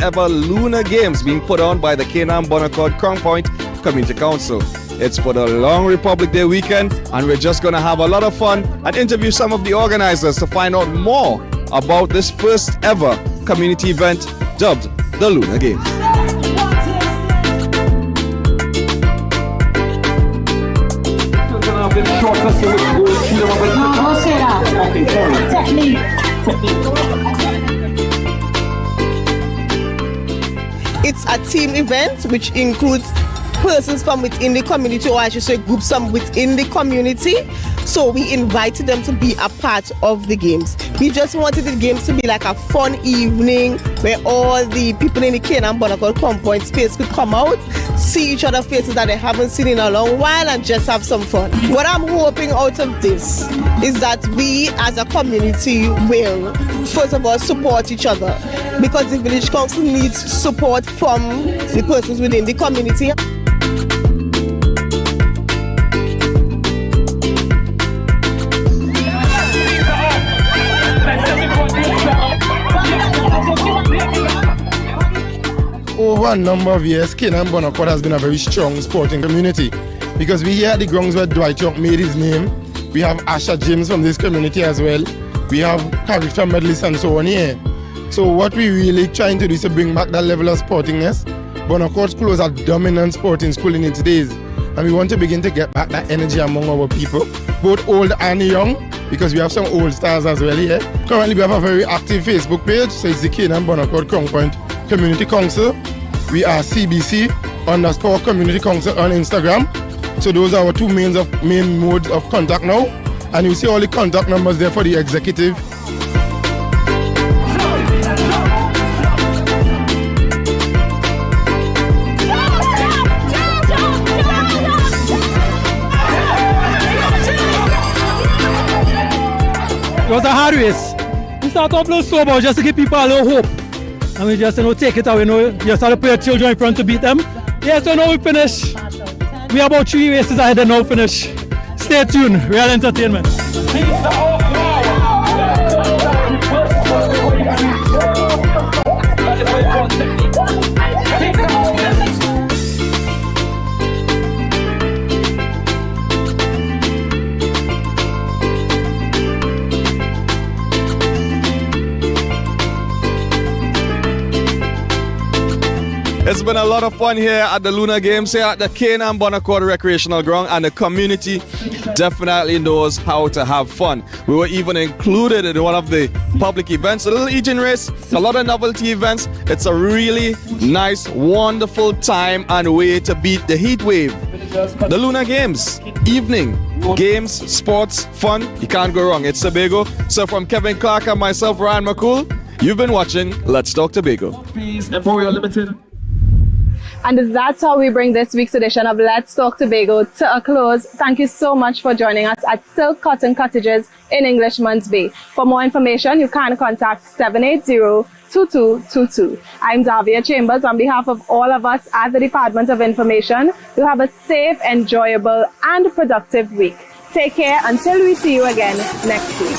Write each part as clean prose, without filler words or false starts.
ever Lunar Games being put on by the Canaan Bonaccord Crown Point Community Council. It's for the long Republic Day weekend, and we're just going to have a lot of fun and interview some of the organizers to find out more about this first ever community event dubbed the Lunar Games. It's a team event which includes persons from within the community, or I should say groups from within the community. So we invited them to be a part of the games. We just wanted the games to be like a fun evening where all the people in the Canaan Bonaccord Crown Point space could come out, see each other faces that they haven't seen in a long while, and just have some fun. What I'm hoping out of this is that we as a community will, first of all, support each other, because the village council needs support from the persons within the community. Over a number of years, Canaan Bonaccord has been a very strong sporting community, because we here at the grounds where Dwight York made his name. We have Asha James from this community as well. We have character medalists and so on here. So what we really trying to do is to bring back that level of sportingness. Bonaccord School was a dominant sporting school in its days, and we want to begin to get back that energy among our people, both old and young, because we have some old stars as well here. Currently we have a very active Facebook page, so it's the Canaan Bonaccord Crown Point Community Council. We are CBC_Community Council on Instagram. So those are our two main modes of contact now. And you see all the contact numbers there for the executive. It was a hard race. We start off a little slow, but just to give people a little hope. And we just take it away. Just have to put your children in front to beat them. Yeah, so now we finish. We have about 3 races ahead and now finish. Stay tuned. Real entertainment. It's been a lot of fun here at the Lunar Games here at the Canaan Bonaccord Recreational Ground, and the community definitely knows how to have fun. We were even included in one of the public events, a little eating race, a lot of novelty events. It's a really nice, wonderful time and way to beat the heat wave. The Lunar Games, evening, games, sports, fun, you can't go wrong. It's Tobago. So from Kevin Clark and myself, Ryan McCool, you've been watching Let's Talk Tobago. And that's how we bring this week's edition of Let's Talk Tobago to a close. Thank you so much for joining us at Silk Cotton Cottages in Englishman's Bay. For more information, you can contact 780-2222. I'm Davia Chambers. On behalf of all of us at the Department of Information, you have a safe, enjoyable, and productive week. Take care until we see you again next week.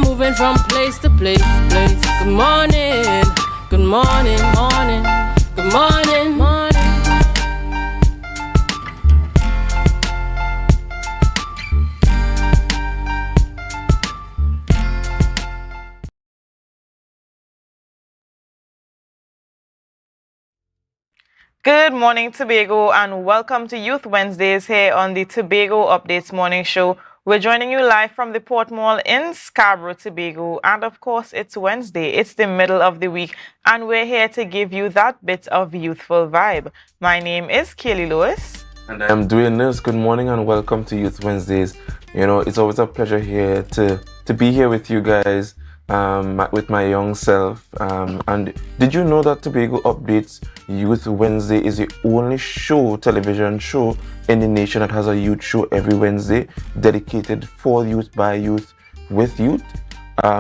moving from place to place. Good morning, good morning, morning, good morning, morning. Good morning, Tobago, and welcome to Youth Wednesdays here on the Tobago Updates Morning Show. We're joining you live from the Port Mall in Scarborough, Tobago, and of course, it's Wednesday. It's the middle of the week, and we're here to give you that bit of youthful vibe. My name is Kaylee Lewis. And I'm doing this. Good morning and welcome to Youth Wednesdays. You know, it's always a pleasure here to be here with you guys, with my young self. And did you know that Tobago Updates Youth Wednesday is the only television show in the nation that has a youth show every Wednesday dedicated for youth, by youth, with youth?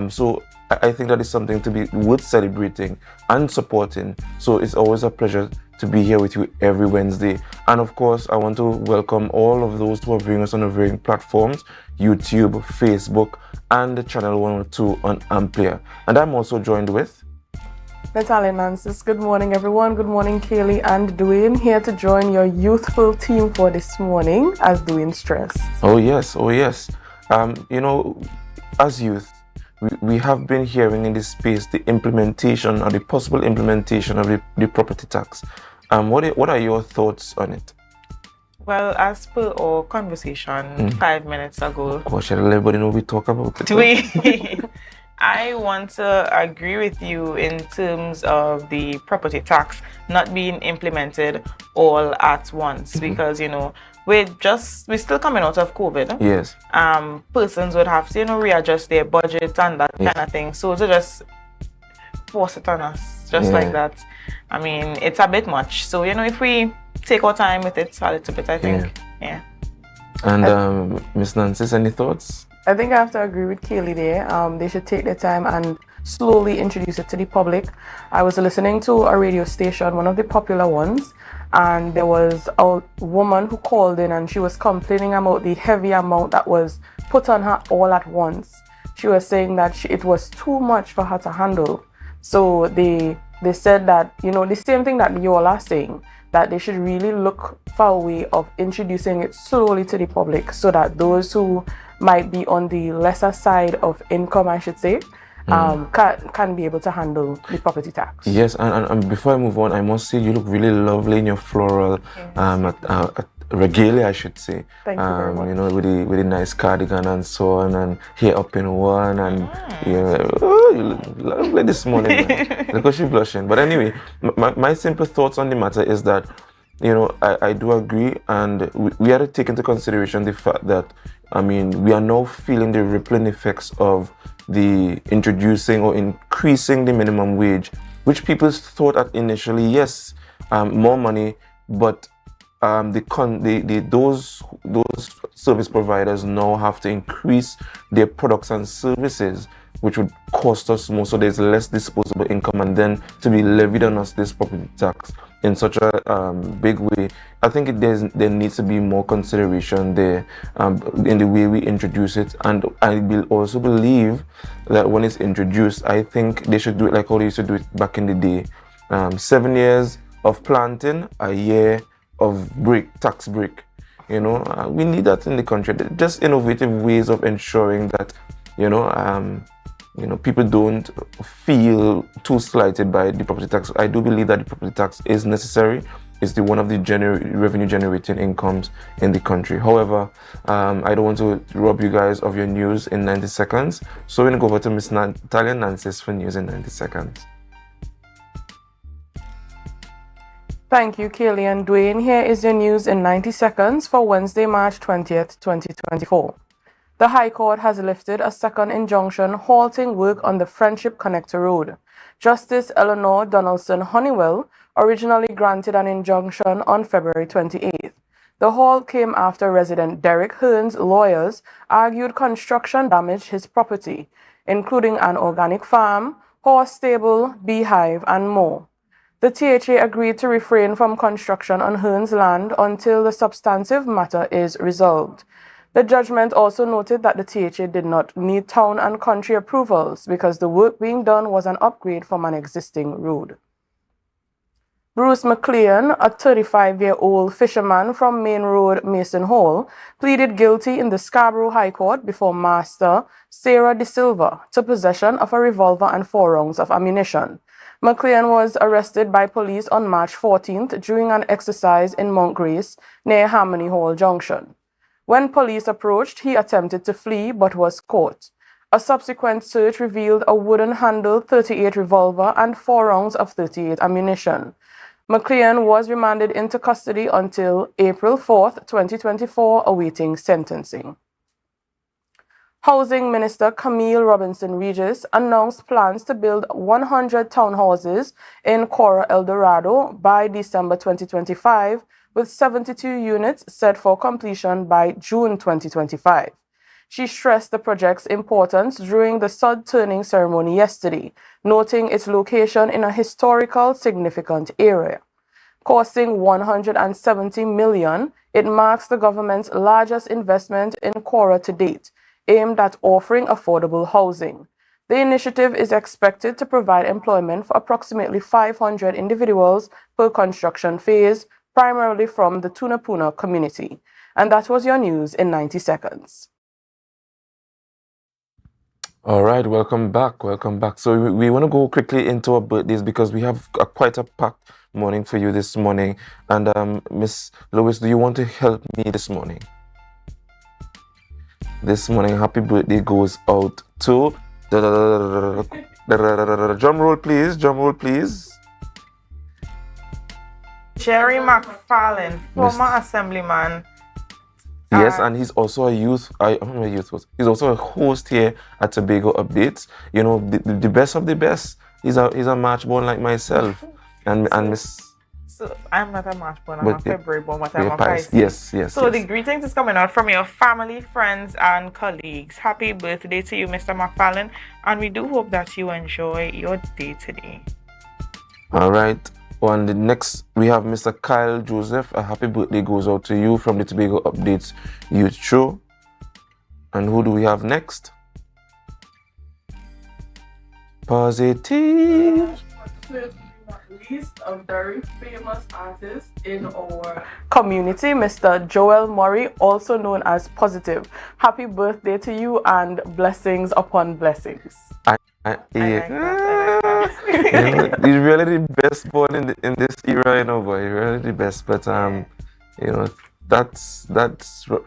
So I think that is something to be worth celebrating and supporting. So it's always a pleasure to be here with you every Wednesday. And of course, I want to welcome all of those who are viewing us on the varying platforms, YouTube, Facebook, and the channel 102 on Amplia. And I'm also joined with Natalia Nancis. Good morning, everyone. Good morning, Kaylee and Dwayne, here to join your youthful team for this morning as Dwayne stressed. Oh yes. You know, as youth, we have been hearing in this space the implementation or the possible implementation of the property tax. What are your thoughts on it? Well, as per our conversation 5 minutes ago, Gosh, I let everybody know we talk about it. I want to agree with you in terms of the property tax not being implemented all at once, because you know we're still coming out of COVID. Yes. Persons would have to readjust their budget and that kind of thing. So to just force it on us like that, I mean, it's a bit much. So if we take our time with it a little bit, I think. Yeah. And Miss Nancy, any thoughts? I think I have to agree with Kaylee there. They should take their time and slowly introduce it to the public. I was listening to a radio station, one of the popular ones, and there was a woman who called in and she was complaining about the heavy amount that was put on her all at once. She was saying that it was too much for her to handle. So they said that, the same thing that you all are saying, that they should really look for a way of introducing it slowly to the public so that those who might be on the lesser side of income, I should say, can be able to handle the property tax. Yes, and before I move on, I must say you look really lovely in your floral regalia, I should say. Thank you very much. With a nice cardigan and so on, and hair up in one, and you look lovely this morning. Look how she's blushing. But anyway, my simple thoughts on the matter is that, I do agree, and we have to take into consideration the fact that, we are now feeling the rippling effects of the introducing or increasing the minimum wage, which people thought at initially, yes, more money, but those service providers now have to increase their products and services, which would cost us more, so there's less disposable income, and then to be levied on us this property tax in such a big way. I think there needs to be more consideration there in the way we introduce it, and I will also believe that when it's introduced, I think they should do it like how they used to do it back in the day. 7 years of planting, a year of tax break. We need that in the country. Just innovative ways of ensuring that people don't feel too slighted by the property tax. I do believe that the property tax is necessary. It's one of the revenue generating incomes in the country. However, I don't want to rob you guys of your news in 90 seconds. So we're going to go over to Miss Natalia Nancis for news in 90 seconds. Thank you, Kaylee and Dwayne. Here is your news in 90 seconds for Wednesday, March 20th, 2024. The High Court has lifted a second injunction halting work on the Friendship Connector Road. Justice Eleanor Donaldson Honeywell originally granted an injunction on February 28th. The halt came after resident Derek Hearn's lawyers argued construction damaged his property, including an organic farm, horse stable, beehive, and more. The THA agreed to refrain from construction on Hearn's land until the substantive matter is resolved. The judgment also noted that the THA did not need town and country approvals because the work being done was an upgrade from an existing road. Bruce McLean, a 35-year-old fisherman from Main Road, Mason Hall, pleaded guilty in the Scarborough High Court before Master Sarah De Silva to possession of a revolver and 4 rounds of ammunition. McLean was arrested by police on March 14th during an exercise in Mount Grace near Harmony Hall Junction. When police approached, he attempted to flee but was caught. A subsequent search revealed a wooden-handled .38 revolver and 4 rounds of .38 ammunition. McLean was remanded into custody until April 4th, 2024, awaiting sentencing. Housing Minister Camille Robinson Regis announced plans to build 100 townhouses in Cora El Dorado by December 2025, with 72 units set for completion by June 2025. She stressed the project's importance during the sod turning ceremony yesterday, noting its location in a historical significant area. Costing $170 million, it marks the government's largest investment in Cora to date, aimed at offering affordable housing. The initiative is expected to provide employment for approximately 500 individuals per construction phase, primarily from the Tunapuna community. And that was your news in 90 seconds. All right, welcome back. Welcome back. So we want to go quickly into our birthdays because we have quite a packed morning for you this morning. And Miss Lois, do you want to help me this morning? This morning, happy birthday goes out to drum roll, please. Drum roll, please. Jerry McFarlane, former assemblyman. Yes, and he's also a youth. I don't know youth host. He's also a host here at Tobago Updates. You know, the best of the best. He's a March born like myself, and Miss. So I'm not a March born. I'm a February born, but I'm a Pisces. Yes. So the greetings is coming out from your family, friends, and colleagues. Happy birthday to you, Mr. McFarlane, and we do hope that you enjoy your day today. All right. On the next, we have Mr. Kyle Joseph. A happy birthday goes out to you from the Tobago Updates Youth Show. And who do we have next? Positive. Not least, a very famous artist in our community, Mr. Joel Murray, also known as Positive. Happy birthday to you and blessings upon blessings. He's really the best born in this era, you know, boy. Really the best. But you know, that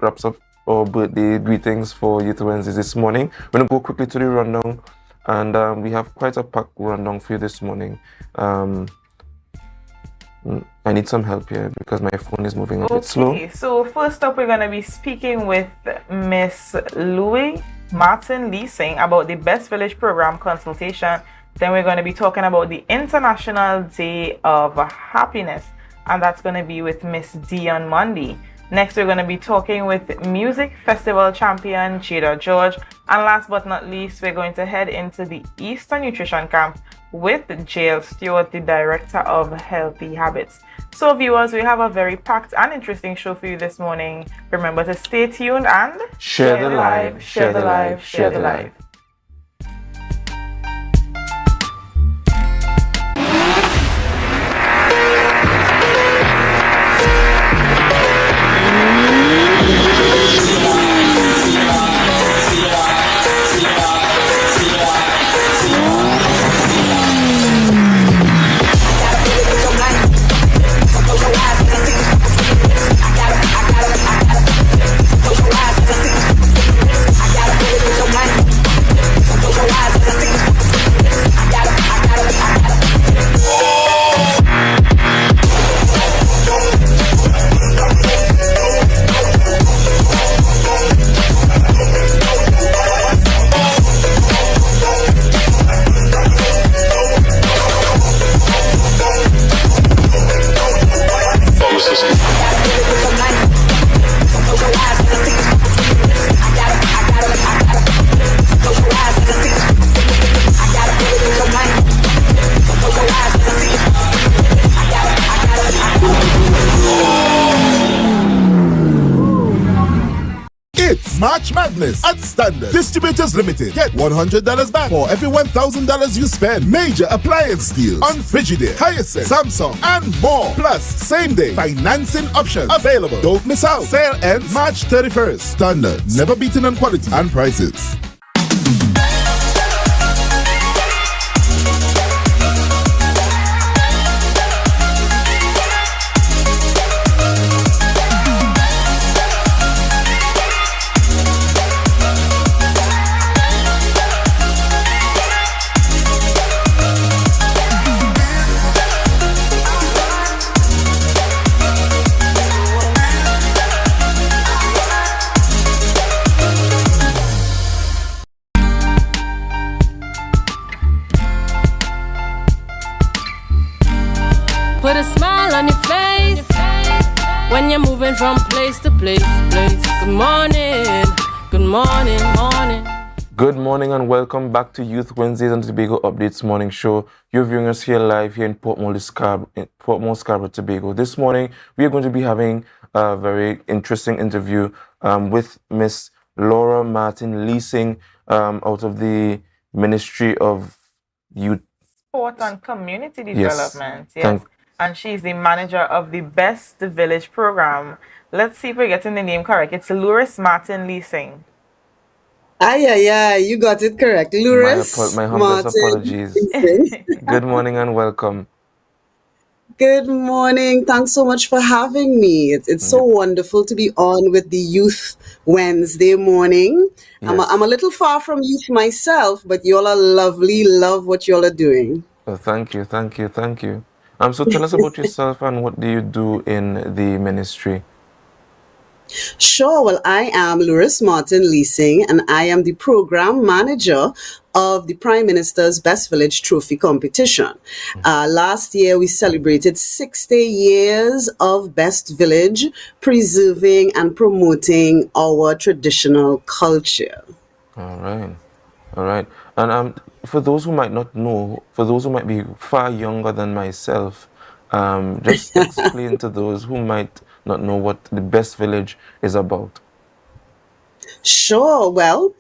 wraps up our birthday greetings for Youth Wednesdays this morning. We're gonna go quickly to the rundown, and we have quite a packed rundown for you this morning. I need some help here because my phone is moving a bit slow. Okay, so first up, we're gonna be speaking with Miss Louis Martin Leasing about the Best Village Program consultation. Then we're going to be talking about the International Day of Happiness, and that's going to be with Miss Dion Mundy. Next, we're going to be talking with Music Festival champion Jada George. And last but not least, we're going to head into the Eastern Nutrition Camp with JL Stewart, the Director of Healthy Habits. So viewers, we have a very packed and interesting show for you this morning. Remember to stay tuned and share the live, share the live, share the live. I gotta March Madness at Standard. Distributors Limited. Get $100 back for every $1,000 you spend. Major appliance deals on Frigidaire, Hyacinth, Samsung, and more. Plus, same day financing options available. Don't miss out. Sale ends March 31st. Standard. Never beaten on quality and prices. Put a smile on your face when you're moving from place to place. Good morning, morning. Good morning and welcome back to Youth Wednesdays and Tobago Updates Morning Show. You're viewing us here live here in Portmore, Scarborough, Tobago. This morning we are going to be having a very interesting interview with Miss Laura Martin Leasing out of the Ministry of Youth, Sport and Community Yes. Development. Yes. And she's the manager of the Best Village program. Let's see if we're getting the name correct. It's Loris Martin Leasing. You got it correct. Loris My humblest Martin. apologies. Good morning and welcome. Good morning. Thanks so much for having me. It's so wonderful to be on with the Youth Wednesday morning. Yes. I'm a little far from youth myself, but y'all are lovely. Love what y'all are doing. Oh, thank you. So tell us about yourself and what do you do in the ministry? Sure. Well, I am Loris Martin Leasing, and I am the program manager of the Prime Minister's Best Village Trophy competition. Last year, we celebrated 60 years of Best Village, preserving and promoting our traditional culture. All right. And for those who might not know, for those who might be far younger than myself, just explain to those who might not know what the Best Village is about. Sure. Well,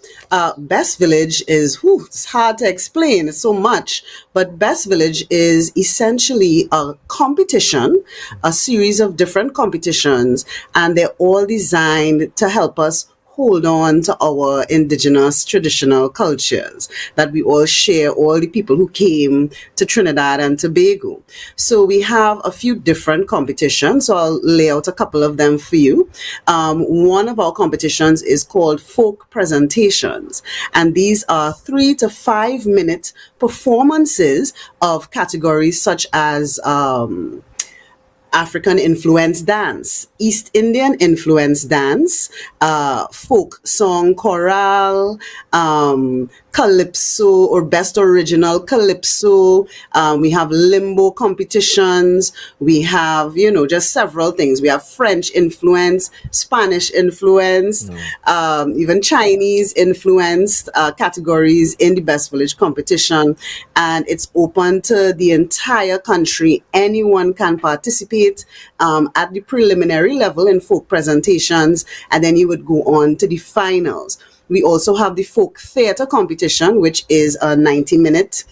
Best Village is, it's hard to explain. It's so much. But Best Village is essentially a competition, a series of different competitions, and they're all designed to help us hold on to our indigenous traditional cultures that we all share, all the people who came to Trinidad and Tobago. So we have a few different competitions. So I'll lay out a couple of them for you. One of our competitions is called Folk Presentations. And these are 3 to 5 minute performances of categories such as African influence dance, East Indian influence dance, folk song chorale, calypso or best original calypso. We have limbo competitions. We have, just several things. We have French influence, Spanish influence, even Chinese influenced categories in the Best Village competition. And it's open to the entire country. Anyone can participate at the preliminary level in folk presentations, and then you would go on to the finals. We also have the folk theater competition, which is a 90-minute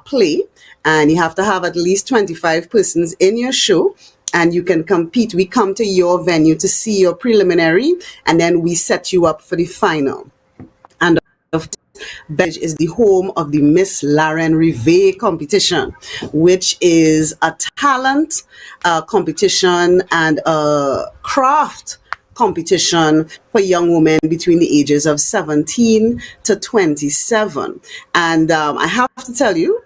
play, and you have to have at least 25 persons in your show, and you can compete. We come to your venue to see your preliminary, and then we set you up for the final. And Belge is the home of the Miss Laren Rivet competition, which is a talent competition and a craft competition for young women between the ages of 17 to 27. And I have to tell you,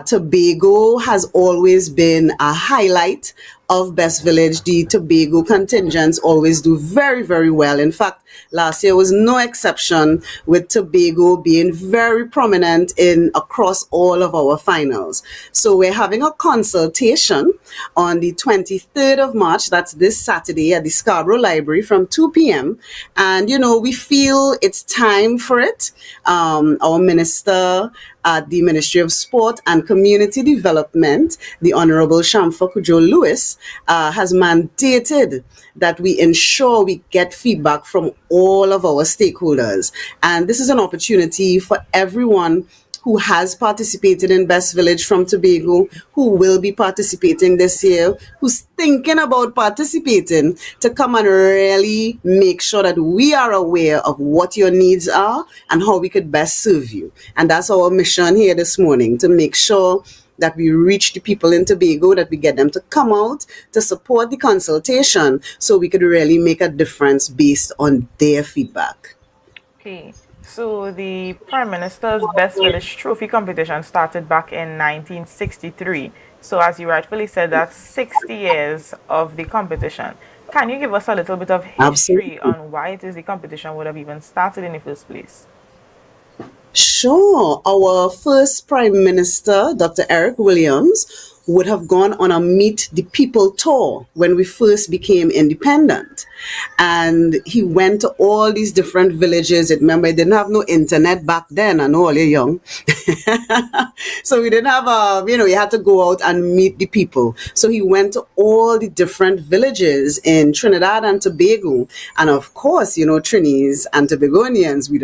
Tobago has always been a highlight of Best Village. The Tobago contingents always do very, very well. In fact, last year was no exception, with Tobago being very prominent across all of our finals. So we're having a consultation on the 23rd of March, that's this Saturday, at the Scarborough Library from 2 p.m. And, we feel it's time for it. Our minister at the Ministry of Sport and Community Development, the Honorable Shamfa Kujo Lewis, government has mandated that we ensure we get feedback from all of our stakeholders. And this is an opportunity for everyone who has participated in Best Village from Tobago, who will be participating this year, who's thinking about participating, to come and really make sure that we are aware of what your needs are and how we could best serve you. And that's our mission here this morning, to make sure that we reach the people in Tobago, that we get them to come out to support the consultation so we could really make a difference based on their feedback. Okay. So the Prime Minister's Best Village Trophy competition started back in 1963. So as you rightfully said, that's 60 years of the competition. Can you give us a little bit of history on why it is the competition would have even started in the first place? Sure. Our first Prime Minister, Dr. Eric Williams, would have gone on a Meet the People tour when we first became independent. And he went to all these different villages. Remember, they didn't have no internet back then. I know all you're young. So we didn't have you had to go out and meet the people. So he went to all the different villages in Trinidad and Tobago. And of course, Trinis and Tobagonians, we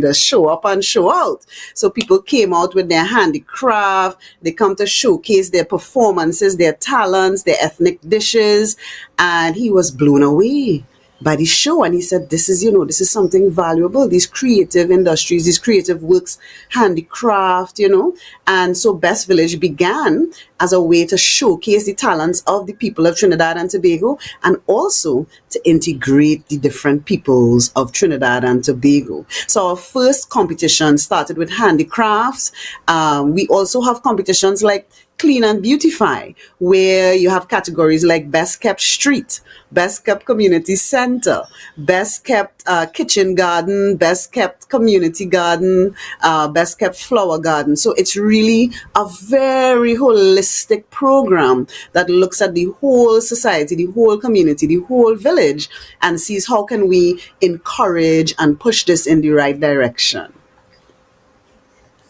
just show up and show out. So people came out with their handicraft. They come to showcase their performances, their talents, their ethnic dishes. And he was blown away by the show, and he said, this is something valuable, these creative industries, these creative works, handicraft, and so Best Village began as a way to showcase the talents of the people of Trinidad and Tobago, and also to integrate the different peoples of Trinidad and Tobago. So our first competition started with handicrafts. We also have competitions like Clean and Beautify, where you have categories like Best Kept Street, Best Kept Community Center, Best Kept Kitchen Garden, Best Kept Community Garden, Best Kept Flower Garden. So it's really a very holistic program that looks at the whole society, the whole community, the whole village, and sees how can we encourage and push this in the right direction.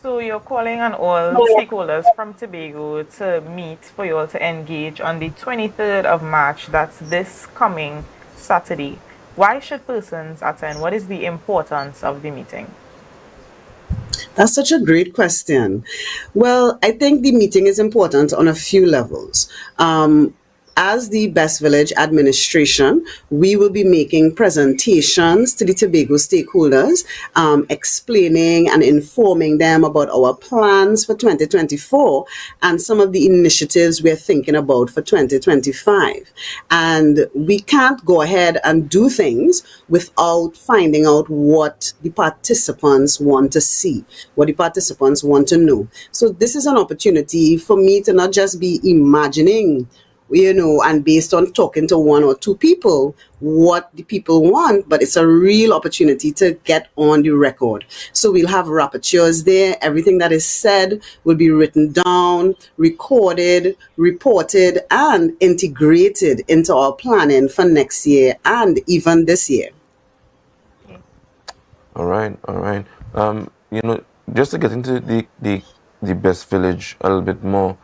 So you're calling on all stakeholders from Tobago to meet for you all to engage on the 23rd of March. That's this coming Saturday. Why should persons attend? What is the importance of the meeting? That's such a great question. Well, I think the meeting is important on a few levels. As the Best Village administration, we will be making presentations to the Tobago stakeholders, explaining and informing them about our plans for 2024 and some of the initiatives we're thinking about for 2025. And we can't go ahead and do things without finding out what the participants want to see, what the participants want to know. So this is an opportunity for me to not just be imagining and based on talking to one or two people, what the people want, but it's a real opportunity to get on the record. So we'll have rapporteurs there. Everything that is said will be written down, recorded, reported, and integrated into our planning for next year and even this year. All right. Just to get into the Best Village a little bit more,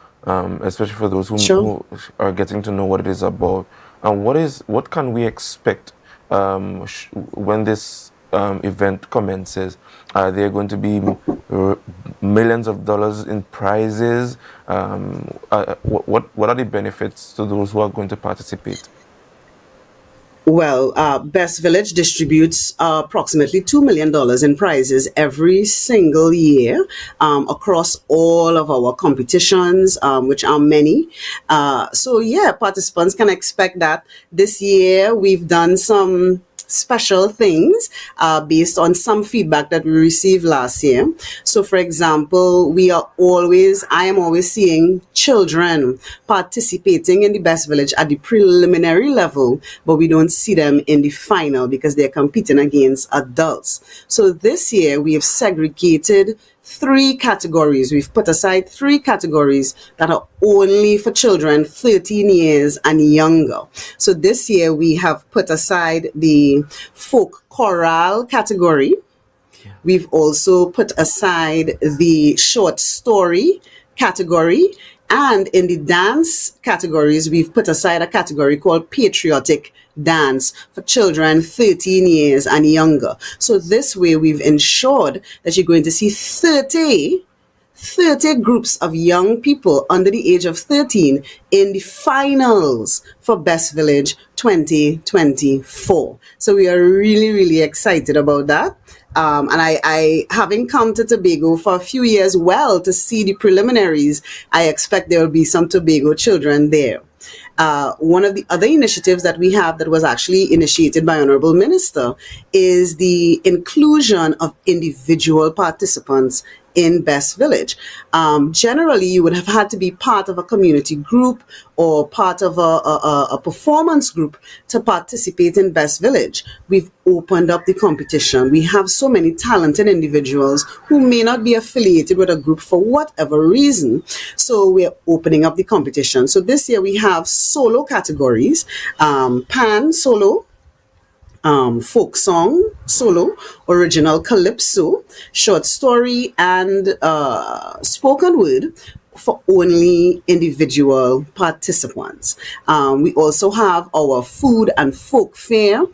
especially for those who are getting to know what it is about. And what can we expect when this event commences? Are there going to be millions of dollars in prizes? What are the benefits to those who are going to participate? Well, Best Village distributes approximately $2 million in prizes every single year across all of our competitions, which are many. Participants can expect that. This year we've done some special things based on some feedback that we received last year. So, for example, I am always seeing children participating in the Best Village at the preliminary level, but we don't see them in the final because they're competing against adults. So this year we have segregated 3 categories. We've put aside 3 categories that are only for children 13 years and younger. So this year we have put aside the folk choral category. We've also put aside the short story category, And in the dance categories, we've put aside a category called patriotic dance for children 13 years and younger. So this way we've ensured that you're going to see 30 groups of young people under the age of 13 in the finals for Best Village 2024. So we are really, really excited about that. And I, having come to Tobago for a few years to see the preliminaries, I expect there will be some Tobago children there. One of the other initiatives that we have that was actually initiated by Honorable Minister is the inclusion of individual participants in Best Village. Generally, you would have had to be part of a community group or part of a performance group to participate in Best Village. We've opened up the competition. We have so many talented individuals who may not be affiliated with a group for whatever reason. So we're opening up the competition. So this year we have solo categories, pan solo, folk song solo, original calypso, short story, and spoken word for only individual participants. We also have our food and folk fair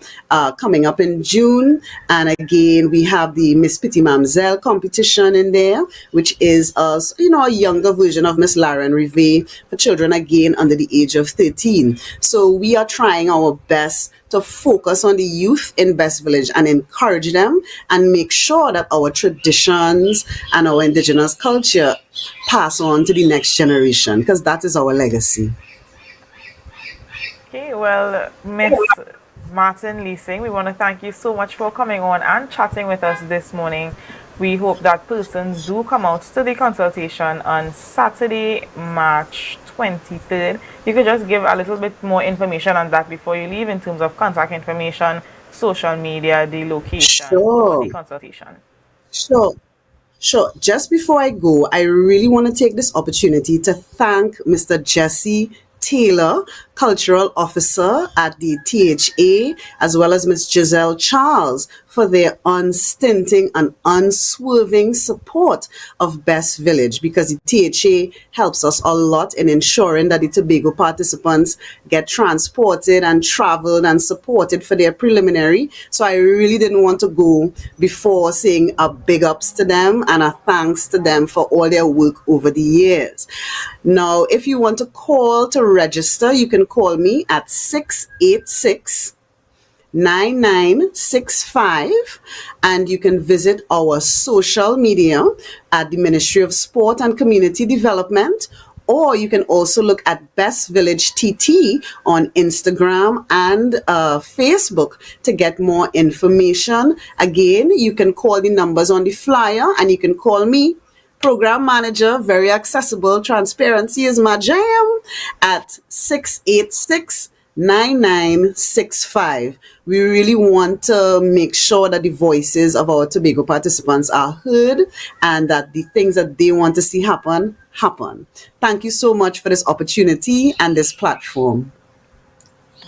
coming up in June. And again, we have the Miss Pitty Mamzelle competition in there, which is a younger version of Miss Lauren Rivet for children, again, under the age of 13. So we are trying our best to focus on the youth in Best Village and encourage them and make sure that our traditions and our indigenous culture pass on to the next generation, because that is our legacy. Okay, well, Miss Martin Leasing, we want to thank you so much for coming on and chatting with us this morning. We hope that persons do come out to the consultation on Saturday, March 23rd. You could just give a little bit more information on that before you leave in terms of contact information, social media, the location for the consultation. Sure. Just before I go, I really want to take this opportunity to thank Mr. Jesse Taylor, Cultural Officer at the THA, as well as Ms. Giselle Charles for their unstinting and unswerving support of Best Village, because the THA helps us a lot in ensuring that the Tobago participants get transported and traveled and supported for their preliminary. So I really didn't want to go before saying a big ups to them and a thanks to them for all their work over the years. Now, if you want to call to register, you can call me at 686-9965, and you can visit our social media at the Ministry of Sport and Community Development, or you can also look at Best Village TT on Instagram and Facebook to get more information. Again, you can call the numbers on the flyer, and you can call me, Program Manager, very accessible. Transparency is my jam, at 686-9965. We really want to make sure that the voices of our Tobago participants are heard and that the things that they want to see happen. Thank you so much for this opportunity and this platform.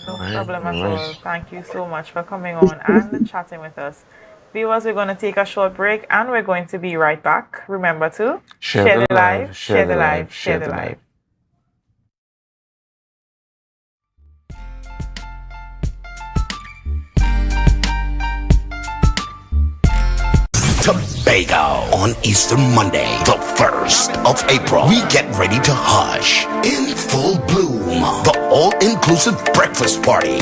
No problem at all. Thank you so much for coming on and chatting with us. Viewers, we're going to take a short break and we're going to be right back. Remember to share the live, share the live, share the live. Tobago on Easter Monday, the 1st of April. We get ready to hush in full bloom. The all-inclusive breakfast party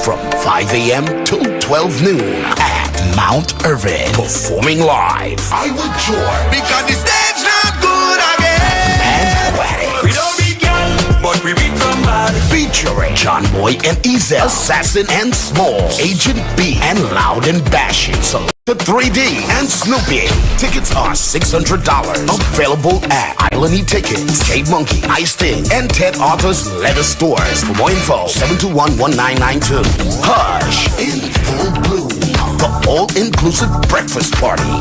from 5 a.m. till 12 noon at Mount Irvin. Performing live, I Will Joy, because the stage not good again. And Wedding. We don't beat young, but we beat somebody. Featuring John Boy and Ezel, Assassin and Smalls, Agent B, and Loud and Bashing. So the 3D and Snoopy. Tickets are $600. Available at Island E-Tickets, Jade Monkey, Ice Sting, and Ted Arthur's leather stores. For more info, 721-1992. Hush in full bloom. The all-inclusive breakfast party.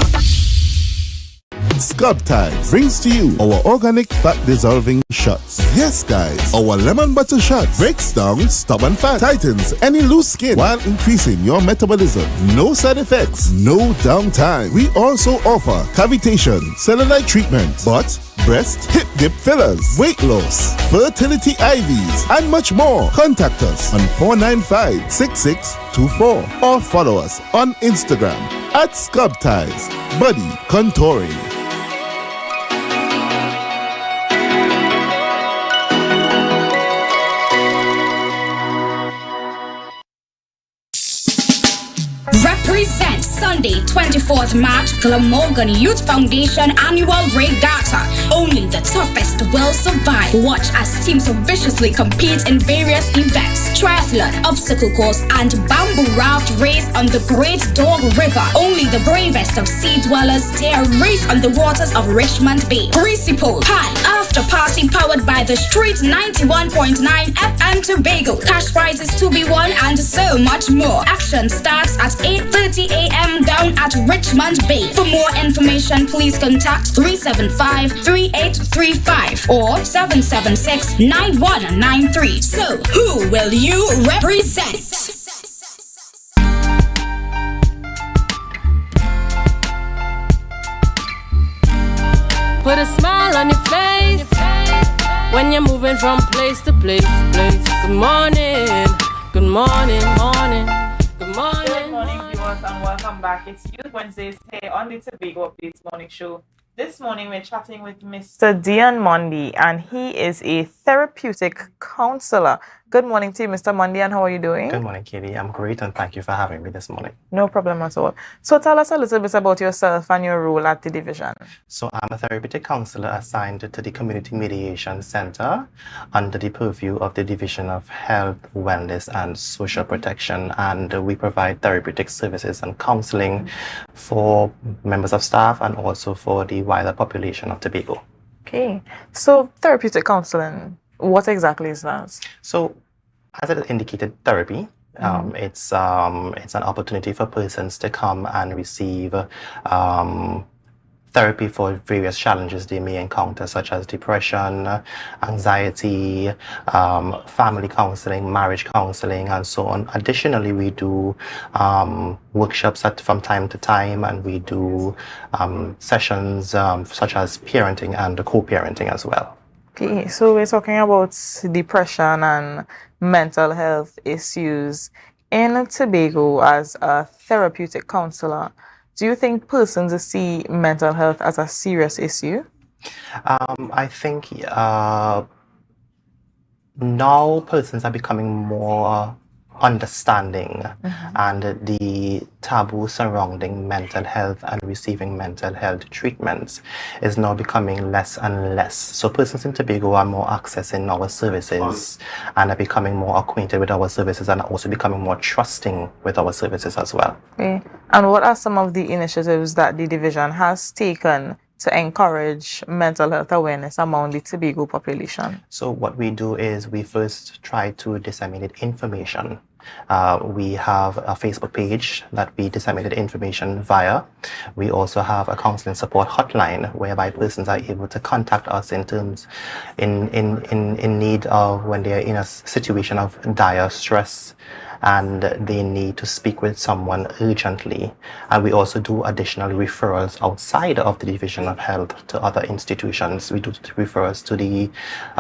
Scrub Ties brings to you our organic fat dissolving shots. Yes, guys, our lemon butter shots breaks down stubborn fat, tightens any loose skin while increasing your metabolism. No side effects, no downtime. We also offer cavitation, cellulite treatment, but breast, hip dip fillers, weight loss, fertility IVs, and much more. Contact us on 495-6624 or follow us on Instagram at Scrubties Body Contouring. Represent Sunday, 24th March, Glamorgan Youth Foundation Annual Regatta. Only the toughest will survive. Watch as teams viciously compete in various events. Triathlon, obstacle course, and bamboo raft race on the Great Dog River. Only the bravest of sea dwellers dare race on the waters of Richmond Bay. Greasy Pole, Pie, After Party powered by the Street 91.9 FM Tobago. Cash prizes to be won and so much more. Action starts at 8:30 a.m. down at Richmond Bay. For more information, please contact 375-3835 or 776-9193. So, who will you represent? Put a smile on your face when you're moving from place to place. Good morning, good morning, morning. Good morning viewers, and welcome back. It's Youth Wednesdays here on the Tobago Updates Morning Show. This morning we're chatting with Mr. Dion Mundy, and he is a therapeutic counselor. Good morning to you, Mr. Mundy, and how are you doing? Good morning, Katie. I'm great, and thank you for having me this morning. No problem at all. So tell us a little bit about yourself and your role at the division. So I'm a therapeutic counselor assigned to the Community Mediation Center under the purview of the Division of Health, Wellness, and Social Protection, and we provide therapeutic services and counseling for members of staff and also for the wider population of Tobago. Okay, so therapeutic counseling, what exactly is that? So, as it indicated, therapy. It's an opportunity for persons to come and receive therapy for various challenges they may encounter, such as depression, anxiety, family counseling, marriage counseling, and so on. Additionally, we do workshops from time to time, and we do sessions such as parenting and co-parenting as well. Okay, so we're talking about depression and mental health issues in Tobago. As a therapeutic counselor, do you think persons see mental health as a serious issue? I think now persons are becoming more understanding, and the taboo surrounding mental health and receiving mental health treatments is now becoming less and less. So persons in Tobago are more accessing our services and are becoming more acquainted with our services, and are also becoming more trusting with our services as well. Okay. And what are some of the initiatives that the division has taken to encourage mental health awareness among the Tobago population? So what we do is we first try to disseminate information. We have a Facebook page that we disseminate information via. We also have a counseling support hotline whereby persons are able to contact us in need of when they are in a situation of dire stress and they need to speak with someone urgently. And we also do additional referrals outside of the Division of Health to other institutions. We do referrals to the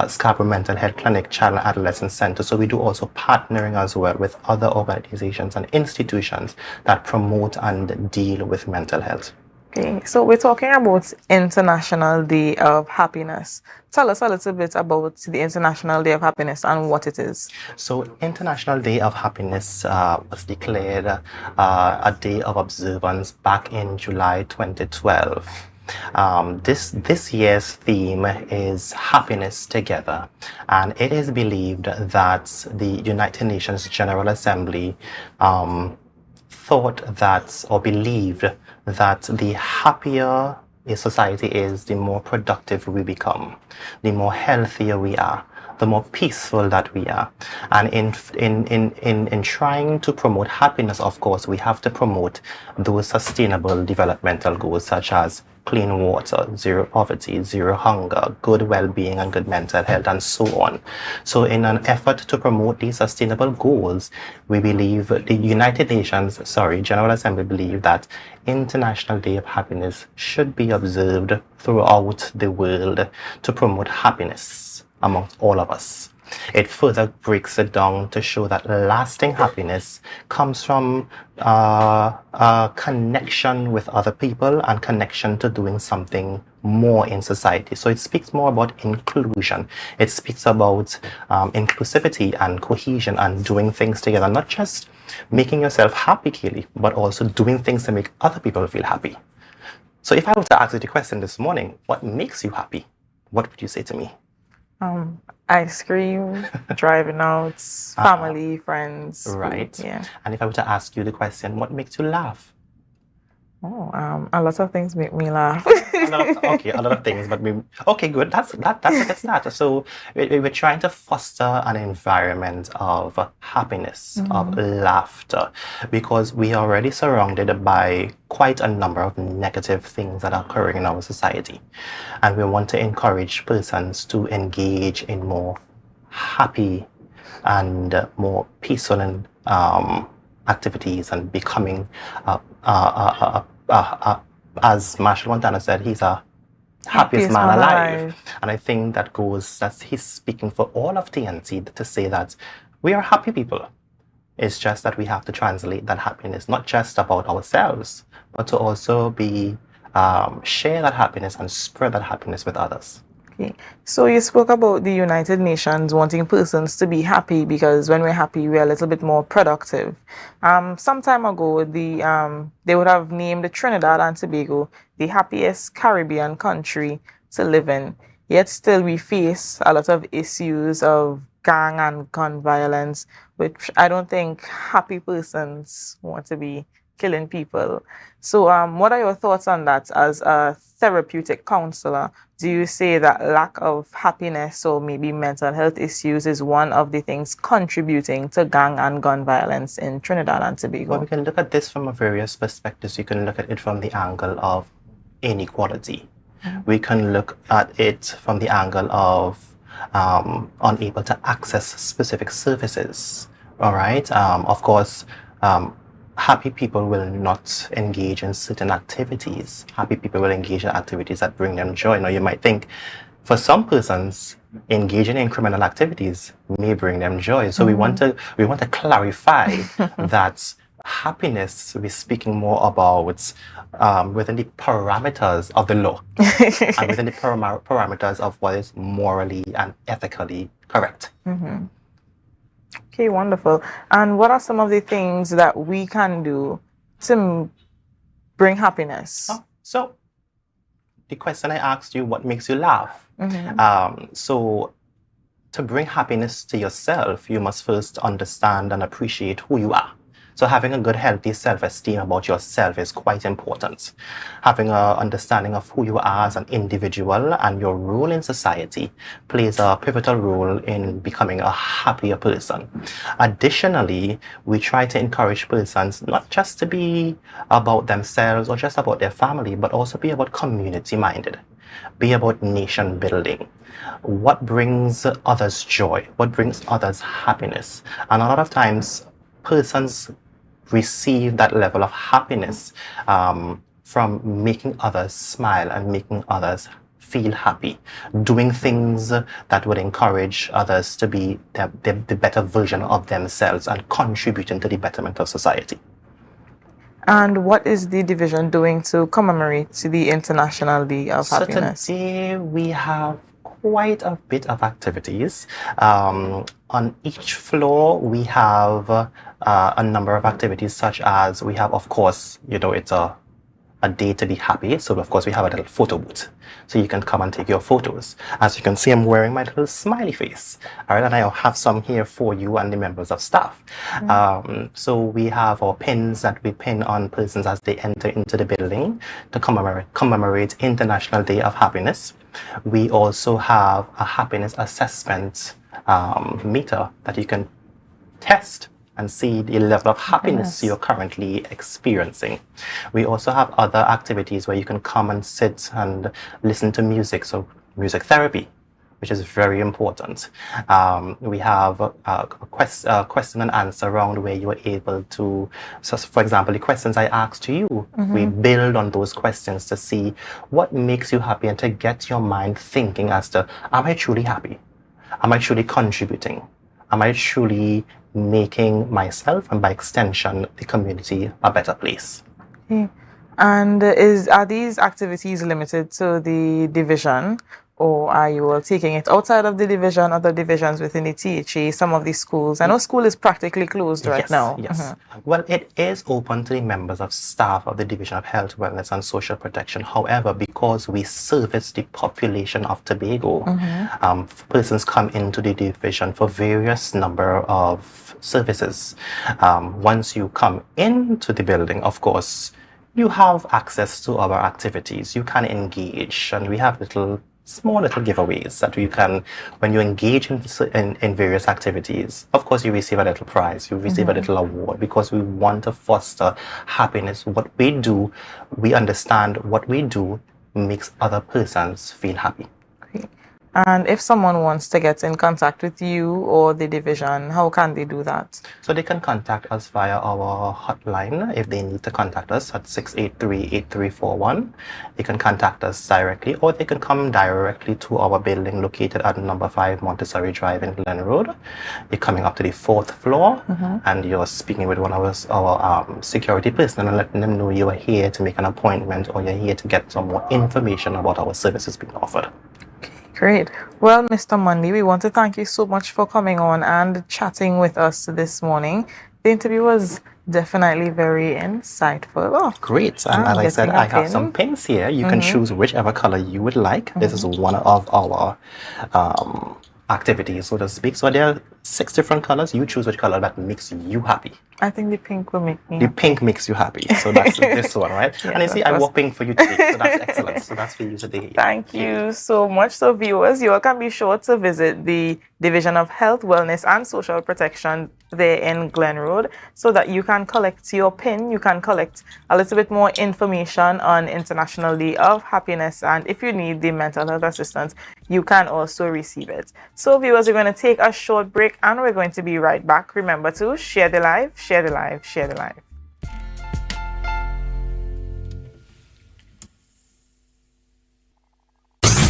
Scarborough Mental Health Clinic, Child and Adolescent Center. So we do also partnering as well with other organizations and institutions that promote and deal with mental health. Okay, so we're talking about International Day of Happiness. Tell us a little bit about the International Day of Happiness and what it is. So International Day of Happiness was declared a day of observance back in July 2012. This year's theme is Happiness Together, and it is believed that the United Nations General Assembly thought that, or believed that, the happier a society is, the more productive we become, the more healthier we are, the more peaceful that we are. And in trying to promote happiness, of course, we have to promote those sustainable developmental goals such as clean water, zero poverty, zero hunger, good well-being and good mental health, and so on. So in an effort to promote these sustainable goals, we believe the General Assembly believe that International Day of Happiness should be observed throughout the world to promote happiness amongst all of us. It further breaks it down to show that lasting happiness comes from a connection with other people and connection to doing something more in society. So it speaks more about inclusion. It speaks about inclusivity and cohesion and doing things together, not just making yourself happy, Kaylee, but also doing things to make other people feel happy. So if I were to ask you the question this morning, what makes you happy? What would you say to me? Ice cream, driving out, family, friends. Right. Food, yeah. And if I were to ask you the question, what makes you laugh? Oh, a lot of things make me laugh. a lot of things, but okay, good. That's a good start. So we're trying to foster an environment of happiness, of laughter, because we are already surrounded by quite a number of negative things that are occurring in our society, and we want to encourage persons to engage in more happy and more peaceful and activities and becoming as Marshall Montana said, he's a happiest man alive. And I think that he's speaking for all of TNT to say that we are happy people. It's just that we have to translate that happiness, not just about ourselves, but to also share that happiness and spread that happiness with others. Okay. So you spoke about the United Nations wanting persons to be happy because when we're happy, we're a little bit more productive. Some time ago, they would have named Trinidad and Tobago the happiest Caribbean country to live in. Yet still we face a lot of issues of gang and gun violence, which I don't think happy persons want to be killing people. So what are your thoughts on that as a therapeutic counselor? Do you say that lack of happiness or maybe mental health issues is one of the things contributing to gang and gun violence in Trinidad and Tobago? Well, we can look at this from various perspectives. You can look at it from the angle of inequality. We can look at it from the angle of unable to access specific services. All right. Of course, happy people will not engage in certain activities. Happy people will engage in activities that bring them joy. Now, you might think, for some persons, engaging in criminal activities may bring them joy. So we want to clarify that happiness, we're speaking more about within the parameters of the law and within the parameters of what is morally and ethically correct. Okay, wonderful. And what are some of the things that we can do to bring happiness? So the question I asked you, what makes you laugh? So to bring happiness to yourself, you must first understand and appreciate who you are. So having a good, healthy self-esteem about yourself is quite important. Having an understanding of who you are as an individual and your role in society plays a pivotal role in becoming a happier person. Additionally, we try to encourage persons not just to be about themselves or just about their family, but also be about community-minded, be about nation building. What brings others joy? What brings others happiness? And a lot of times, persons receive that level of happiness from making others smile and making others feel happy, doing things that would encourage others to be the better version of themselves and contributing to the betterment of society. And what is the division doing to commemorate the International Day of Happiness? Today we have quite a bit of activities. On each floor, we have a number of activities, such as we have, of course, it's a day to be happy. So, of course, we have a little photo booth. So you can come and take your photos. As you can see, I'm wearing my little smiley face. All right, and I have some here for you and the members of staff. So we have our pins that we pin on persons as they enter into the building to commemorate International Day of Happiness. We also have a happiness assessment meter that you can test and see the level of happiness you're currently experiencing. We also have other activities where you can come and sit and listen to music, so music therapy, which is very important. We have a question and answer round where you are able to, so for example, the questions I asked to you, we build on those questions to see what makes you happy and to get your mind thinking as to, am I truly happy? Am I truly contributing? Am I truly making myself and by extension the community a better place? Okay. And are these activities limited to the division, or are you all taking it outside of the division, other divisions within the THA, some of these schools? I know school is practically closed right now. Yes. Well, it is open to the members of staff of the Division of Health, Wellness and Social Protection. However, because we service the population of Tobago, persons come into the division for various number of services. Once you come into the building, of course, you have access to our activities. You can engage, and we have small little giveaways that you can, when you engage in various activities, of course you receive a little prize, you receive a little award, because we want to foster happiness. What we do, we understand what we do makes other persons feel happy. Okay. And if someone wants to get in contact with you or the division, how can they do that? So they can contact us via our hotline if they need to contact us at 683-8341. They can contact us directly, or they can come directly to our building located at number 5 Montessori Drive in Glen Road. You're coming up to the 4th floor and you're speaking with one of our security personnel and letting them know you are here to make an appointment, or you're here to get some more information about our services being offered. Great. Well, Mr. Mundy, we want to thank you so much for coming on and chatting with us this morning. The interview was definitely very insightful. Oh, great. And as I said, I have some pins here. You can choose whichever color you would like. This is one of our activities, so to speak. So there are 6 different colors. You choose which color that makes you happy. I think the pink will make me happy. Pink makes you happy. So that's this one, right? Yes, and you see, I wore pink for you today. So that's excellent. So that's for you today. Thank you so much. So viewers, you all can be sure to visit the Division of Health, Wellness and Social Protection there in Glen Road, so that you can collect your pin. You can collect a little bit more information on International Day of Happiness. And if you need the mental health assistance, you can also receive it. So viewers, we're going to take a short break and we're going to be right back. Remember to share the live, share the live, share the live.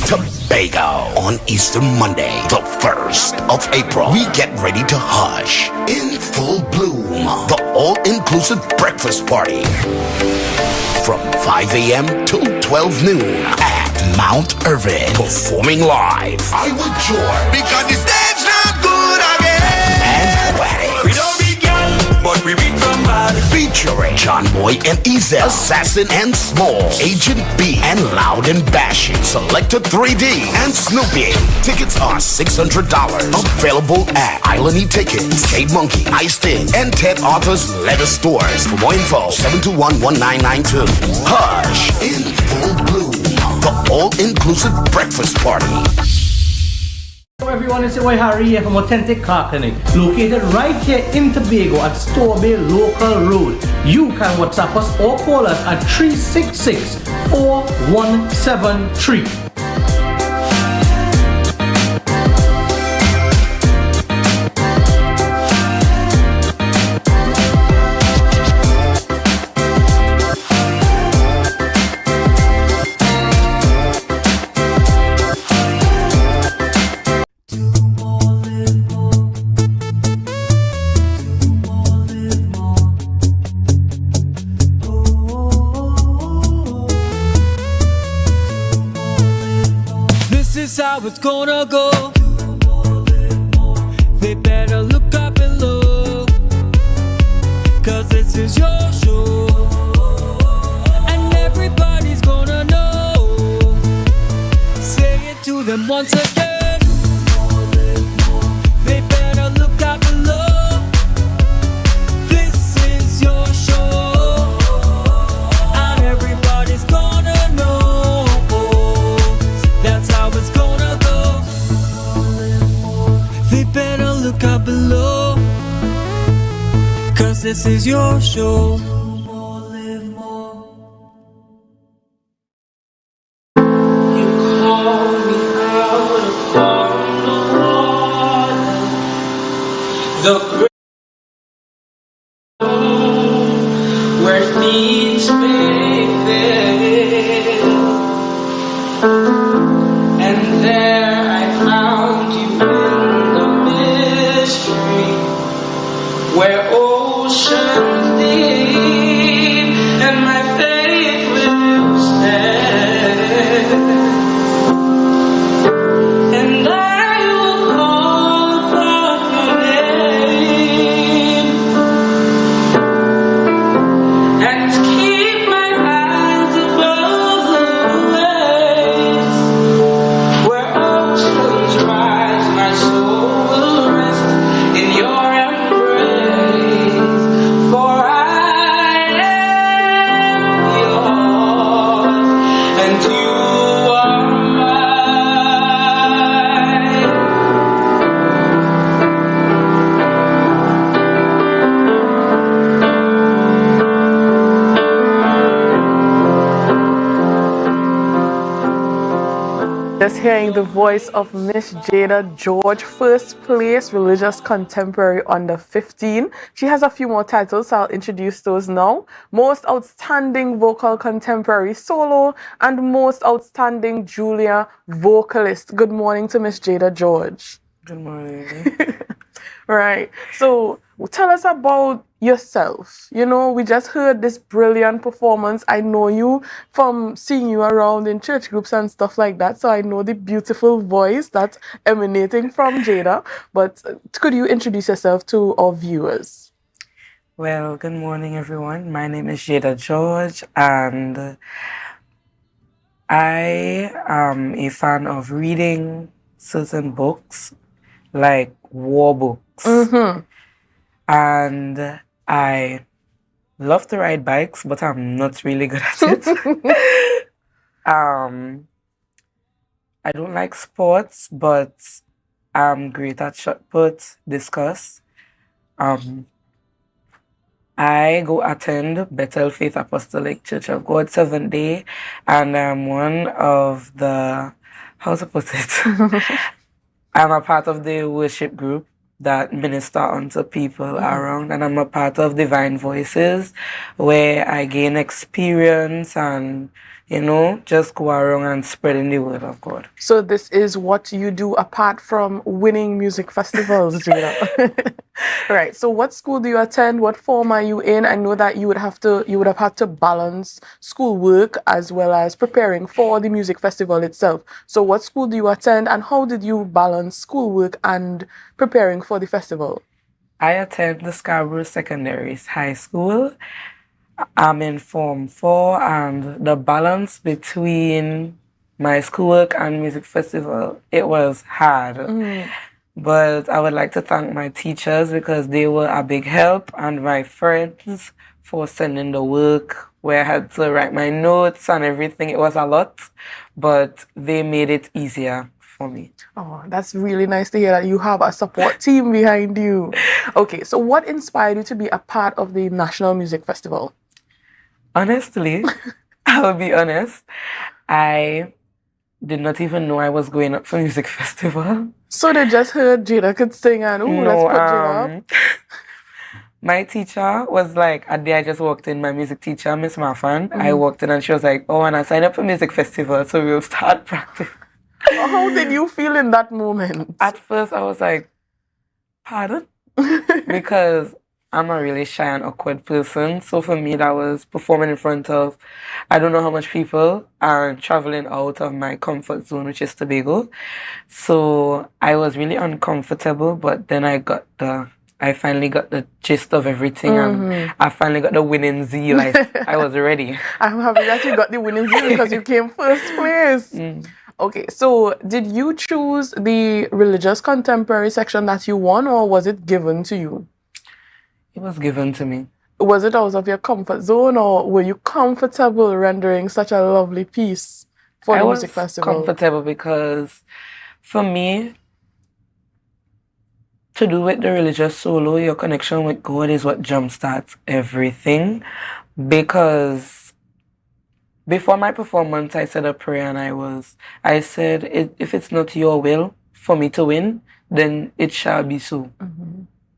Tobago on Easter Monday, the 1st of April. We get ready to hush in full bloom. The all-inclusive breakfast party from 5 a.m. till 12 noon at Mount Irvin. Performing live, I will join because the stage not good again. And weddings. We don't be young, but we read from body. Featuring John Boy and Ezel, Assassin and Smalls, Agent B and Loud and Bashing, Selector 3D and Snoopy. Tickets are $600. Available at Island Tickets, Jade Monkey, Ice Tin, and Ted Arthur's leather stores. For more info, 721-1992. Hush in full bloom. The all-inclusive breakfast party. Hello everyone, it's your boy Harry here from Authentic Car Clinic, located right here in Tobago at Storebay Local Road. You can WhatsApp us or call us at 366-4173. How it's gonna go. They better look up below, 'cause this is your show, and everybody's gonna know. Say it to them once again. They better look up below. This is your show, and everybody's gonna know. That's how it's gonna go. They better look up below. 'cause this is your show. The great where needs may fail, and there I found you in the mystery where oceans deep and my faith will stand, and I will call upon your name and keep my eyes above the waves where oceans rise. My soul will rest in your embrace, for I am yours and you are mine. Just hearing the voice of Miss Jada George, first place religious contemporary under 15. She has a few more titles, so I'll introduce those now. Most outstanding vocal contemporary solo and most outstanding Julia vocalist. Good morning to Miss Jada George. Good morning. Right. So tell us about yourself. You know, we just heard this brilliant performance. I know you from seeing you around in church groups and stuff like that. So I know the beautiful voice that's emanating from Jada. But could you introduce yourself to our viewers? Well, good morning, everyone. My name is Jada George, and I am a fan of reading certain books, like war books. And I love to ride bikes, but I'm not really good at it. I don't like sports, but I'm great at shot put, discus. I go attend Bethel Faith Apostolic Church of God 7th Day, and I'm one of the, how to put it? I'm a part of the worship group that minister unto people around, and I'm a part of Divine Voices, where I gain experience and, you know, just go around and spreading the word of God. So this is what you do apart from winning music festivals, Jada. Right. So what school do you attend? What form are you in? I know that you would have had to balance schoolwork as well as preparing for the music festival itself. So what school do you attend, and how did you balance schoolwork and preparing for the festival? I attend the Scarborough Secondary High School. I'm in Form 4, and the balance between my schoolwork and music festival, it was hard. But I would like to thank my teachers because they were a big help, and my friends for sending the work where I had to write my notes and everything. It was a lot, but they made it easier for me. Oh, that's really nice to hear that you have a support team behind you. Okay, so what inspired you to be a part of the National Music Festival? Honestly, I'll be honest, I did not even know I was going up for music festival. So they just heard Jada could sing and, let's put Jada up. My teacher was like, a day I just walked in, my music teacher, Miss Marfan, I walked in and she was like, oh, and I signed up for music festival, so we'll start practice. How did you feel in that moment? At first, I was like, pardon? Because I'm a really shy and awkward person. So for me, that was performing in front of, I don't know how much people, and traveling out of my comfort zone, which is Tobago. So I was really uncomfortable, but then I finally got the gist of everything, and I finally got the winning zeal. Like, I was ready. I'm happy that you got the winning zeal because you came first place. Okay, so did you choose the religious contemporary section that you won, or was it given to you? It was given to me. Was it out of your comfort zone, or were you comfortable rendering such a lovely piece for the music festival? I was comfortable because, for me, to do with the religious solo, your connection with God is what jumpstarts everything. Because before my performance, I said a prayer and I said, if it's not your will for me to win, then it shall be so.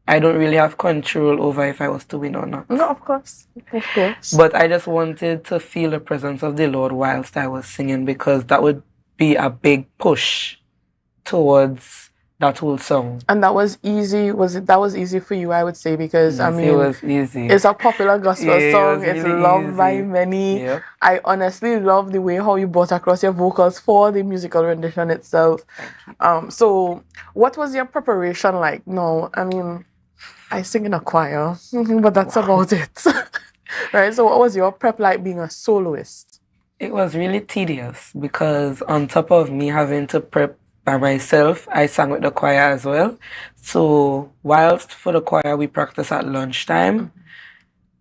I don't really have control over if I was to win or not. No, of course. Of course. But I just wanted to feel the presence of the Lord whilst I was singing, because that would be a big push towards that whole song. And that was easy. That was easy for you, I would say, because Yes, it was easy. It's a popular gospel song. It's really loved by easy. many. Yep. I honestly love the way how you brought across your vocals for the musical rendition itself. So what was your preparation like? No, I mean, I sing in a choir, but that's about it. Right? So what was your prep like being a soloist? It was really tedious because on top of me having to prep by myself, I sang with the choir as well. So whilst for the choir we practice at lunchtime,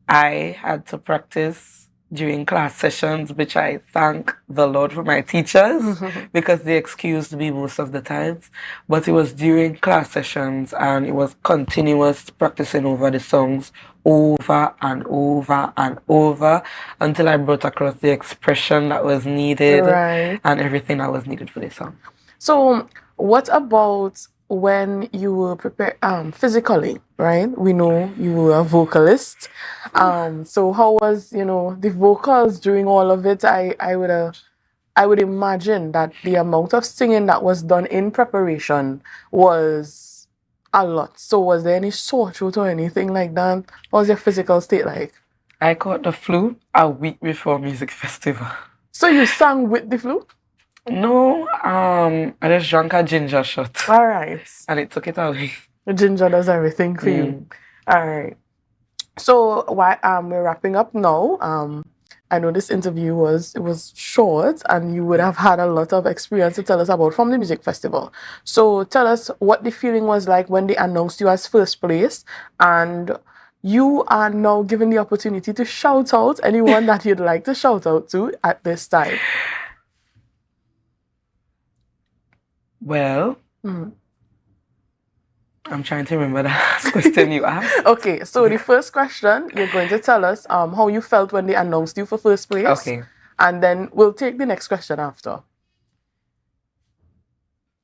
I had to practice during class sessions, which I thank the Lord for my teachers because they excused me most of the times. But it was during class sessions and it was continuous practicing over the songs over and over and over until I brought across the expression that was needed and everything that was needed for the song. So what about when you were prepared physically, right? We know you were a vocalist. So how was, the vocals during all of it? I would imagine that the amount of singing that was done in preparation was a lot. So was there any sore throat or anything like that? What was your physical state like? I caught the flu a week before music festival. So you sang with the flu? No, I just drank a ginger shot. All right. And it took it away. The ginger does everything for you. All right. So we're wrapping up now. I know this interview was short and you would have had a lot of experience to tell us about from the music festival. So tell us what the feeling was like when they announced you as first place, and you are now given the opportunity to shout out anyone that you'd like to shout out to at this time. Well, I'm trying to remember the last question you asked. Okay, so the first question, you're going to tell us how you felt when they announced you for first place. Okay. And then we'll take the next question after.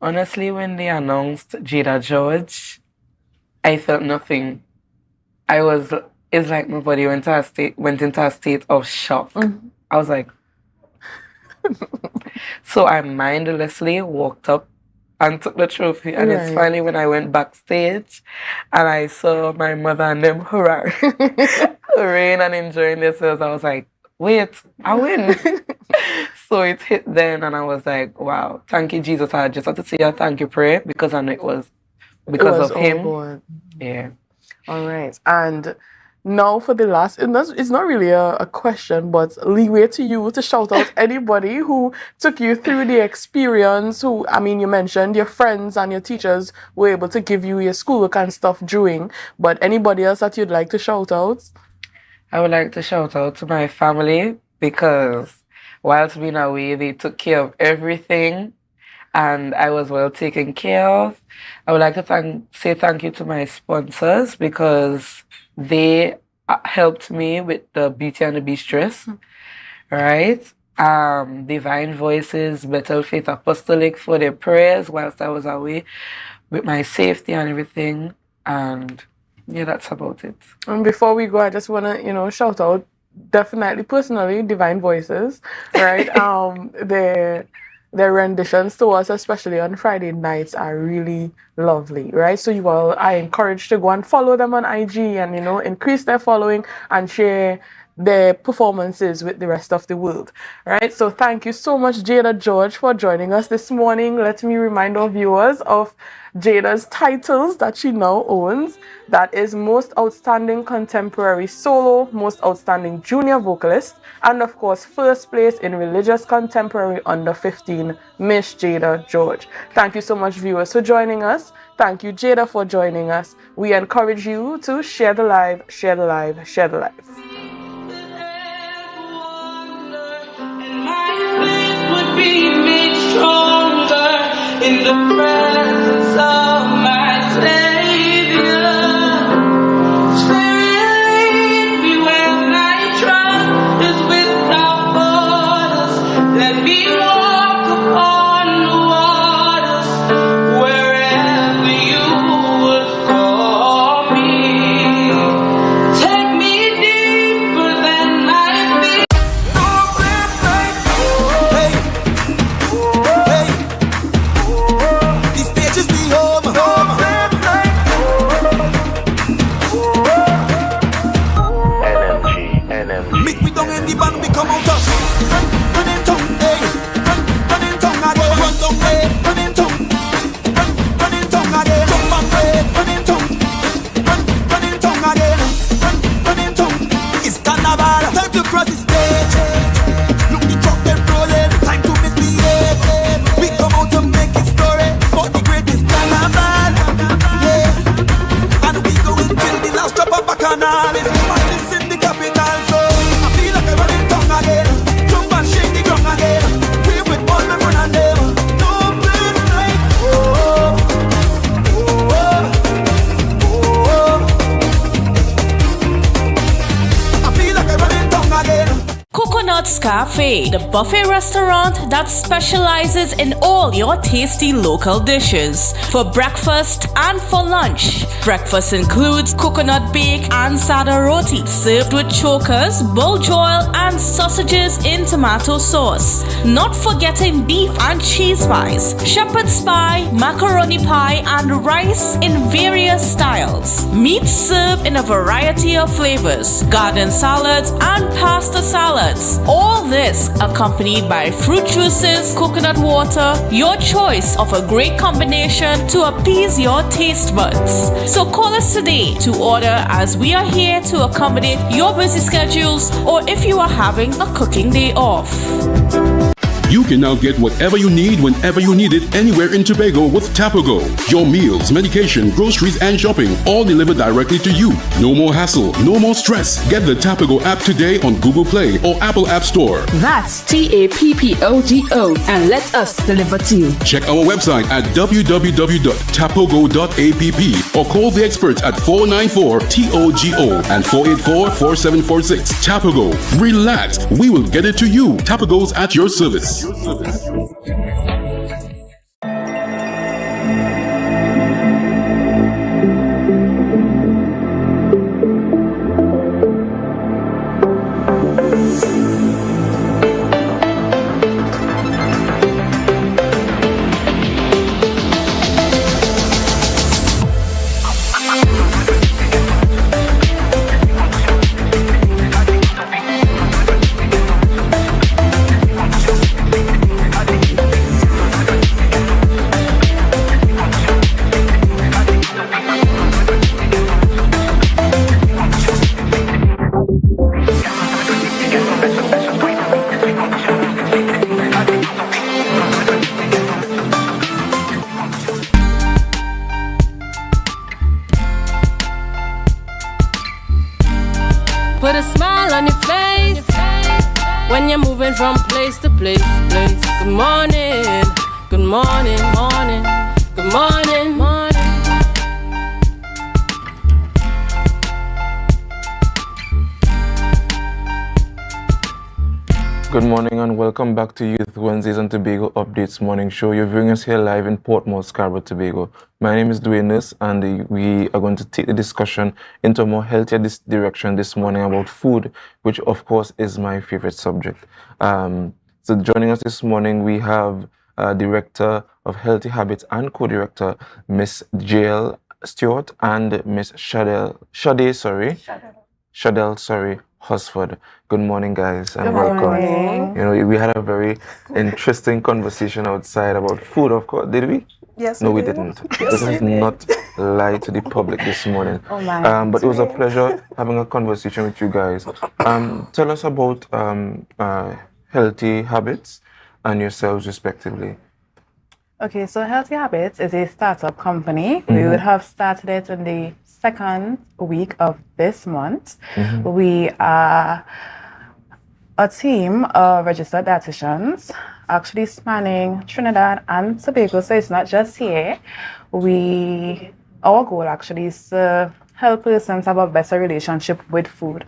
Honestly, when they announced Jada George, I felt nothing. It's like my body went into a state of shock. I was like, so I mindlessly walked up and took the trophy. And it's finally when I went backstage and I saw my mother and them hurraying and enjoying themselves. I was like, wait, I win. So it hit then and I was like, wow, thank you, Jesus. I just had to say a thank you prayer because I know it was because of him. God. Yeah. All right. And now for the last, it's not really a question, but leeway to you to shout out anybody who took you through the experience, you mentioned your friends and your teachers were able to give you your schoolwork and stuff during, but anybody else that you'd like to shout out? I would like to shout out to my family because whilst being away, they took care of everything and I was well taken care of. I would like to say thank you to my sponsors because they helped me with the Beauty and the Beast dress, right? Divine Voices, Bethel Faith Apostolic for their prayers whilst I was away with my safety and everything. And yeah, that's about it. And before we go, I just want to, shout out definitely personally Divine Voices, right? Their renditions to us, especially on Friday nights, are really lovely, right? So I encourage to go and follow them on IG and, increase their following and share their performances with the rest of the world, right? So thank you so much, Jada George, for joining us this morning. Let me remind our viewers of Jada's titles that she now owns. That is Most Outstanding Contemporary Solo, Most Outstanding Junior Vocalist, and of course, first place in Religious Contemporary Under 15, Miss Jada George. Thank you so much, viewers, for joining us. Thank you, Jada, for joining us. We encourage you to share the live, share the live, share the live. Would be made stronger in the presence of my Savior. Cafe, the buffet restaurant that specializes in all your tasty local dishes. For breakfast and for lunch, breakfast includes coconut bake and sada roti, served with chokers, bull joil, and sausages in tomato sauce. Not forgetting beef and cheese pies, shepherd's pie, macaroni pie, and rice in various styles. Meat served in a variety of flavors, garden salads, and pasta salads. All this accompanied by fruit juices, coconut water, your choice of a great combination to appease your taste buds. So call us today to order, as we are here to accommodate your busy schedules or if you are having a cooking day off. You can now get whatever you need whenever you need it anywhere in Tobago with Tobago. Your meals, medication, groceries, and shopping all delivered directly to you. No more hassle, no more stress. Get the Tobago app today on Google Play or Apple App Store. That's TAPPOGO and let us deliver to you. Check our website at www.tapogo.app or call the experts at 494-TOGO and 484-4746. Tobago. Relax. We will get it to you. Tobago's at your service. Put a smile on your face when you're moving from place to place. Good morning, good morning, morning, good morning, morning. Good morning and welcome back to Youth Wednesdays and Tobago Updates Morning Show. You're viewing us here live in Portmore, Scarborough, Tobago. My name is Dwayne Nurse, and we are going to take the discussion into a more healthier direction this morning about food, which of course is my favorite subject. So joining us this morning, we have Director of Healthy Habits and Co-Director, Miss Jael Stewart, and Miss Shadell Hosford. Good morning, guys, and welcome. morning. You know, we had a very interesting conversation outside about food, of course. Did we? Yes, No, we we did. didn't. Yes, Let us we did. not lie to the public this morning. Oh, my. But it was a pleasure having a conversation with you guys. Tell us about healthy habits and yourselves, respectively. Okay, so Healthy Habits is a startup company. We would have started it in the second week of this month. We are a team of registered dietitians, actually spanning Trinidad and Tobago, so it's not just here. Our goal actually is to help persons have a better relationship with food,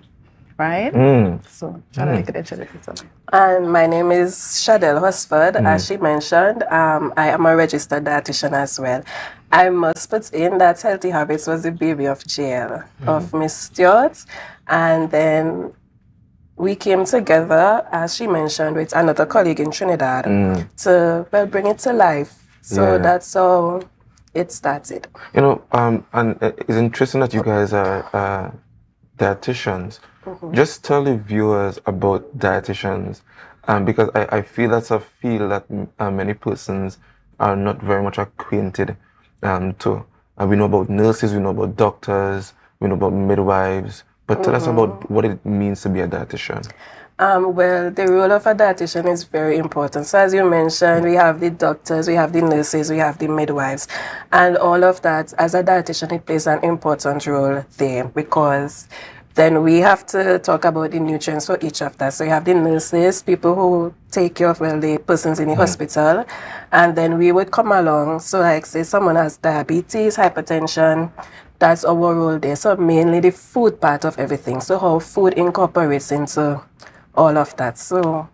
right? So, Shadell, you could introduce yourself. And my name is Shadell Hosford. As she mentioned, I am a registered dietitian as well. I must put in that Healthy Habits was the baby of Jael, of Miss Stewart. And then we came together, as she mentioned, with another colleague in Trinidad to bring it to life. So that's how it started. You know, and it's interesting that you guys are dietitians. Just tell the viewers about dietitians, because I feel that's a field that many persons are not very much acquainted to. We know about nurses, we know about doctors, we know about midwives, but tell us about what it means to be a dietitian. Well, the role of a dietitian is very important. So as you mentioned, we have the doctors, we have the nurses, we have the midwives, and all of that. As a dietitian, it plays an important role there, because then we have to talk about the nutrients for each of that. So you have the nurses, people who take care of the persons in the hospital, and then we would come along. So like say someone has diabetes, hypertension, that's our role there. So mainly the food part of everything. So how food incorporates into all of that. So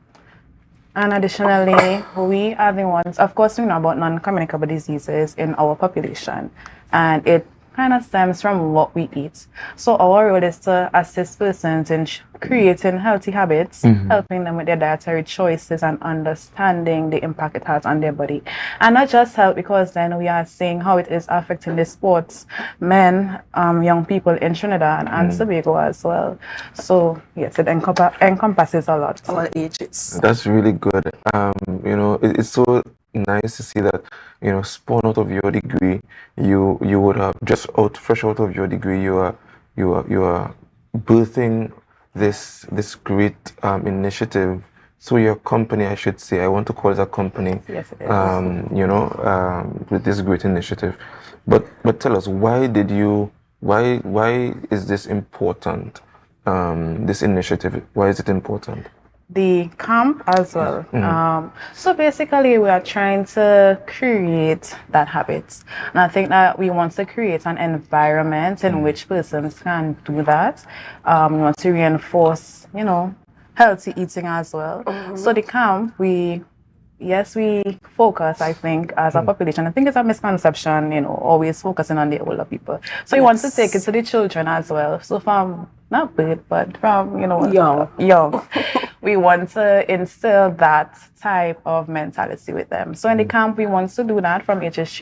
And additionally, we are the ones, of course, we know about non-communicable diseases in our population, and it kind of stems from what we eat. So our role is to assist persons in creating healthy habits, helping them with their dietary choices and understanding the impact it has on their body. And not just help, because then we are seeing how it is affecting the sports men, young people in Trinidad and Tobago as well. So yes, it encompasses a lot. All ages. That's really good. You know, it's so nice to see that, you know, spawn out of your degree, you would have just fresh out of your degree, you are birthing this great initiative. So your company, I should say, I want to call it a company. Yes, it is. You know, with this great initiative. But tell us, why is this important? This initiative, why is it important? The camp as well. So basically we are trying to create that habit, and I think that we want to create an environment in which persons can do that. We want to reinforce, you know, healthy eating as well. So the camp, we focus, I think, as a population. I think it's a misconception, you know, always focusing on the older people. So we want to take it to the children as well. So from, not birth, but from, you know, young. We want to instill that type of mentality with them. So in the camp, we want to do that from ages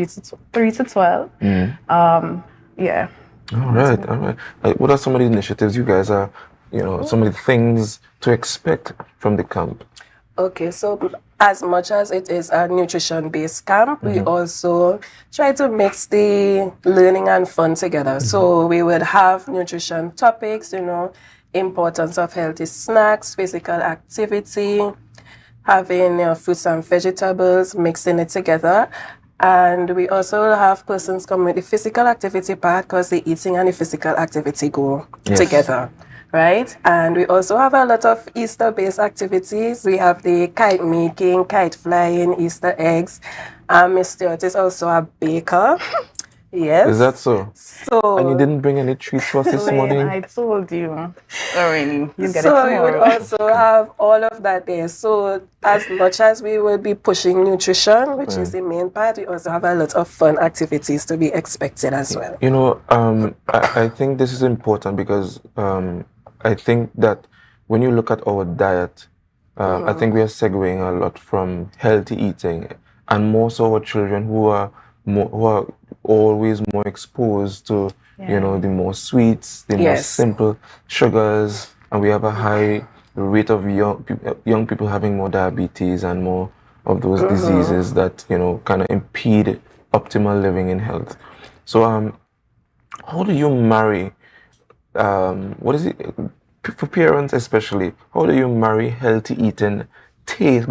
3 to 12. Yeah. All right. What are some of the initiatives you guys are, you know, some of the things to expect from the camp? Okay, so as much as it is a nutrition-based camp, we also try to mix the learning and fun together. So we would have nutrition topics, you know, importance of healthy snacks, physical activity, having fruits and vegetables, mixing it together. And we also will have persons come with the physical activity part, because the eating and the physical activity go together. Right? And we also have a lot of Easter-based activities. We have the kite making, kite flying, Easter eggs. Miss Stewart is also a baker. Yes. Is that so? So. And you didn't bring any treats for us this morning? I told you already. You get So it we would also have all of that there. So as much as we will be pushing nutrition, which is the main part, we also have a lot of fun activities to be expected as well. You know, I think this is important because I think that when you look at our diet, I think we are segueing a lot from healthy eating, and more so our children who are always more exposed to, you know, the more sweets, the more simple sugars, and we have a high rate of young people having more diabetes and more of those diseases that, you know, kind of impede optimal living in health. So how do you marry what is it for parents especially, how do you marry healthy eating,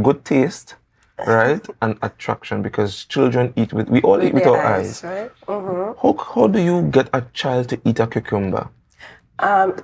good taste, right, and attraction? Because children eat we all eat with our eyes, right? How do you get a child to eat a cucumber?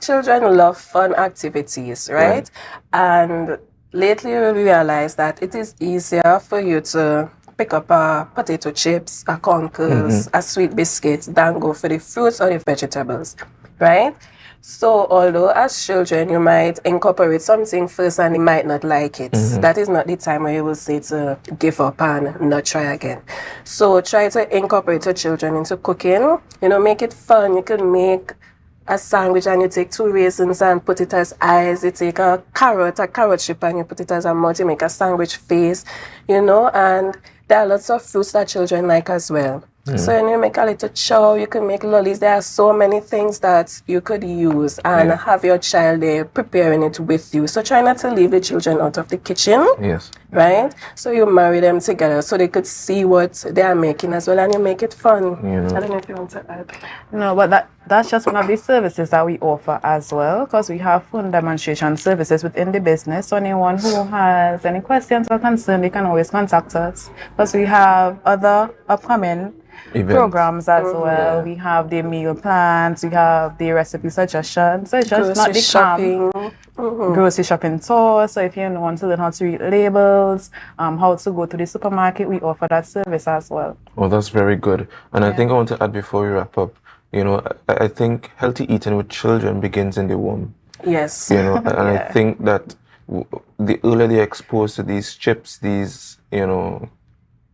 Children love fun activities, right? And lately we realized that it is easier for you to pick up a potato chips, a conkers, a sweet biscuit than go for the fruits or the vegetables, right? So although as children you might incorporate something first and you might not like it, that is not the time where you will say to give up and not try again. So try to incorporate your children into cooking, you know, make it fun. You can make a sandwich and you take 2 raisins and put it as eyes. You take a carrot chip and you put it as a mouth. You make a sandwich face, you know, and there are lots of fruits that children like as well. So when you make a little chow, you can make lollies. There are so many things that you could use and have your child there preparing it with you. So try not to leave the children out of the kitchen. Yes. Right? So you marry them together so they could see what they are making as well, and you make it fun. You know. I don't know if you want to add. No, but that's just one of the services that we offer as well, because we have food demonstration services within the business. So anyone who has any questions or concerns, they can always contact us, because we have other upcoming programs as well. We have the meal plans, we have the recipe suggestions. So it's just not the shopping. Grocery shopping tour. So if you want to learn how to read labels, how to go to the supermarket, we offer that service as well. Oh, that's very good. And I think I want to add before we wrap up, you know, I think healthy eating with children begins in the womb. Yes. You know, and I think that the earlier they're exposed to these chips, these, you know,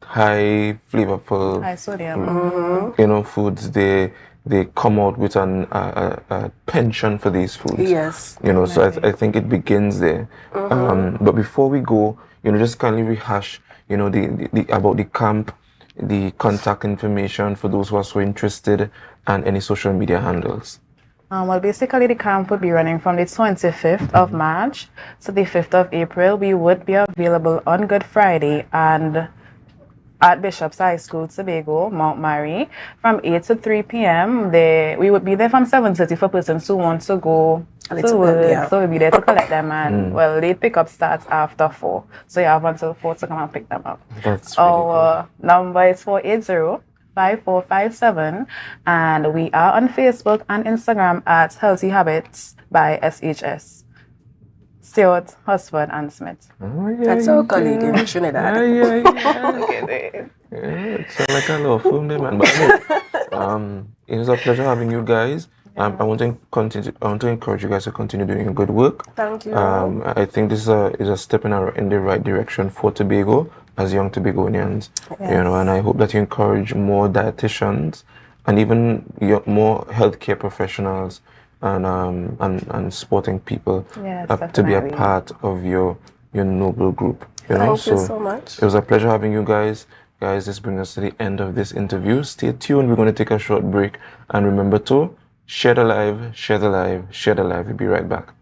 high flavorful, High sodium. foods, they come out with a penchant for these foods. Yes. So I think it begins there. But before we go, just kindly rehash, the about the camp, the contact information for those who are so interested, and any social media handles. Well, basically, the camp would be running from the 25th of March to the 5th of April. We would be available on Good Friday and at Bishop's High School, Tobago, Mount Mary, from 8 to 3 p.m. We would be there from 7:30 for persons who want to go to work. So we'll be there to collect them, and well, late pickup starts after 4. So you have until 4 to come and pick them up. That's Our number is 480-5457, and we are on Facebook and Instagram at Healthy Habits by SHS. Stewart, Husford, and Smith. That's our colleague in Trinidad. It's like a law firm there, man. But it is a pleasure having you guys. I want to encourage you guys to continue doing your good work. Thank you. I think this is a step in the right direction for Tobago as young Tobagonians. And I hope that you encourage more dietitians and even more healthcare professionals and sporting people to be a part of your noble group. Thank you so much. It was a pleasure having you guys. Guys, this brings us to the end of this interview. Stay tuned. We're going to take a short break. And remember to share the live, share the live, share the live. We'll be right back.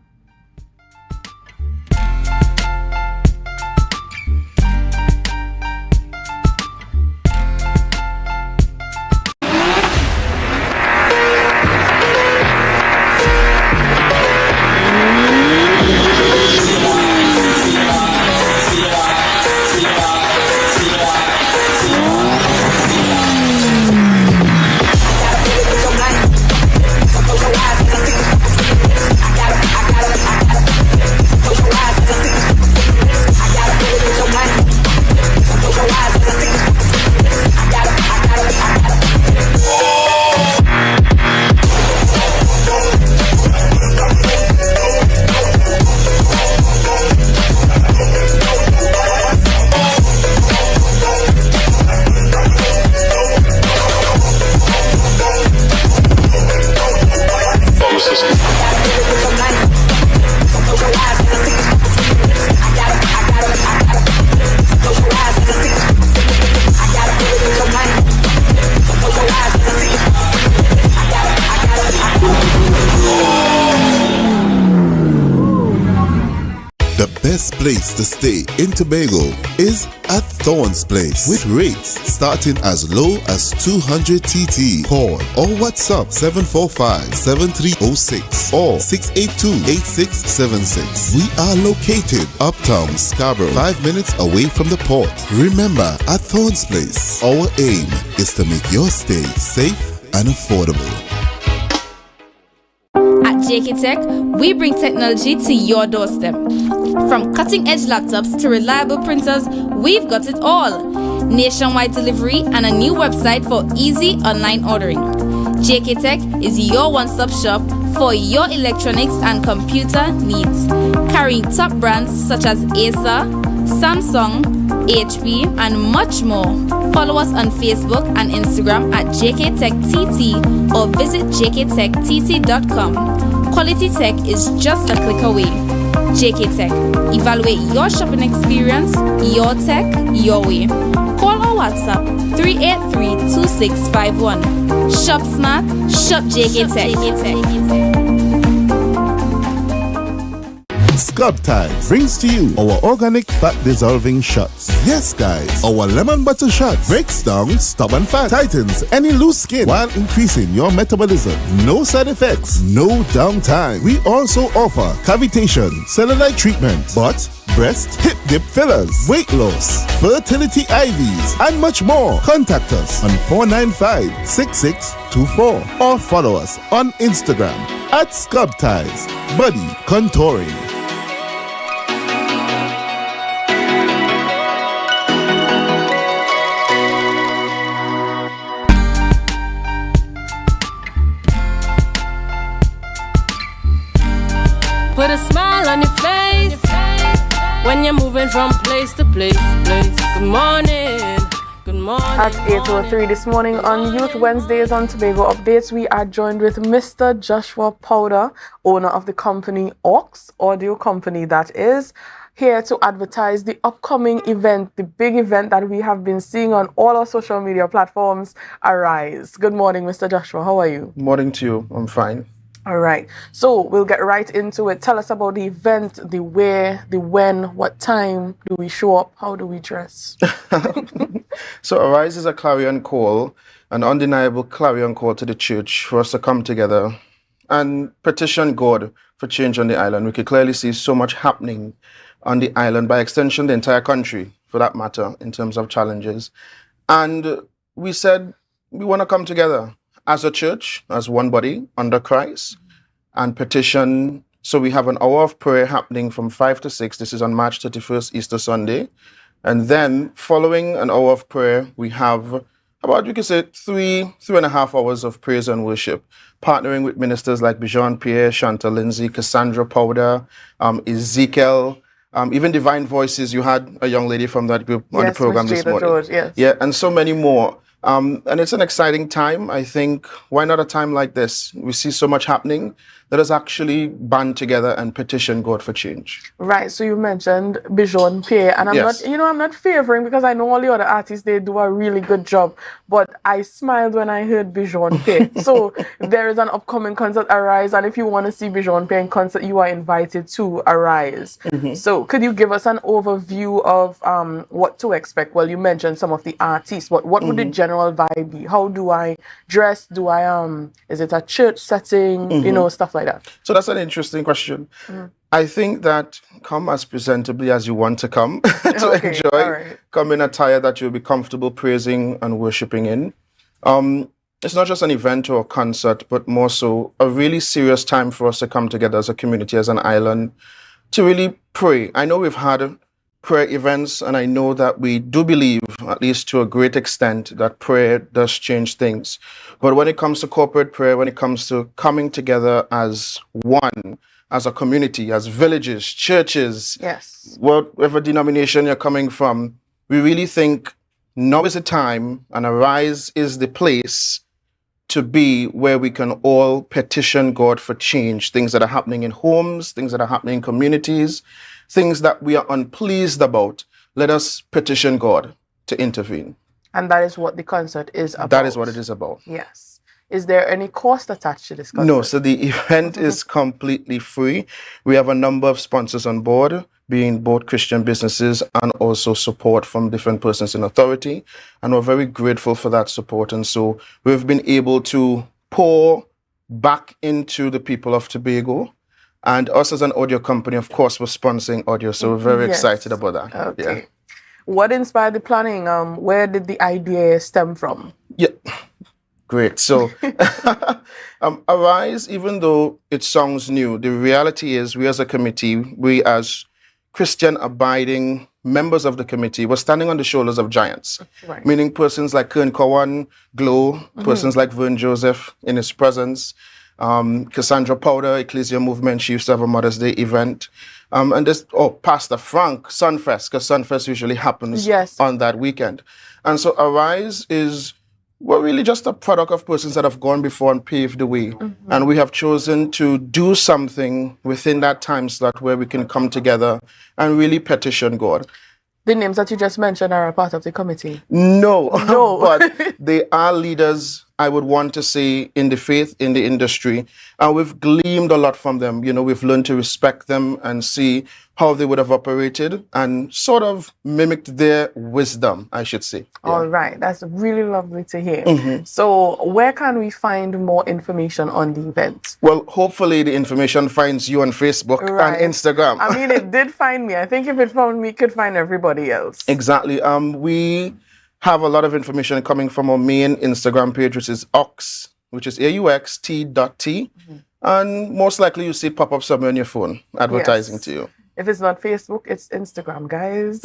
Place to stay in Tobago is at Thorn's Place with rates starting as low as 200 TT. Call or WhatsApp 745-7306 or 682-8676. We are located uptown Scarborough, 5 minutes away from the port. Remember, at Thorn's Place, our aim is to make your stay safe and affordable. At JK Tech, we bring technology to your doorstep. From cutting-edge laptops to reliable printers, we've got it all. Nationwide delivery and a new website for easy online ordering. JK Tech is your one-stop shop for your electronics and computer needs. Carrying top brands such as Acer, Samsung, HP, and much more. Follow us on Facebook and Instagram at JKTechTT or visit jktechtt.com. Quality tech is just a click away. JK Tech. Evaluate your shopping experience, your tech, your way. Call or WhatsApp 383-2651. Shop smart, shop JK Tech. Scrub Ties brings to you our organic fat dissolving shots. Yes, guys, our lemon butter shot breaks down stubborn fat, tightens any loose skin while increasing your metabolism. No side effects, no downtime. We also offer cavitation, cellulite treatment, butt, breast, hip dip fillers, weight loss, fertility IVs, and much more. Contact us on 495-6624 or follow us on Instagram at Scrub Ties Body Contouring. Put a smile on your face from place to place. Good morning. Good morning. At 8:03 this morning on Youth Wednesdays on Tobago Updates, we are joined with Mr. Joshua Powder, owner of the company Aux Audio Company, that is, here to advertise the upcoming event, the big event that we have been seeing on all our social media platforms, Arise. Good morning, Mr. Joshua. How are you? Morning to you. I'm fine. All right. So we'll get right into it. Tell us about the event, the where, the when, what time do we show up? How do we dress? So Arise is a clarion call, an undeniable clarion call to the church for us to come together and petition God for change on the island. We could clearly see so much happening on the island, by extension, the entire country, for that matter, in terms of challenges. And we said we want to come together as a church, as one body under Christ, and petition. So we have an hour of prayer happening from 5 to 6. This is on March 31st, Easter Sunday. And then following an hour of prayer, we have about, you could say, 3.5 hours of praise and worship, partnering with ministers like Bijan Pierre, Chantal Lindsay, Cassandra Powder, Ezekiel, even Divine Voices. You had a young lady from that group on the program this morning. George, yes. Yeah, and so many more. And it's an exciting time. I think, why not a time like this? We see so much happening. Let us actually band together and petition God for change. Right. So you mentioned Bijan Pierre, and I'm not favoring, because I know all the other artists, they do a really good job. But I smiled when I heard Bijan Pierre. So there is an upcoming concert, Arise, and if you want to see Bijan Pierre in concert, you are invited to Arise. Mm-hmm. So could you give us an overview of what to expect? Well, you mentioned some of the artists, but what would the general vibe be? How do I dress? Is it a church setting? Stuff like that. So that's an interesting question. I think that come as presentably as you want to come to enjoy. Come in attire that you'll be comfortable praising and worshiping in. It's not just an event or a concert, but more so a really serious time for us to come together as a community, as an island, to really pray. I know we've had prayer events, and I know that we do believe, at least to a great extent, that prayer does change things. But when it comes to corporate prayer, when it comes to coming together as one, as a community, as villages, churches, whatever denomination you're coming from, we really think now is the time, and Arise is the place to be where we can all petition God for change, things that are happening in homes, things that are happening in communities, things that we are unpleased about. Let us petition God to intervene. And that is what the concert is about. That is what it is about. Yes. Is there any cost attached to this concert? No, so the event is completely free. We have a number of sponsors on board, being both Christian businesses and also support from different persons in authority. And we're very grateful for that support. And so we've been able to pour back into the people of Tobago. And us as an audio company, of course, we're sponsoring audio. So we're very excited about that. Okay. Yeah. What inspired the planning? Where did the idea stem from? Yeah. Great. So Arise, even though it sounds new, the reality is we as a committee, we as Christian abiding members of the committee, we're standing on the shoulders of giants, meaning persons like Kern Cowan, Glow, persons like Vern Joseph in his presence, Cassandra Powder, Ecclesia Movement. She used to have a Mother's Day event. And this, Pastor Frank, Sunfest, because Sunfest usually happens on that weekend. And so Arise is, we're really just a product of persons that have gone before and paved the way. And we have chosen to do something within that time slot where we can come together and really petition God. The names that you just mentioned are a part of the committee? No. But they are leaders, I would want to say, in the faith, in the industry. And we've gleaned a lot from them. We've learned to respect them and see how they would have operated and sort of mimicked their wisdom, I should say. All right. That's really lovely to hear. So where can we find more information on the event? Well, hopefully the information finds you on Facebook and Instagram. I mean, it did find me. I think if it found me, it could find everybody else. Exactly. We have a lot of information coming from our main Instagram page, which is aux, which is AUXT.T. And most likely you see it pop up somewhere on your phone advertising to you. If it's not Facebook, it's Instagram, guys.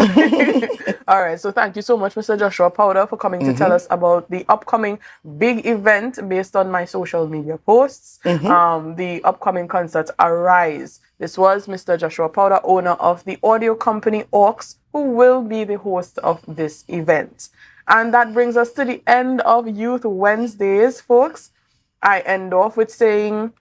All right. So thank you so much, Mr. Joshua Powder, for coming to tell us about the upcoming big event based on my social media posts. The upcoming concert, Arise. This was Mr. Joshua Powder, owner of the audio company Orcs, who will be the host of this event. And that brings us to the end of Youth Wednesdays, folks. I end off with saying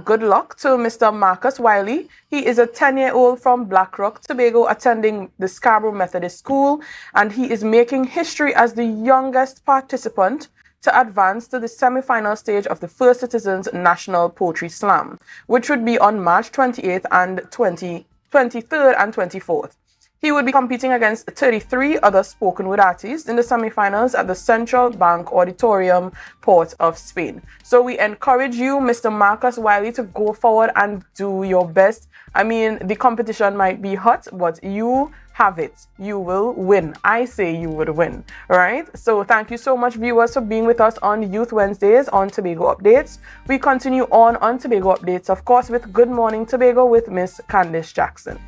good luck to Mr. Marcus Wiley. He is a 10-year-old from Blackrock, Tobago, attending the Scarborough Methodist School, and he is making history as the youngest participant to advance to the semi-final stage of the First Citizens National Poetry Slam, which would be on March 28th and 23rd and 24th. He would be competing against 33 other spoken word artists in the semi-finals at the Central Bank Auditorium, Port of Spain. So we encourage you, Mr. Marcus Wiley, to go forward and do your best. I mean, the competition might be hot, but you have it. You will win. I say you would win. All right? So thank you so much, viewers, for being with us on Youth Wednesdays on Tobago Updates. We continue on Tobago Updates, of course, with Good Morning Tobago with Miss Candice Jackson.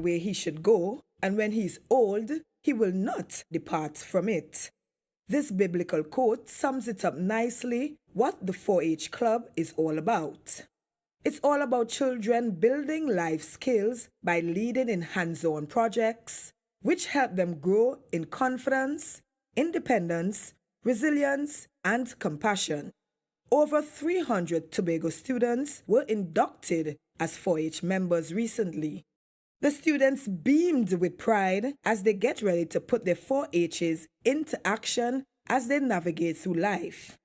He should go, and when he is old, he will not depart from it. This biblical quote sums it up nicely what the 4-H Club is all about. It's all about children building life skills by leading in hands-on projects, which help them grow in confidence, independence, resilience, and compassion. Over 300 Tobago students were inducted as 4-H members recently. The students beamed with pride as they get ready to put their 4-H's into action as they navigate through life.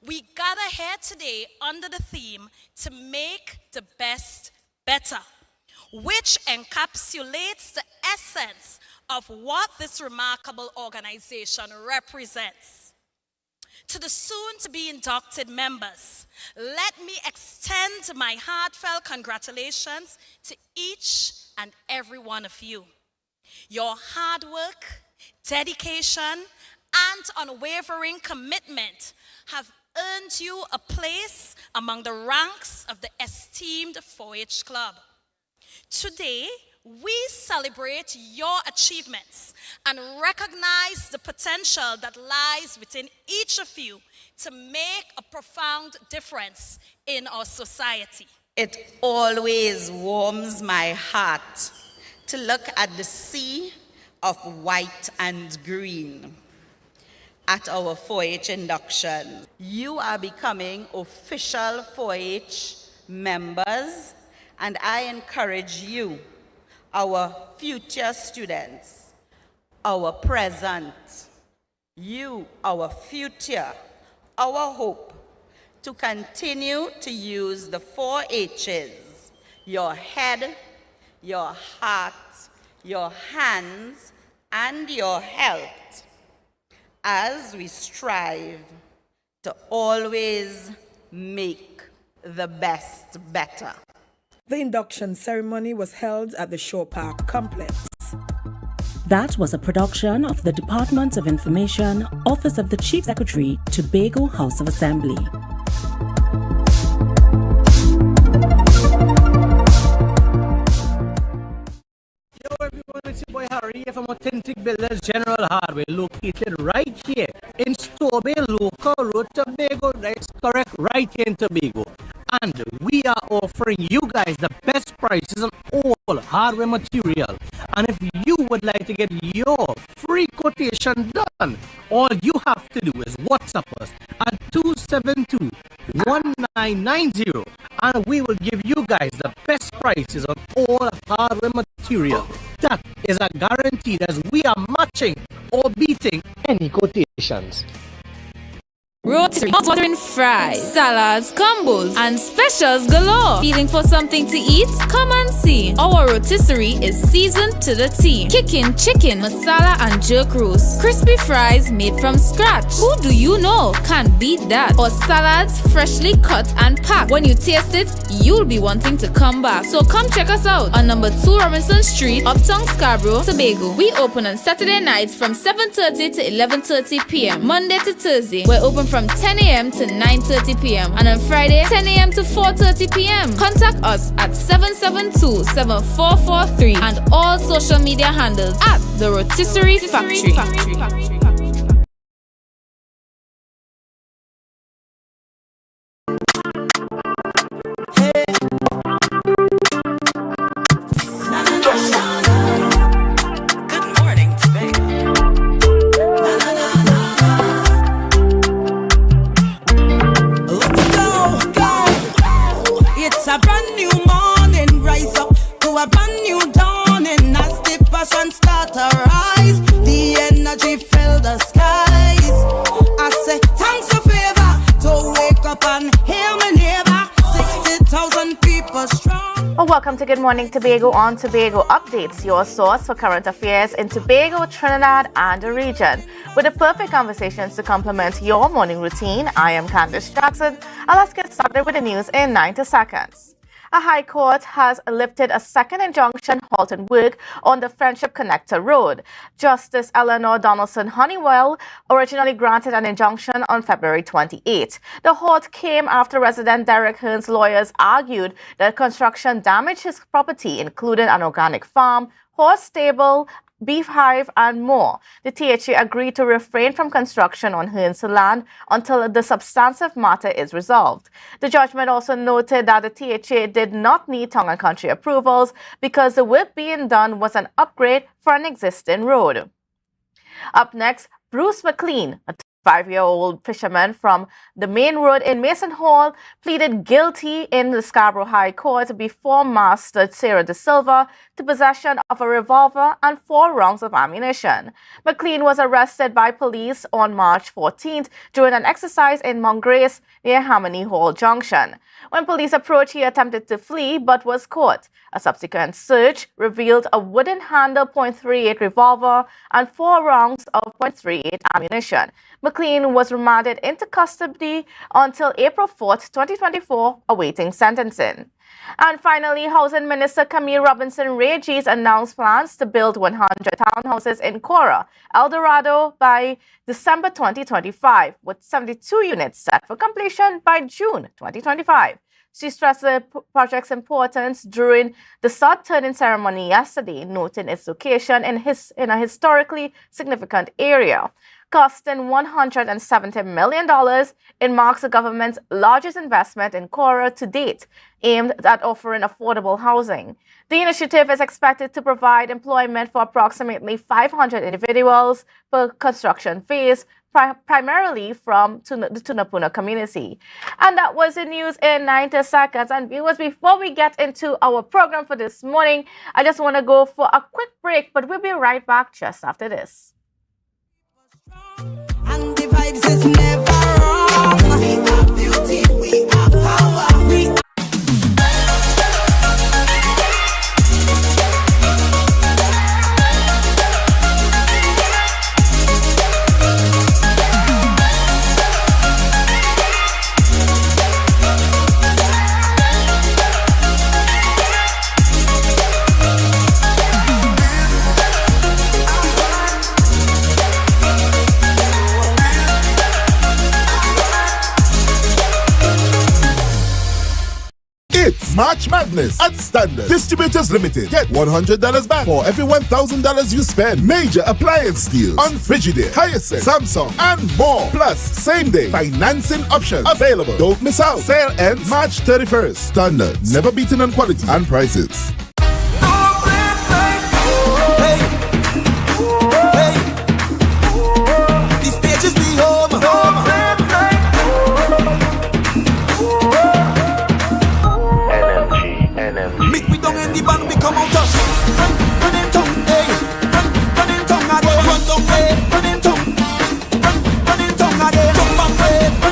We gather here today under the theme to make the best better, which encapsulates the essence of what this remarkable organization represents. To the soon-to-be inducted members, let me extend my heartfelt congratulations to each and every one of you. Your hard work, dedication, and unwavering commitment have earned you a place among the ranks of the esteemed 4-H Club. Today, we celebrate your achievements and recognize the potential that lies within each of you to make a profound difference in our society. It always warms my heart to look at the sea of white and green at our 4-H induction. You are becoming official 4-H members, and I encourage you, our future students, our present, you, our future, our hope, to continue to use the 4-H's, your head, your heart, your hands, and your health, as we strive to always make the best better. The induction ceremony was held at the Shore Park complex. That was a production of the Department of Information, Office of the Chief Secretary, Tobago House of Assembly. Yo everyone, it's your boy Harry from Authentic Builders General Hardware, located right here in Stowbay Local Road, Tobago. That's correct, right here in Tobago. And we are offering you guys the best prices on all hardware material. And if you would like to get your free quotation done, all you have to do is WhatsApp us at 272-1990, and we will give you guys the best prices on all hardware material. That is a guarantee, as we are matching or beating any quotations. rotisserie, mouth-watering fries, salads, combos, and specials galore. Feeling for something to eat? Come and see. Our rotisserie is seasoned to the T. Kicking chicken, masala, and jerk roast. Crispy fries made from scratch. Who do you know can't beat that? Or salads freshly cut and packed. When you taste it, you'll be wanting to come back. So come check us out on number 2 Robinson Street, Uptown Scarborough, Tobago. We open on Saturday nights from 7:30 to 11:30 p.m. Monday to Thursday, we're open from 10 a.m. to 9:30 p.m. and on Friday, 10 a.m. to 4:30 p.m. Contact us at 772-7443 and all social media handles at The Rotisserie Factory. It's a brand new morning, rise up to a brand new dawning. As the passion start to rise, the energy fill the skies. I say thanks for favor to wake up and hear my neighbor. 60,000 people strong. Well, welcome to Good Morning Tobago on Tobago Updates, your source for current affairs in Tobago, Trinidad, and the region. With the perfect conversations to complement your morning routine, I am Candice Jackson, and let's get started with the news in 90 seconds. A high court has lifted a second injunction halting work on the Friendship Connector Road. Justice Eleanor Donaldson Honeywell originally granted an injunction on February 28. The halt came after resident Derek Hearn's lawyers argued that construction damaged his property, including an organic farm, horse stable, beef hive, and more. The THA agreed to refrain from construction on Hearn's land until the substantive matter is resolved. The judgment also noted that the THA did not need Tongue and Country approvals because the work being done was an upgrade for an existing road. Up next, Bruce McLean, a 5-year-old fisherman from the main road in Mason Hall, pleaded guilty in the Scarborough High Court before Master Sarah De Silva to possession of a revolver and 4 rounds of ammunition. McLean was arrested by police on March 14th during an exercise in Mount Grace near Harmony Hall Junction. When police approached, he attempted to flee but was caught. A subsequent search revealed a wooden handle .38 revolver and 4 rounds of .38 ammunition. McLean was remanded into custody until April 4th, 2024, awaiting sentencing. And finally, Housing Minister Camille Robinson-Regis announced plans to build 100 townhouses in Cora, El Dorado by December 2025, with 72 units set for completion by June 2025. She stressed the project's importance during the sod turning ceremony yesterday, noting its location in a historically significant area. Costing $170 million, it marks the government's largest investment in Cora to date, aimed at offering affordable housing. The initiative is expected to provide employment for approximately 500 individuals per construction phase, primarily from the Tunapuna community. And that was the news in 90 seconds. And viewers, before we get into our program for this morning, I just want to go for a quick break, but we'll be right back just after this. And the vibes is never wrong. We are beauty, we are power, we are It's March Madness at Standard. Distributors Limited. Get $100 back for every $1,000 you spend. Major appliance deals on Frigidaire, Hyacinth, Samsung, and more. Plus, same-day financing options available. Don't miss out. Sale ends March 31st. Standard. Never beaten on quality and prices. These pages be home. Make we down in the band, we come out of run in tongue, hey, run in tongue again, run down way, run in tongue again, jump and way.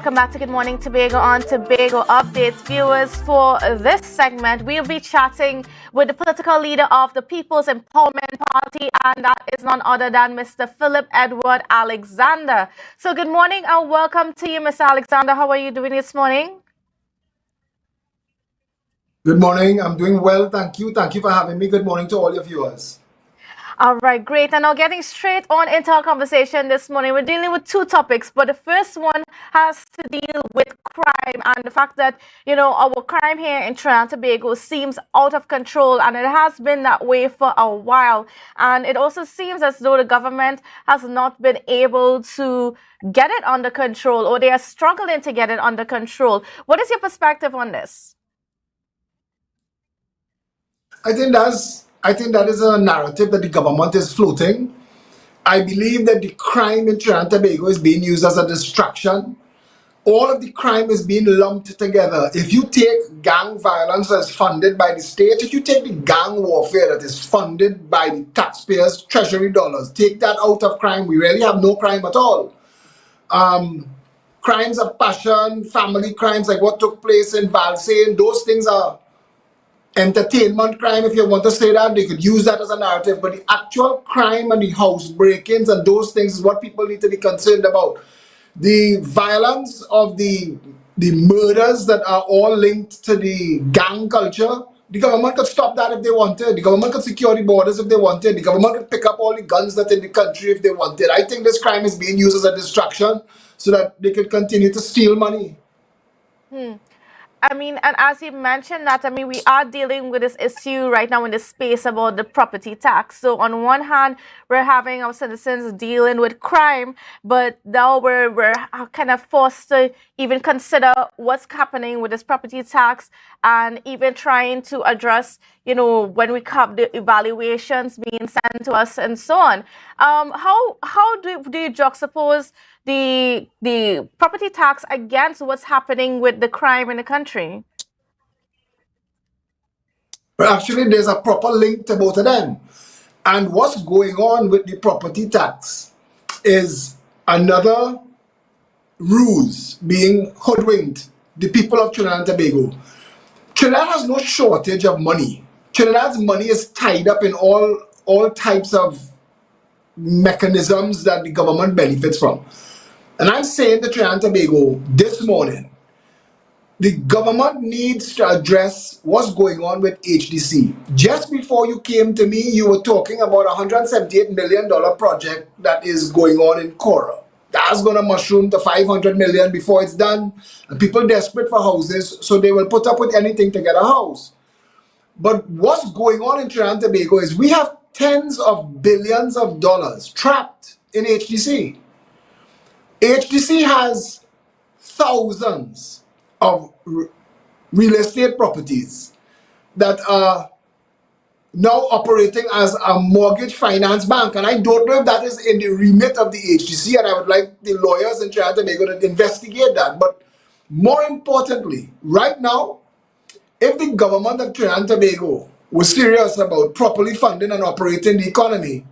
Welcome back to Good Morning Tobago on Tobago Updates. Viewers, for this segment, we'll be chatting with the political leader of the People's Empowerment Party, and that is none other than Mr. Philip Edward Alexander. So good morning and welcome to you, Mr. Alexander. How are you doing this morning? Good morning. I'm doing well. Thank you. Thank you for having me. Good morning to all your viewers. All right, great. And now getting straight on into our conversation this morning, we're dealing with two topics, but the first one has to deal with crime and the fact that, our crime here in Trinidad and Tobago seems out of control, and it has been that way for a while. And it also seems as though the government has not been able to get it under control, or they are struggling to get it under control. What is your perspective on this? I think that is a narrative that the government is floating. I believe that the crime in Trinidad and Tobago is being used as a distraction. All of the crime is being lumped together. If you take gang violence that's funded by the state, if you take the gang warfare that is funded by the taxpayers' treasury dollars, take that out of crime, we really have no crime at all. Crimes of passion, family crimes like what took place in Valsayn, those things are entertainment crime, if you want to say that. They could use that as a narrative, but the actual crime and the house break-ins and those things is what people need to be concerned about. The violence of the murders that are all linked to the gang culture, the government could stop that if they wanted. The government could secure the borders if they wanted. The government could pick up all the guns that's in the country if they wanted. I think this crime is being used as a distraction so that they could continue to steal money. I mean, and as you mentioned that, we are dealing with this issue right now in this space about the property tax. So on one hand, we're having our citizens dealing with crime, but now we're kind of forced to even consider what's happening with this property tax and even trying to address, when we have the evaluations being sent to us and so on. How do you juxtapose the property tax against what's happening with the crime in the country? But actually, there's a proper link to both of them. And what's going on with the property tax is another ruse being hoodwinked the people of Trinidad and Tobago. Trinidad has no shortage of money. Trinidad's money is tied up in all types of mechanisms that the government benefits from. And I'm saying to Trinidad and Tobago this morning, the government needs to address what's going on with HDC. Just before you came to me, you were talking about a $178 million project that is going on in Cora. That's going to mushroom to $500 million before it's done. And people desperate for houses, so they will put up with anything to get a house. But what's going on in Trinidad and Tobago is we have tens of billions of dollars trapped in HDC. HDC has thousands of real estate properties that are now operating as a mortgage finance bank. And I don't know if that is in the remit of the HDC, and I would like the lawyers in Trinidad and Tobago to investigate that. But more importantly, right now, if the government of Trinidad and Tobago was serious about properly funding and operating the economy,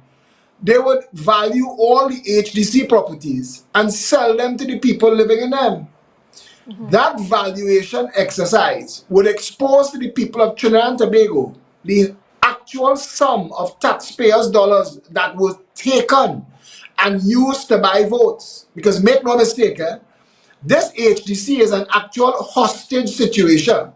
they would value all the HDC properties and sell them to the people living in them. That valuation exercise would expose to the people of Trinidad and Tobago the actual sum of taxpayers' dollars that was taken and used to buy votes. Because make no mistake, this HDC is an actual hostage situation.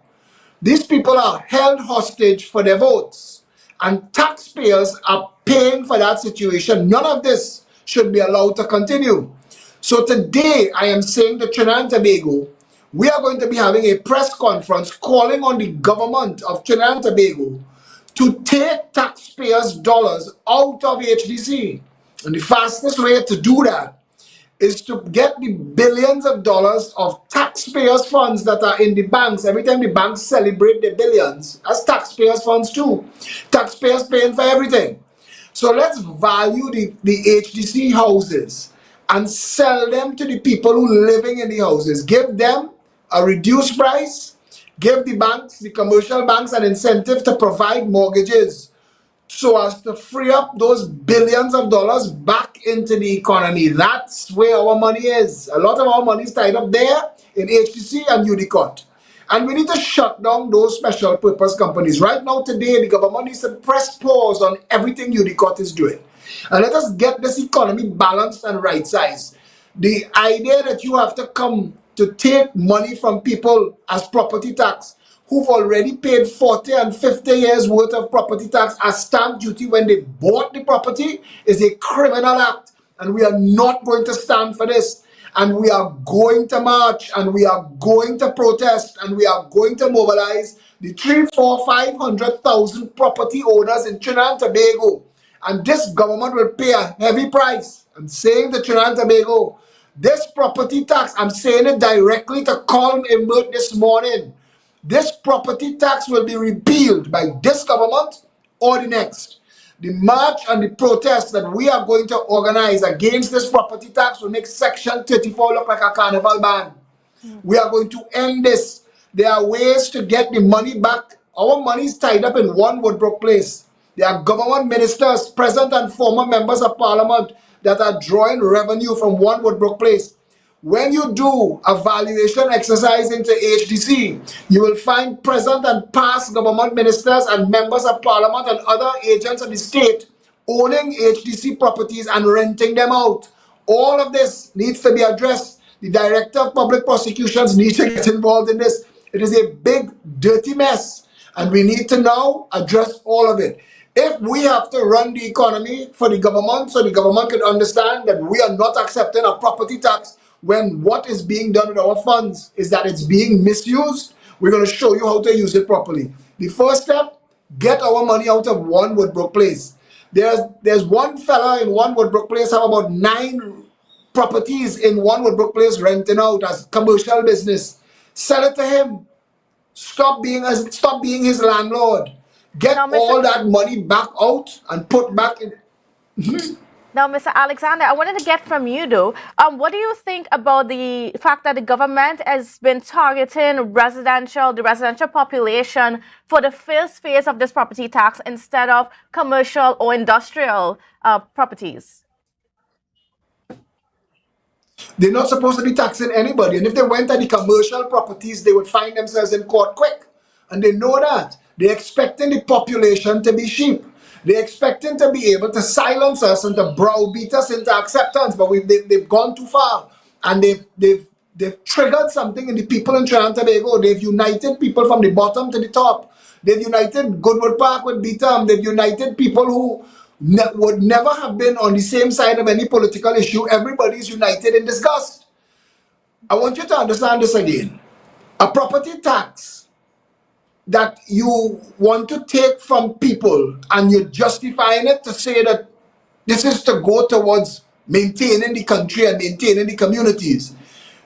These people are held hostage for their votes, and taxpayers are paying for that situation. None of this should be allowed to continue. So today, I am saying to Trinidad and Tobago, we are going to be having a press conference calling on the government of Trinidad and Tobago to take taxpayers' dollars out of HDC. And the fastest way to do that is to get the billions of dollars of taxpayers' funds that are in the banks. Every time the banks celebrate the billions, that's taxpayers' funds too. Taxpayers paying for everything. So let's value the HDC houses and sell them to the people who are living in the houses. Give them a reduced price. Give the banks, the commercial banks, an incentive to provide mortgages so as to free up those billions of dollars back into the economy. That's where our money is. A lot of our money is tied up there in HTC and UDCOT. And we need to shut down those special purpose companies. Right now, today, the government needs to press pause on everything UDCOT is doing. And let us get this economy balanced and right-sized. The idea that you have to come to take money from people as property tax who've already paid 40 and 50 years worth of property tax as stamp duty when they bought the property is a criminal act. And we are not going to stand for this. And we are going to march, and we are going to protest, and we are going to mobilize the 500,000 property owners in Trinidad and Tobago. And this government will pay a heavy price. I'm saying to Trinidad and Tobago, this property tax, I'm saying it directly to Colm Imbert this morning. This property tax will be repealed by this government or the next. The march and the protest that we are going to organize against this property tax will make Section 34 look like a carnival band. We are going to end this. There are ways to get the money back. Our money is tied up in one Woodbrook place. There are government ministers, present and former members of parliament that are drawing revenue from one Woodbrook place. When you do a valuation exercise into HDC, you will find present and past government ministers and members of parliament and other agents of the state owning HDC properties and renting them out. All of this needs to be addressed. The Director of Public Prosecutions needs to get involved in this. It is a big, dirty mess, and we need to now address all of it. If we have to run the economy for the government so the government can understand that we are not accepting a property tax when what is being done with our funds is that it's being misused, we're going to show you how to use it properly. The first step, get our money out of one Woodbrook place. There's one fella in one Woodbrook place have about 9 properties in one Woodbrook place renting out as commercial business. Sell it to him. Stop being his landlord. Get all that money back out and put back in. Now, Mr. Alexander, I wanted to get from you, though. What do you think about the fact that the government has been targeting the residential population for the first phase of this property tax instead of commercial or industrial properties? They're not supposed to be taxing anybody. And if they went at the commercial properties, they would find themselves in court quick. And they know that. They're expecting the population to be sheep. They're expecting to be able to silence us and to browbeat us into acceptance. But they've gone too far. And they've triggered something in the people in Trinidad and Tobago. They've united people from the bottom to the top. They've united Goodwood Park with Beatam. They've united people who would never have been on the same side of any political issue. Everybody's united in disgust. I want you to understand this again. A property tax that you want to take from people and you're justifying it to say that this is to go towards maintaining the country and maintaining the communities.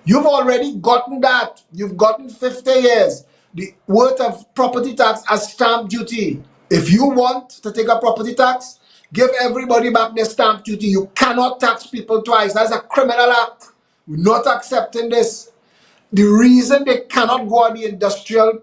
You've already gotten that. You've gotten 50 years. The worth of property tax as stamp duty. If you want to take a property tax, give everybody back their stamp duty. You cannot tax people twice. That's a criminal act. We're not accepting this. The reason they cannot go on the industrial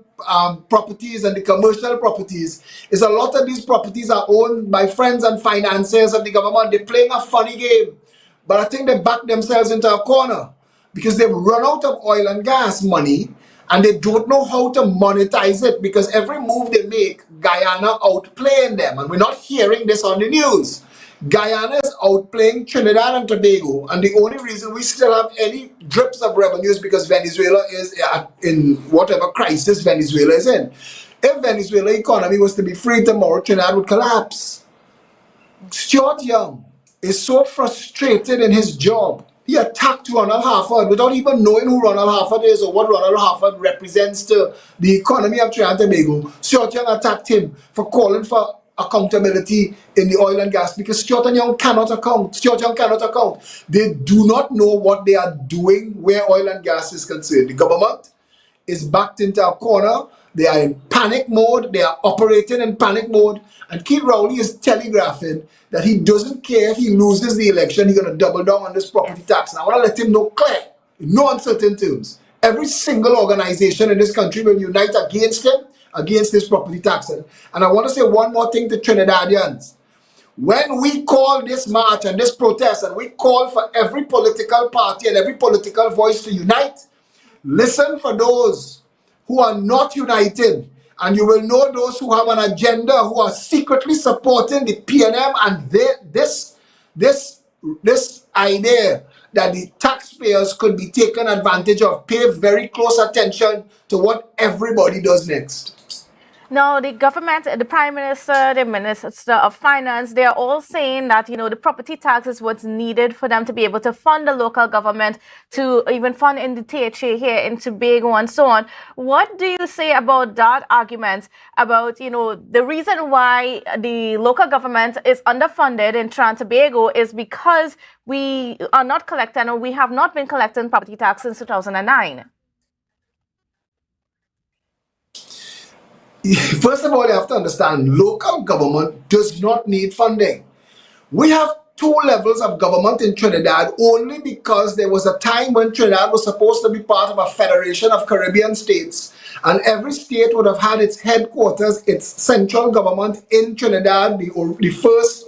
properties and the commercial properties is a lot of these properties are owned by friends and financiers of the government. They're playing a funny game. But I think they back themselves into a corner because they've run out of oil and gas money and they don't know how to monetize it because every move they make, Guyana outplaying them. And we're not hearing this on the news. Guyana is outplaying Trinidad and Tobago, and the only reason we still have any drips of revenue is because Venezuela is in whatever crisis Venezuela is in. If Venezuela economy was to be free tomorrow, Trinidad would collapse. Stuart Young is so frustrated in his job. He attacked Ronald Harford without even knowing who Ronald Harford is or what Ronald Harford represents to the economy of Trinidad and Tobago. Stuart Young attacked him for calling for accountability in the oil and gas because Stuart Young cannot account. Stuart Young cannot account. They do not know what they are doing where oil and gas is concerned. The government is backed into a corner. They are in panic mode. They are operating in panic mode. And Keith Rowley is telegraphing that he doesn't care if he loses the election. He's going to double down on this property tax. And I want to let him know clear, in no uncertain terms, every single organization in this country will unite against him against this property tax. And I want to say one more thing to Trinidadians. When we call this march and this protest, and we call for every political party and every political voice to unite, listen for those who are not united, and you will know those who have an agenda, who are secretly supporting the PNM and this idea that the taxpayers could be taken advantage of. Pay very close attention to what everybody does next. Now, the government, the Prime Minister, the Minister of Finance, they are all saying that, the property tax is what's needed for them to be able to fund the local government, to even fund in the THA here in Tobago and so on. What do you say about that argument about, the reason why the local government is underfunded in Trinidad and Tobago is because we are not collecting, or we have not been collecting property tax since 2009? First of all, you have to understand, local government does not need funding. We have two levels of government in Trinidad only because there was a time when Trinidad was supposed to be part of a federation of Caribbean states, and every state would have had its headquarters, its central government in Trinidad, the first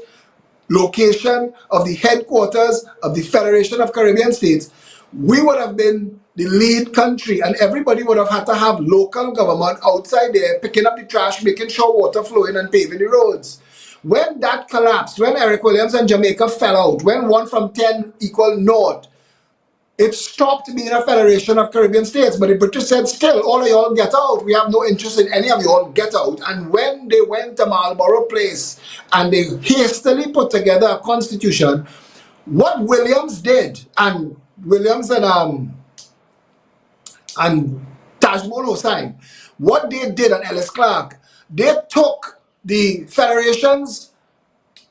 location of the headquarters of the Federation of Caribbean States. We would have been the lead country, and everybody would have had to have local government outside there picking up the trash, making sure water flowing and paving the roads. When that collapsed, when Eric Williams and Jamaica fell out, when 1 from 10 equal naught, it stopped being a federation of Caribbean states. But the British said, still, all of y'all get out. We have no interest in any of y'all, get out. And when they went to Marlborough Place and they hastily put together a constitution, what Williams did, and Williams and Tajmol Hossain, what they did, and Ellis Clark, they took the federation's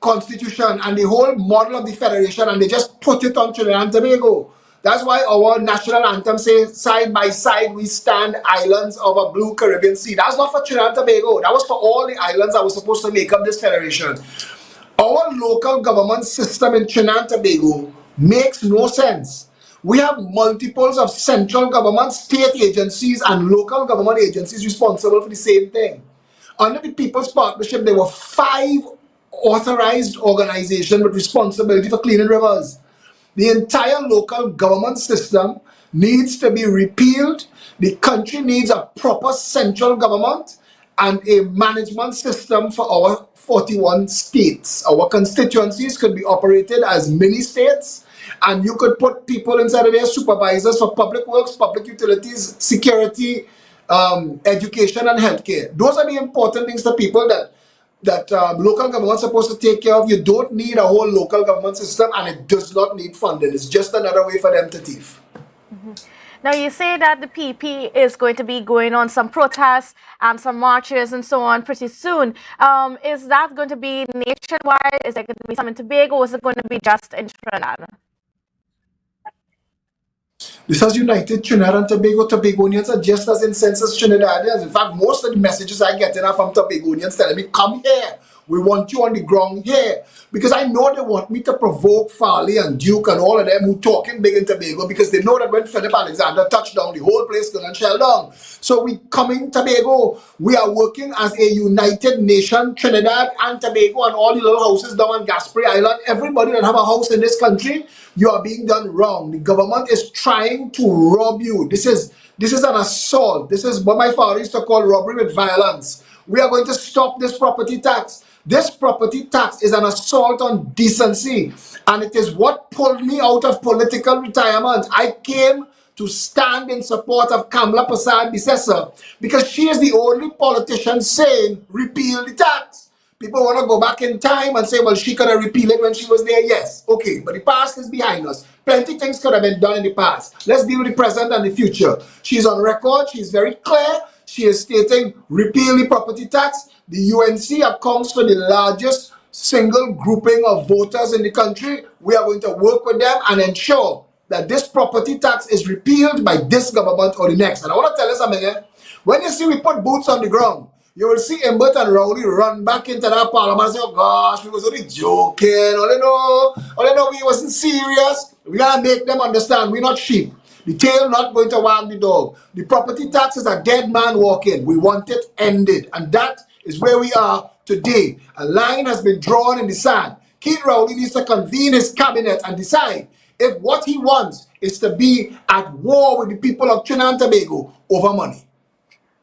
constitution and the whole model of the federation and they just put it on Trinidad and Tobago. That's why our national anthem says, side by side we stand, islands of a blue Caribbean sea. That's not for Trinidad and Tobago. That was for all the islands that were supposed to make up this federation. Our local government system in Trinidad and Tobago makes no sense. We have multiples of central government, state agencies, and local government agencies responsible for the same thing. Under the People's Partnership, there were 5 authorized organizations with responsibility for cleaning rivers. The entire local government system needs to be repealed. The country needs a proper central government and a management system for our 41 states. Our constituencies could be operated as mini states, and you could put people inside of there, supervisors for public works, public utilities, security, education, and healthcare. Those are the important things to people that local government is supposed to take care of. You don't need a whole local government system, and it does not need funding. It's just another way for them to thief. Mm-hmm. Now, you say that the PP is going to be going on some protests and some marches and so on pretty soon. Is that going to be nationwide? Is it going to be some in Tobago, or is it going to be just in Trinidad? This has united Trinidad and Tobago. Tobagonians are just as incensed as Trinidadians. In fact, most of the messages I get are from Tobagonians telling me, come here. We want you on the ground here. Because I know they want me to provoke Farley and Duke and all of them who talking big in Tobago, because they know that when Philip Alexander touched down, the whole place going to shell down. So we coming Tobago. We are working as a united nation, Trinidad and Tobago and all the little houses down on Gaspery Island. Everybody that have a house in this country, you are being done wrong. The government is trying to rob you. This is an assault. This is what my father used to call robbery with violence. We are going to stop this property tax. This property tax is an assault on decency, and it is what pulled me out of political retirement. I came to stand in support of Kamla Persad-Bissessar because she is the only politician saying repeal the tax. People want to go back in time and say, well, she could have repealed it when she was there. Yes, okay, but the past is behind us. Plenty of things could have been done in the past. Let's deal with the present and the future. She's on record. She's very clear. She is stating repeal the property tax. The UNC accounts for the largest single grouping of voters in the country. We are going to work with them and ensure that this property tax is repealed by this government or the next. And I want to tell you something here. When you see we put boots on the ground, you will see Imbert and Rowley run back into that parliament and say, oh gosh, we was only joking. All they know we wasn't serious. We gotta make them understand we're not sheep. The tail not going to wag the dog. The property tax is a dead man walking. We want it ended. And that is where we are today. A line has been drawn in the sand. Keith Rowley needs to convene his cabinet and decide if what he wants is to be at war with the people of Trinidad and Tobago over money.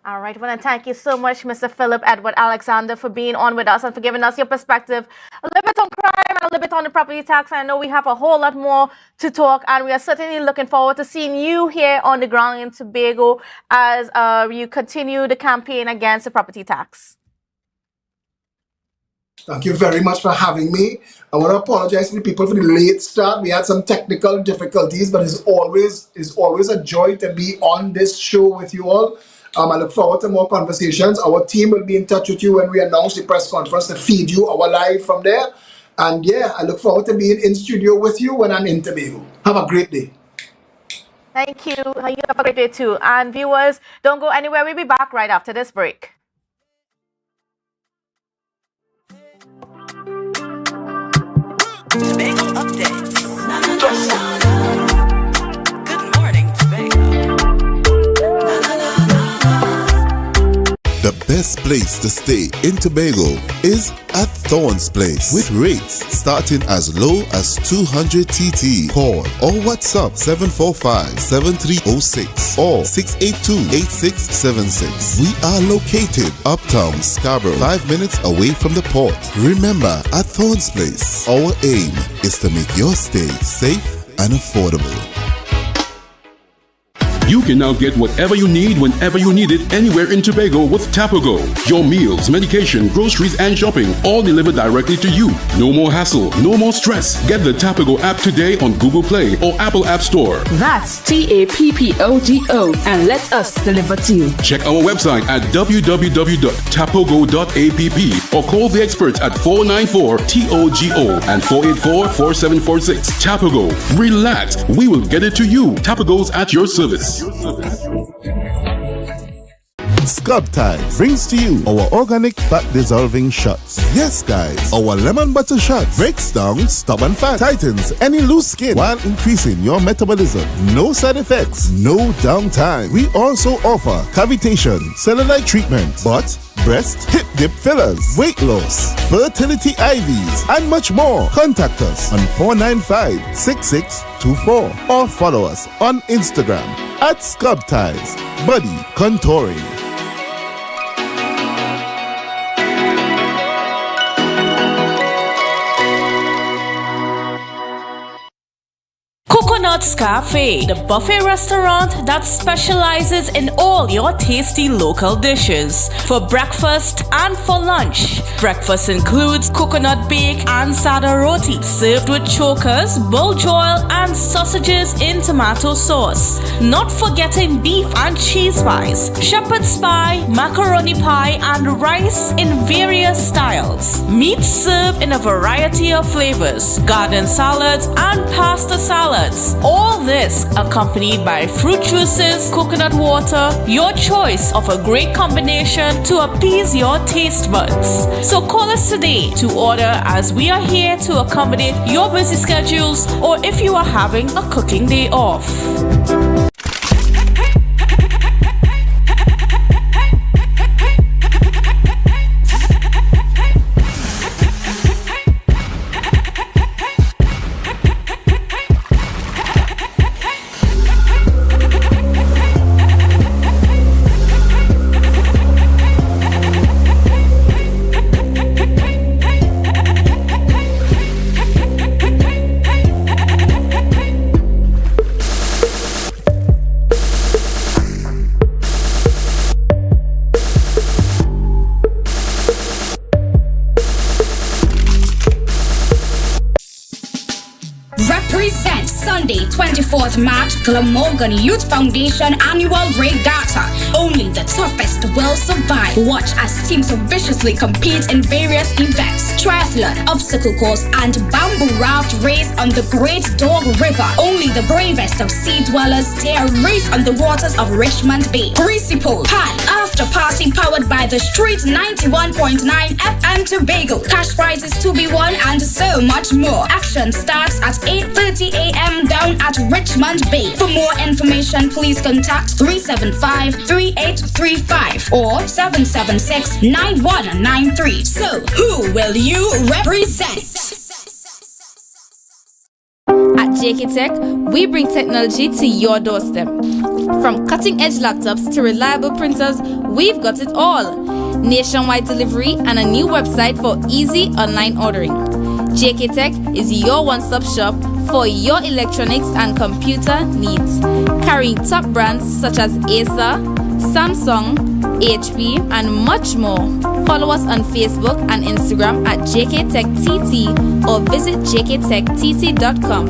All right, I want to thank you so much, Mr. Philip Edward Alexander, for being on with us and for giving us your perspective a little bit on crime and a little bit on the property tax. I know we have a whole lot more to talk, and we are certainly looking forward to seeing you here on the ground in Tobago as you continue the campaign against the property tax. Thank you very much for having me. I want to apologize to the people for the late start. We had some technical difficulties, but it's always a joy to be on this show with you all. I look forward to more conversations. Our team will be in touch with you when we announce the press conference to feed you our live from there. And yeah, I look forward to being in studio with you when I'm in Tobago. Have a great day. Thank you. You have a great day too. And viewers, don't go anywhere. We'll be back right after this break. Tobago updates. Good morning, Tobago. The best place to stay in Tobago is at Thorn's Place, with rates starting as low as 200 TT. Call or WhatsApp 745-7306 or 682-8676. We are located uptown Scarborough, 5 minutes away from the port. Remember, at Thorn's Place, our aim is to make your stay safe and affordable. You can now get whatever you need whenever you need it anywhere in Tobago with Tobago. Your meals, medication, groceries, and shopping all delivered directly to you. No more hassle, no more stress. Get the Tobago app today on Google Play or Apple App Store. That's TAPPOGO and let us deliver to you. Check our website at www.tapogo.app or call the experts at 494-TOGO and 484-4746. Tobago. Relax. We will get it to you. Tobago's at your service. Scrub Ties brings to you our organic fat dissolving shots. Yes, guys, our lemon butter shot breaks down stubborn fat, tightens any loose skin while increasing your metabolism. No side effects, no downtime. We also offer cavitation, cellulite treatment, butt, breast, hip dip fillers, weight loss, fertility IVs, and much more. Contact us on 495-6624 or follow us on Instagram at Scrub Ties Body Contouring. Coconut's Cafe, the buffet restaurant that specializes in all your tasty local dishes. For breakfast and for lunch. Breakfast includes coconut bake and sada roti, served with chokers, buljoil, and sausages in tomato sauce. Not forgetting beef and cheese pies, shepherd's pie, macaroni pie, and rice in various styles. Meat served in a variety of flavors, garden salads, and pasta salads. All this accompanied by fruit juices, coconut water, your choice of a great combination to appease your taste buds. So call us today to order, as we are here to accommodate your busy schedules or if you are having a cooking day off. Represent Sunday, 24th March, Glamorgan Youth Foundation Annual Regatta. Only the toughest will survive. Watch as teams viciously compete in various events. Triathlon, obstacle course, and bamboo raft race on the Great Dog River. Only the bravest of sea dwellers dare race on the waters of Richmond Bay. Principal Pan After Party powered by the Street 91.9 FM Tobago. Cash prizes to be won and so much more. Action starts at 8:30 a.m. down at Richmond Bay. For more information, please contact 375-3835 or 776-9193. So, who will you represent? At JK Tech, we bring technology to your doorstep. From cutting-edge laptops to reliable printers, we've got it all. Nationwide delivery and a new website for easy online ordering. JK Tech is your one-stop shop for your electronics and computer needs, carrying top brands such as Acer, Samsung, HP, and much more. Follow us on Facebook and Instagram at JKTechTT or visit jktechtt.com.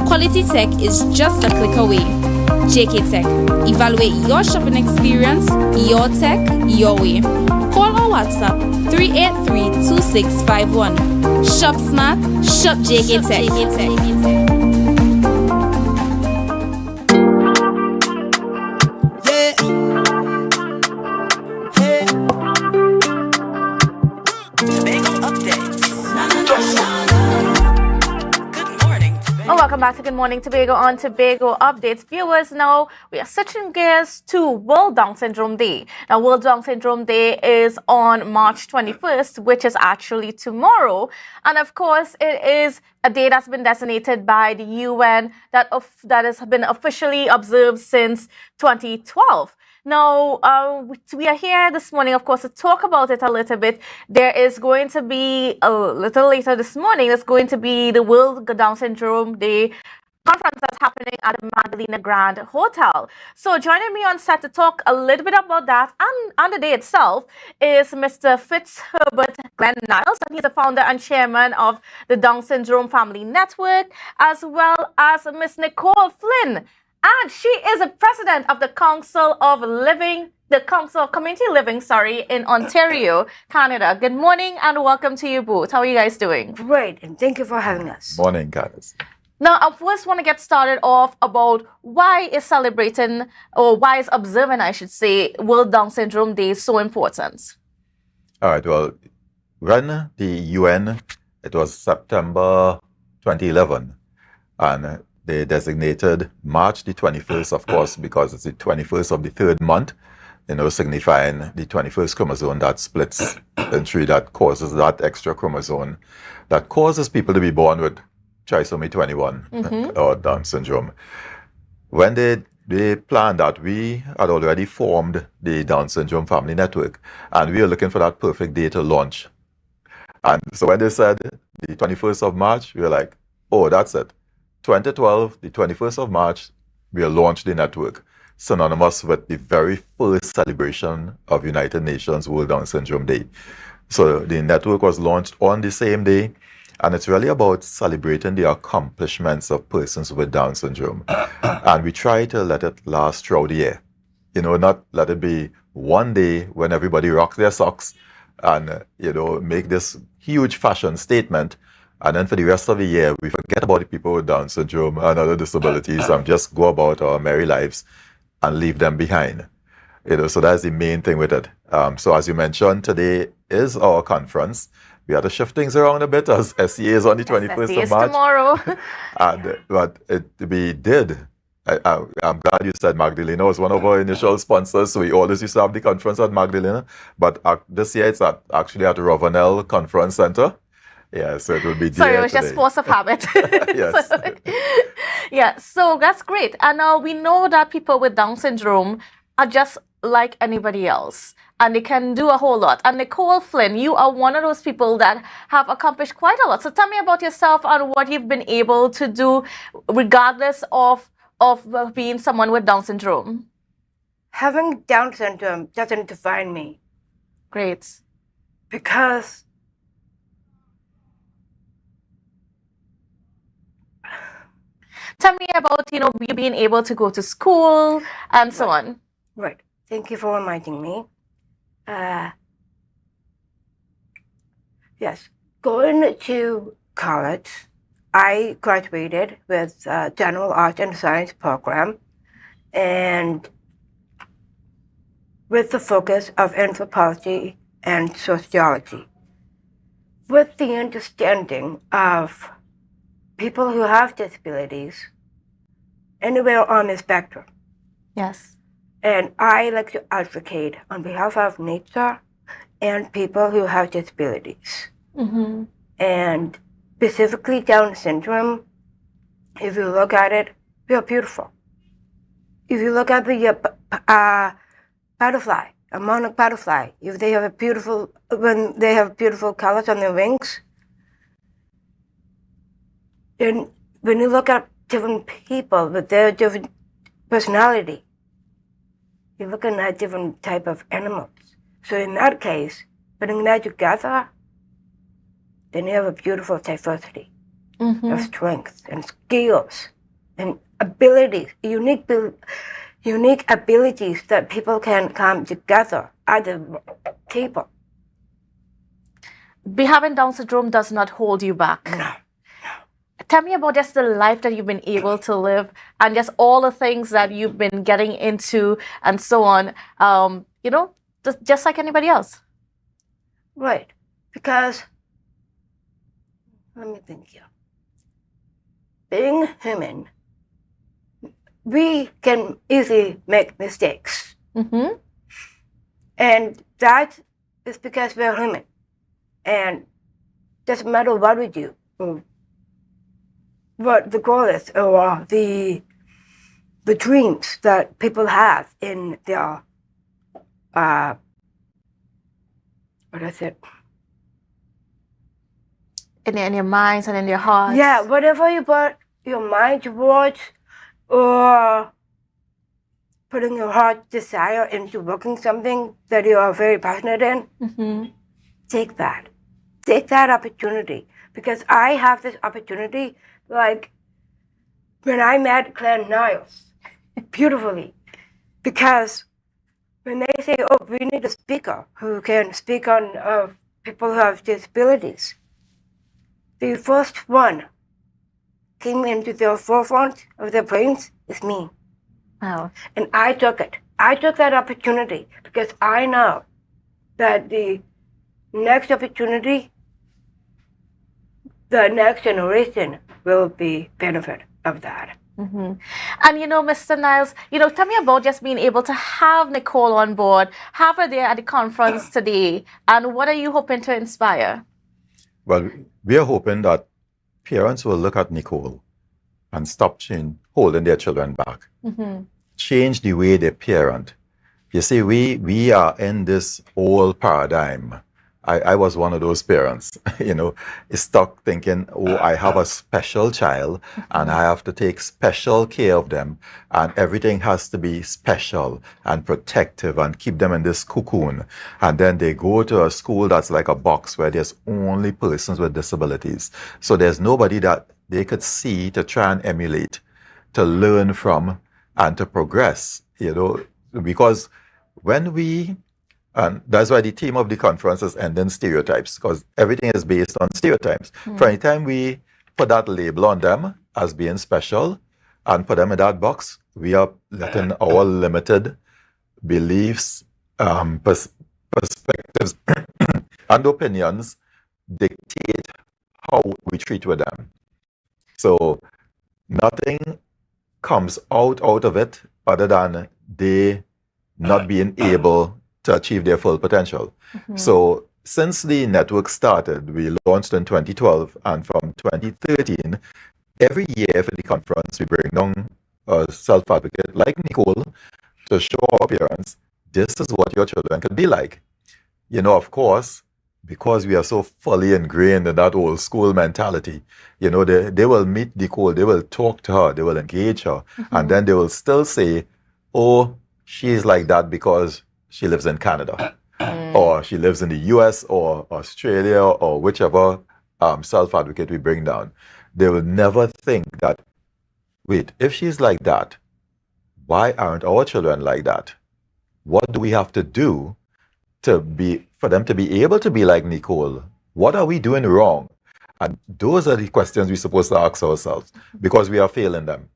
Quality tech is just a click away. JK Tech. Evaluate your shopping experience, your tech, your way. Call or WhatsApp 383-2651. Shop smart, shop JK Tech. Welcome back to Good Morning Tobago on Tobago Updates. Viewers, now we are switching gears to World Down Syndrome Day. Now, World Down Syndrome Day is on March 21st, which is actually tomorrow. And of course, it is a day that's been designated by the UN that has been officially observed since 2012. Now, we are here this morning, of course, to talk about it a little bit. There is going to be, a little later this morning, there's going to be the World Down Syndrome Day conference that's happening at the Magdalena Grand Hotel. So joining me on set to talk a little bit about that and the day itself is Mr. Fitzherbert Glenn Niles, and he's the founder and chairman of the Down Syndrome Family Network, as well as Miss Nicole Flynn. And she is a president of the Council of Community Living, in Ontario, Canada. Good morning and welcome to you both. How are you guys doing? Great, and thank you for having us. Morning, guys. Now, I first want to get started off about why is observing, I should say, World Down Syndrome Day so important? All right, well, when the UN, it was September 2011, and they designated March the 21st, of course, because it's the 21st of the third month, signifying the 21st chromosome that splits in three, that causes that extra chromosome that causes people to be born with trisomy 21 or Down syndrome. When they planned that, we had already formed the Down Syndrome Family Network, and we were looking for that perfect day to launch. And so when they said the 21st of March, we were like, oh, that's it. 2012, the 21st of March, we launched the network, synonymous with the very first celebration of United Nations World Down Syndrome Day. So the network was launched on the same day, and it's really about celebrating the accomplishments of persons with Down syndrome. And we try to let it last throughout the year. Not let it be one day when everybody rocks their socks and, make this huge fashion statement. And then for the rest of the year, we forget about the people with Down syndrome and other disabilities and just go about our merry lives and leave them behind. So that's the main thing with it. So as you mentioned, today is our conference. We had to shift things around a bit as SCA is on the 21st of March. Tomorrow. But we did. I'm glad you said Magdalena was one of our initial sponsors. So we always used to have the conference at Magdalena. But this year it's actually at Ravenel Conference Center. Yeah, so it will be Sorry, it was just force of habit. Yes. So that's great. And we know that people with Down syndrome are just like anybody else, and they can do a whole lot. And Nicole Flynn, you are one of those people that have accomplished quite a lot. So tell me about yourself and what you've been able to do regardless of being someone with Down syndrome. Having Down syndrome doesn't define me. Great. Because tell me about, you being able to go to school and so on. Right. Thank you for reminding me. Yes. Going to college, I graduated with a General Arts and Science program, and with the focus of anthropology and sociology, with the understanding of people who have disabilities anywhere on the spectrum. Yes. And I like to advocate on behalf of nature and people who have disabilities. Mm-hmm. And specifically Down syndrome, if you look at it, they're beautiful. If you look at the butterfly, a monarch butterfly, if they have when they have beautiful colors on their wings, then when you look at different people with their different personality, you're looking at different type of animals. So in that case, putting that together, then you have a beautiful diversity of strengths and skills and abilities, unique abilities that people can come together at the table. Having Down syndrome does not hold you back. No. Tell me about just the life that you've been able to live and just all the things that you've been getting into and so on, just like anybody else. Right. Because, let me think here. Being human, we can easily make mistakes. Mm-hmm. And that is because we're human. And doesn't matter what we do, what the goal is, or the dreams that people have in their what is it? In your minds and in your hearts. Yeah, whatever you put your mind towards, or putting your heart desire into working something that you are very passionate in, take that opportunity. Because I have this opportunity, like when I met Claire Niles, beautifully. Because when they say, oh, we need a speaker who can speak on people who have disabilities, the first one came into the forefront of their brains is me. Wow. And I took it. I took that opportunity because I know that the next opportunity, the next generation will be benefit of that. Mm-hmm. And Mr. Niles, tell me about just being able to have Nicole on board, have her there at the conference today, and what are you hoping to inspire? Well, we are hoping that parents will look at Nicole and stop holding their children back. Mm-hmm. Change the way they parent. You see, we are in this old paradigm. I was one of those parents, stuck thinking, oh, I have a special child and I have to take special care of them and everything has to be special and protective and keep them in this cocoon. And then they go to a school that's like a box where there's only persons with disabilities. So there's nobody that they could see to try and emulate, to learn from and to progress, because and that's why the theme of the conference is ending stereotypes, because everything is based on stereotypes. For any time we put that label on them as being special and put them in that box, we are letting our limited beliefs, perspectives, and opinions dictate how we treat with them. So nothing comes out of it other than they not being able to achieve their full potential. So since the network started, we launched in 2012, and from 2013, every year for the conference, we bring down a self-advocate like Nicole to show our parents, this is what your children can be like. Of course, because we are so fully ingrained in that old school mentality, they will meet Nicole, they will talk to her, they will engage her, and then they will still say, oh, she's like that because she lives in Canada, or she lives in the US or Australia or whichever self-advocate we bring down. They will never think that, wait, if she's like that, why aren't our children like that? What do we have to do for them to be able to be like Nicole? What are we doing wrong? And those are the questions we're supposed to ask ourselves because we are failing them.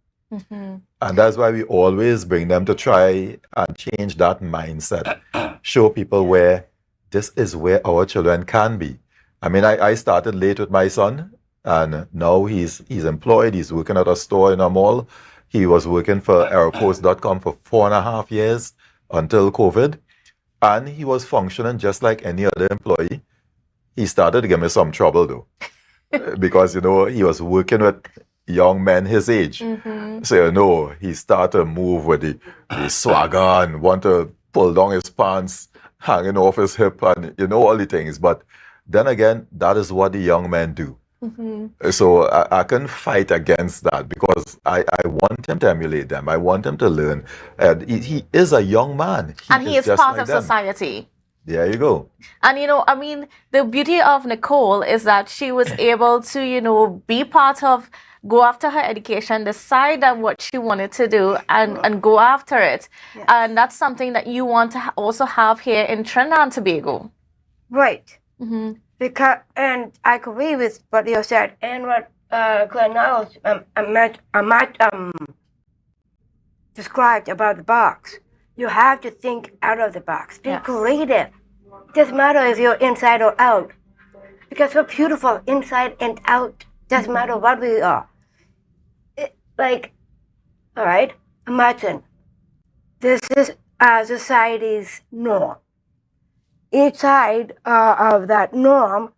And that's why we always bring them to try and change that mindset, show people where this is where our children can be. I mean, I started late with my son, and now he's employed, he's working at a store in a mall. He was working for aeropost.com for 4.5 years until COVID, and he was functioning just like any other employee. He started to give me some trouble though, because he was working with young men his age. So he started to move with the swagger and want to pull down his pants, hanging off his hip, and all the things. But then again, that is what the young men do. So I can fight against that because I want him to emulate them. I want him to learn. He is a young man. And he is just part like of them. society. There you go. And the beauty of Nicole is that she was able to, be part of, go after her education, decide on what she wanted to do, and go after it. Yes. And that's something that you want to also have here in Trinidad and Tobago. Right. Because, and I agree with what you said, and what Glenn Niles described about the box. You have to think out of the box. Be creative. It doesn't matter if you're inside or out, because we're beautiful inside and out. Doesn't matter what we are. All right, imagine this is society's norm. Each side of that norm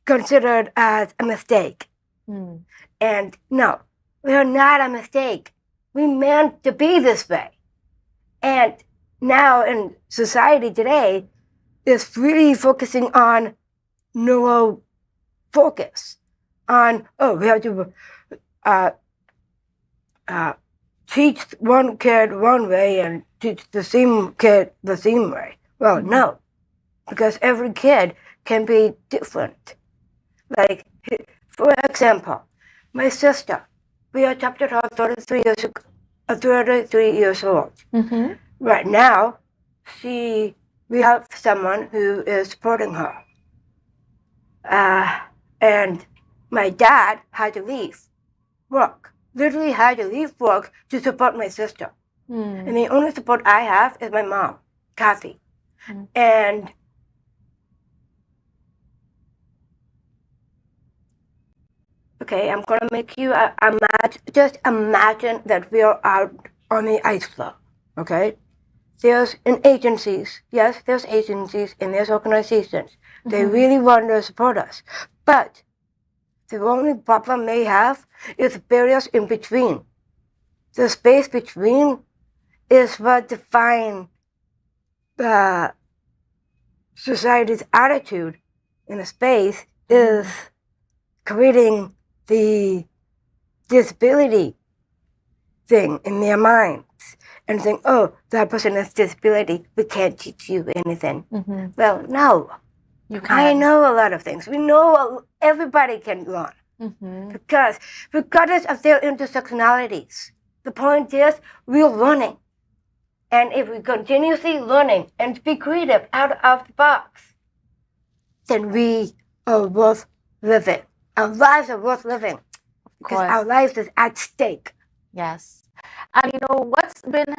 considered as a mistake. And no, we're not a mistake. We meant to be this way. And now in society today, is really focusing on neural focus. On, we have to teach one kid one way and teach the same kid the same way. Well, no, because every kid can be different. Like, for example, my sister, we adopted her 33 years old. Right now, we have someone who is supporting her. And my dad had to leave work, literally had to leave work to support my sister. And the only support I have is my mom, Kathy. And okay, I'm gonna make you just imagine that we are out on the ice floe. Okay, there's agencies, yes, there's agencies and there's organizations. They really want to support us, but the only problem they have is barriers in between. The space between is what defines the society's attitude in the space, is creating the disability thing in their minds and saying, that person has disability, we can't teach you anything. Well, no. I know a lot of things. We know everybody can learn. Because regardless of their intersectionalities, the point is we're learning. And if we continuously learning and be creative out of the box, then we are worth living. Our lives are worth living. Because our lives is at stake. Yes. And what's been,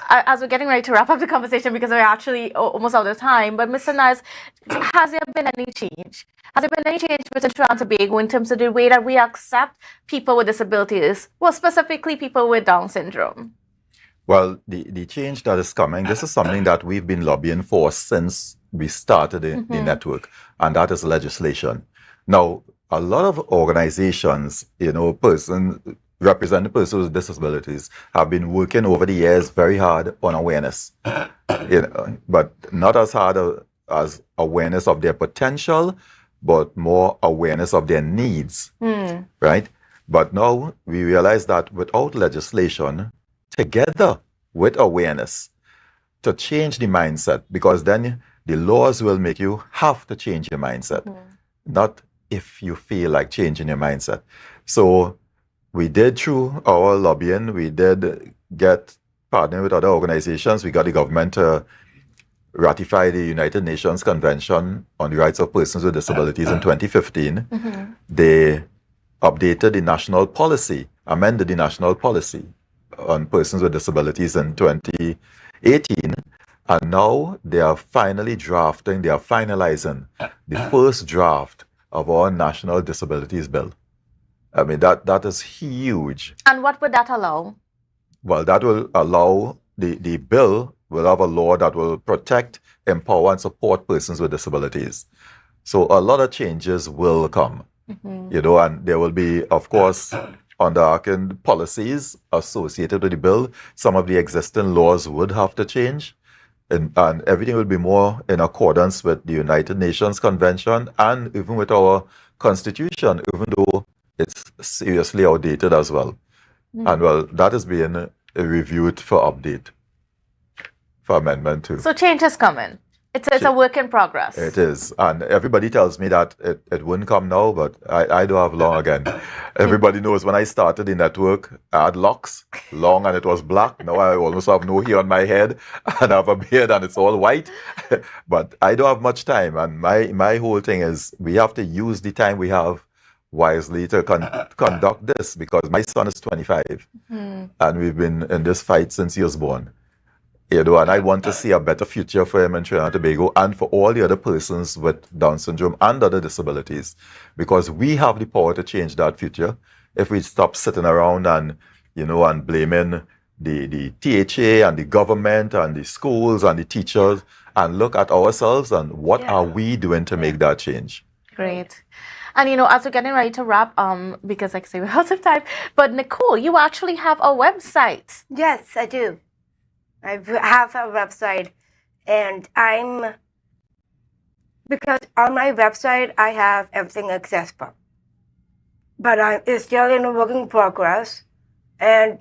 as we're getting ready to wrap up the conversation because we're actually almost out of time, but Mr. Niles, has there been any change? Has there been any change within Trinidad and Tobago in terms of the way that we accept people with disabilities, well, specifically people with Down syndrome? Well, the change that is coming, this is something that we've been lobbying for since we started the network, and that is legislation. Now, a lot of organizations, representing persons with disabilities have been working over the years very hard on awareness, but not as hard as awareness of their potential, but more awareness of their needs, right? But now we realize that without legislation, together with awareness, to change the mindset, because then the laws will make you have to change your mindset, not if you feel like changing your mindset. So we did, through our lobbying, we did get partnering with other organizations. We got the government to ratify the United Nations Convention on the Rights of Persons with Disabilities in 2015. They updated the national policy, amended the national policy on persons with disabilities in 2018. And now they are finally drafting, they are finalizing the first draft of our National Disabilities Bill. I mean, that is huge. And what would that allow? Well, that will allow the bill will have a law that will protect, empower, and support persons with disabilities. So a lot of changes will come, you know, and there will be, of course, underarching policies associated with the bill. Some of the existing laws would have to change, and everything will be more in accordance with the United Nations Convention and even with our Constitution, even though it's seriously outdated as well. And well, that is being reviewed for update, for amendment too. So change is coming. It's a work in progress. It is. And everybody tells me that it wouldn't come now, but I don't have long again. Everybody knows when I started the network, I had locks, long, and it was black. Now I almost have no hair on my head, and I have a beard, and it's all white. But I don't have much time. And my whole thing is we have to use the time we have wisely to conduct this, because my son is 25, and we've been in this fight since he was born. You know, and I want to see a better future for him in Trinidad and Tobago and for all the other persons with Down syndrome and other disabilities, because we have the power to change that future if we stop sitting around and, you know, and blaming the THA and the government and the schools and the teachers, and look at ourselves and what are we doing to make that change. Great. And, you know, as we're getting ready to wrap, because like I say, we're out of time, but Nicole, you actually have a website. Yes, I do. I have a website, and because on my website I have everything accessible, but it's still in a work in progress, and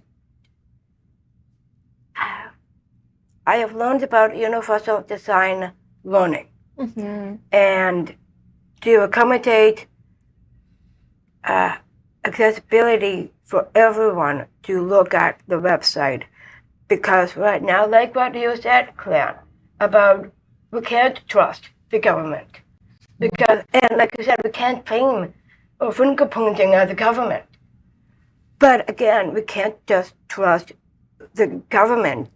I have learned about universal design learning, and to accommodate accessibility for everyone to look at the website. Because right now, like what you said, Claire, about we can't trust the government. Because, and like you said, we can't blame or finger pointing at the government. But again, we can't just trust the government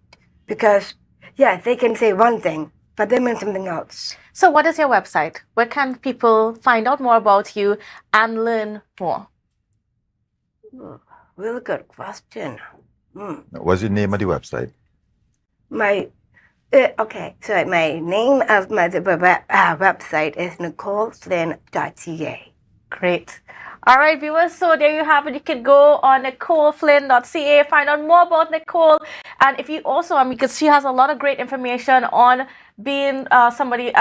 because, yeah, they can say one thing, but they mean something else. So what is your website? Where can people find out more about you and learn more? Really good question. What's the name of the website? My name of my website is NicoleFlynn.ca. Great. All right, viewers, so there you have it. You can go on NicoleFlynn.ca, find out more about Nicole. And if you also, because she has a lot of great information on being somebody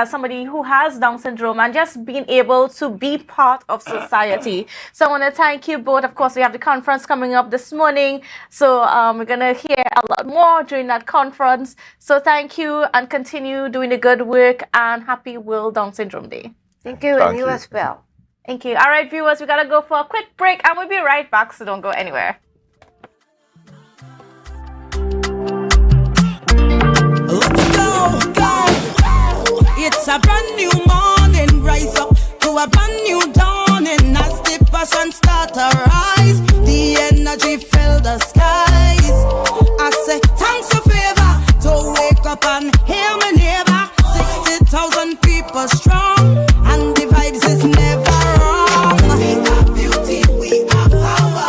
who has Down syndrome and just being able to be part of society. So I want to thank you both. Of course, we have the conference coming up this morning. So we're going to hear a lot more during that conference. So thank you and continue doing the good work, and happy World Down Syndrome Day. Thank you, and you as well. Thank you. All right, viewers, we got to go for a quick break, and we'll be right back, so don't go anywhere. It's a brand new morning, rise up to a brand new dawning. As the passion start to rise, the energy fill the skies. I say thanks a favor to wake up and hear my neighbor. 60,000 people strong, and the vibes is never wrong. We have beauty, we have power.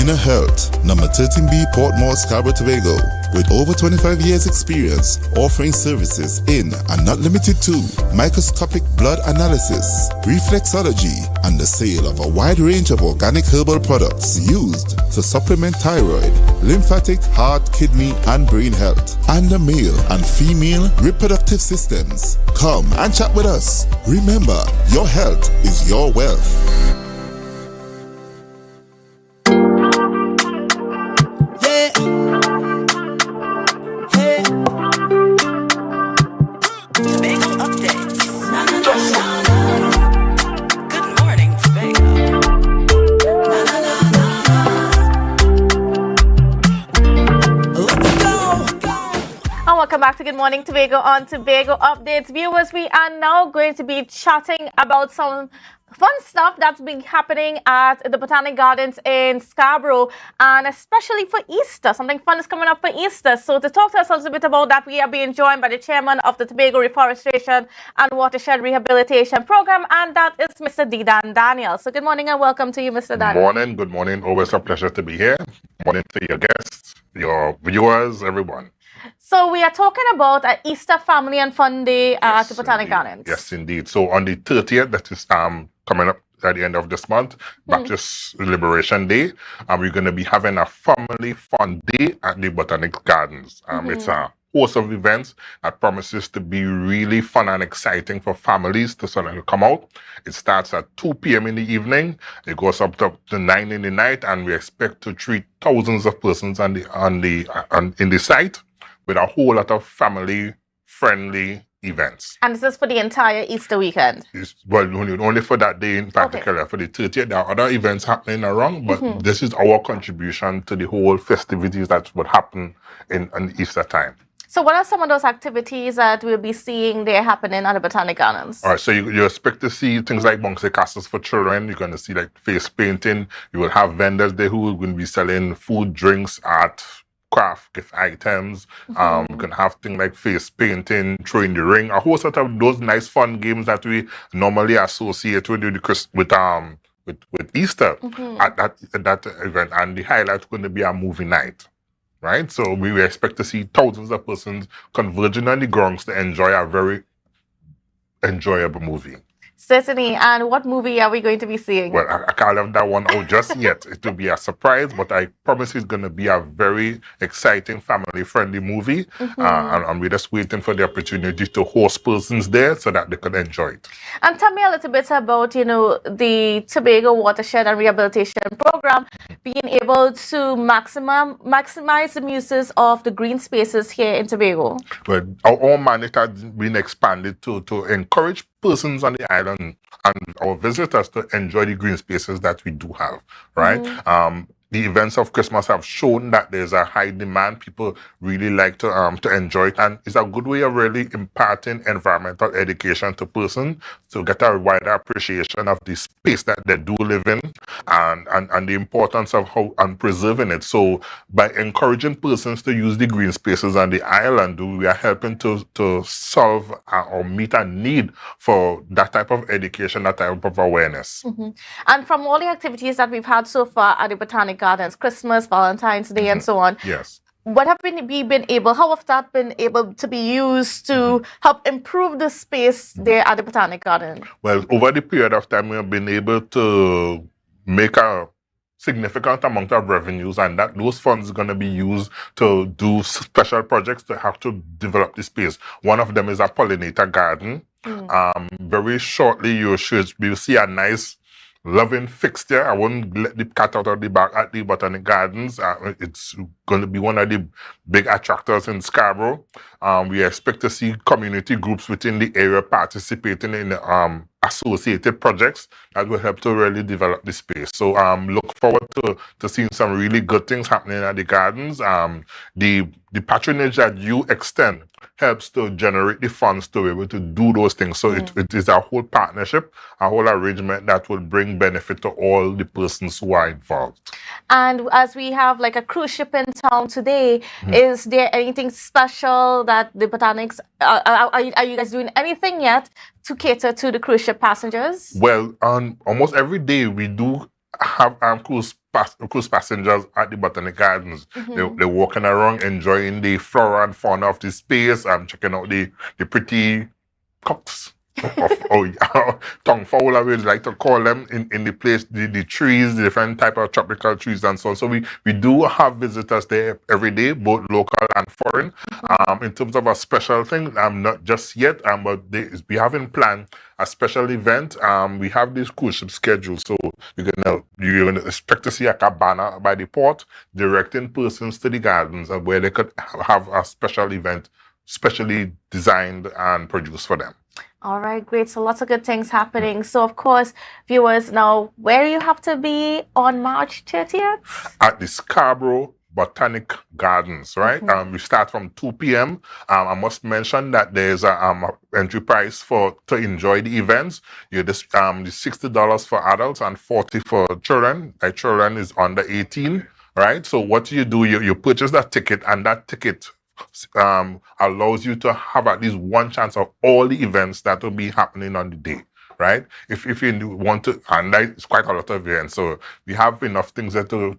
Inner Health, number 13B Portmore, Scarborough, Tobago, with over 25 years experience offering services in and not limited to microscopic blood analysis, reflexology, and the sale of a wide range of organic herbal products used to supplement thyroid, lymphatic, heart, kidney, and brain health, and the male and female reproductive systems. Come and chat with us. Remember, your health is your wealth. Tobago updates. Good morning, Tobago. And welcome back to Good Morning Tobago on Tobago Updates. Viewers, we are now going to be chatting about some fun stuff that's been happening at the Botanic Gardens in Scarborough, and especially for Easter. Something fun is coming up for Easter. So to talk to us a little bit about that, we are being joined by the chairman of the Tobago Reforestation and Watershed Rehabilitation Program, and that is Mr. Didan Daniel. So good morning and welcome to you, Mr. Daniel. Good morning. Always a pleasure to be here. Morning to your guests, your viewers, everyone. So we are talking about an Easter Family and Fun Day at the Botanic Gardens. Yes, indeed. So on the 30th, that is coming up at the end of this month, Baptist Liberation Day, we're going to be having a family fun day at the Botanic Gardens. It's a host of events that promises to be really fun and exciting for families to sort of come out. It starts at 2 p.m. in the evening. It goes up to 9 in the night, and we expect to treat thousands of persons in the site with a whole lot of family-friendly events. And this is for the entire Easter weekend? Only for that day in particular. Okay. For the 30th, there are other events happening around, but this is our contribution to the whole festivities that would happen in Easter time. So what are some of those activities that we'll be seeing there happening at the Botanic Gardens? All right, so you expect to see things like bouncy castles for children. You're going to see like face painting. You will have vendors there who are going to be selling food, drinks, art, craft, gift items. You can have things like face painting, throwing the ring, a whole sort of those nice fun games that we normally associate with Easter at that event. And the highlight is going to be a movie night. Right? So we expect to see thousands of persons converging on the grounds to enjoy a very enjoyable movie. Certainly. And what movie are we going to be seeing? Well, I can't have that one out just yet. It will be a surprise, but I promise it's going to be a very exciting, family-friendly movie. And we're just waiting for the opportunity to host persons there so that they can enjoy it. And tell me a little bit about, the Tobago Watershed and Rehabilitation Program being able to maximize the uses of the green spaces here in Tobago. Well, our mandate has been expanded to encourage persons on the island and our visitors to enjoy the green spaces that we do have, right? The events of Christmas have shown that there's a high demand. People really like to enjoy it, and it's a good way of really imparting environmental education to persons to get a wider appreciation of the space that they do live in, and the importance of how and preserving it. So by encouraging persons to use the green spaces on the island, we are helping to solve or meet a need for that type of education, that type of awareness. And from all the activities that we've had so far at the Botanic Gardens, Christmas, Valentine's Day, and so on. Yes. How have that been able to be used to help improve the space there at the Botanic Garden? Well, over the period of time, we have been able to make a significant amount of revenues, and that those funds are going to be used to do special projects to have to develop the space. One of them is a pollinator garden. Very shortly, you'll see a nice loving fixture. I won't let the cat out of the bag at the Botanic Gardens. It's going to be one of the big attractors in Scarborough. We expect to see community groups within the area participating in associated projects that will help to really develop the space. So look forward to seeing some really good things happening at the gardens. The patronage that you extend helps to generate the funds to be able to do those things. So it is a whole partnership, a whole arrangement that will bring benefit to all the persons who are involved. And as we have like a cruise ship in town today, is there anything special that the Botanics, are you guys doing anything yet to cater to the cruise ship passengers? Well, almost every day we do have cruise cruise passengers at the Botanic Gardens. They're walking around, enjoying the flora and fauna of the space, and checking out the pretty cocks. Tongue fowl, I would like to call them, in the place, the trees, the different type of tropical trees and so on. So we do have visitors there every day, both local and foreign. In terms of a special thing, not just yet, but we have in plan a special event. We have this cruise ship schedule, so you're gonna expect to see a cabana by the port directing persons to the gardens, where they could have a special event specially designed and produced for them. All right, great. So lots of good things happening. So, of course, viewers, now, where do you have to be on March 30th? At the Scarborough Botanic Gardens, right? We start from 2 p.m. I must mention that there's a entry price to enjoy the events. The $60 for adults and $40 for children. Children is under 18, right? So what you do, you purchase that ticket, and that ticket allows you to have at least one chance of all the events that will be happening on the day, right? If you want to, and it's quite a lot of events, so we have enough things that to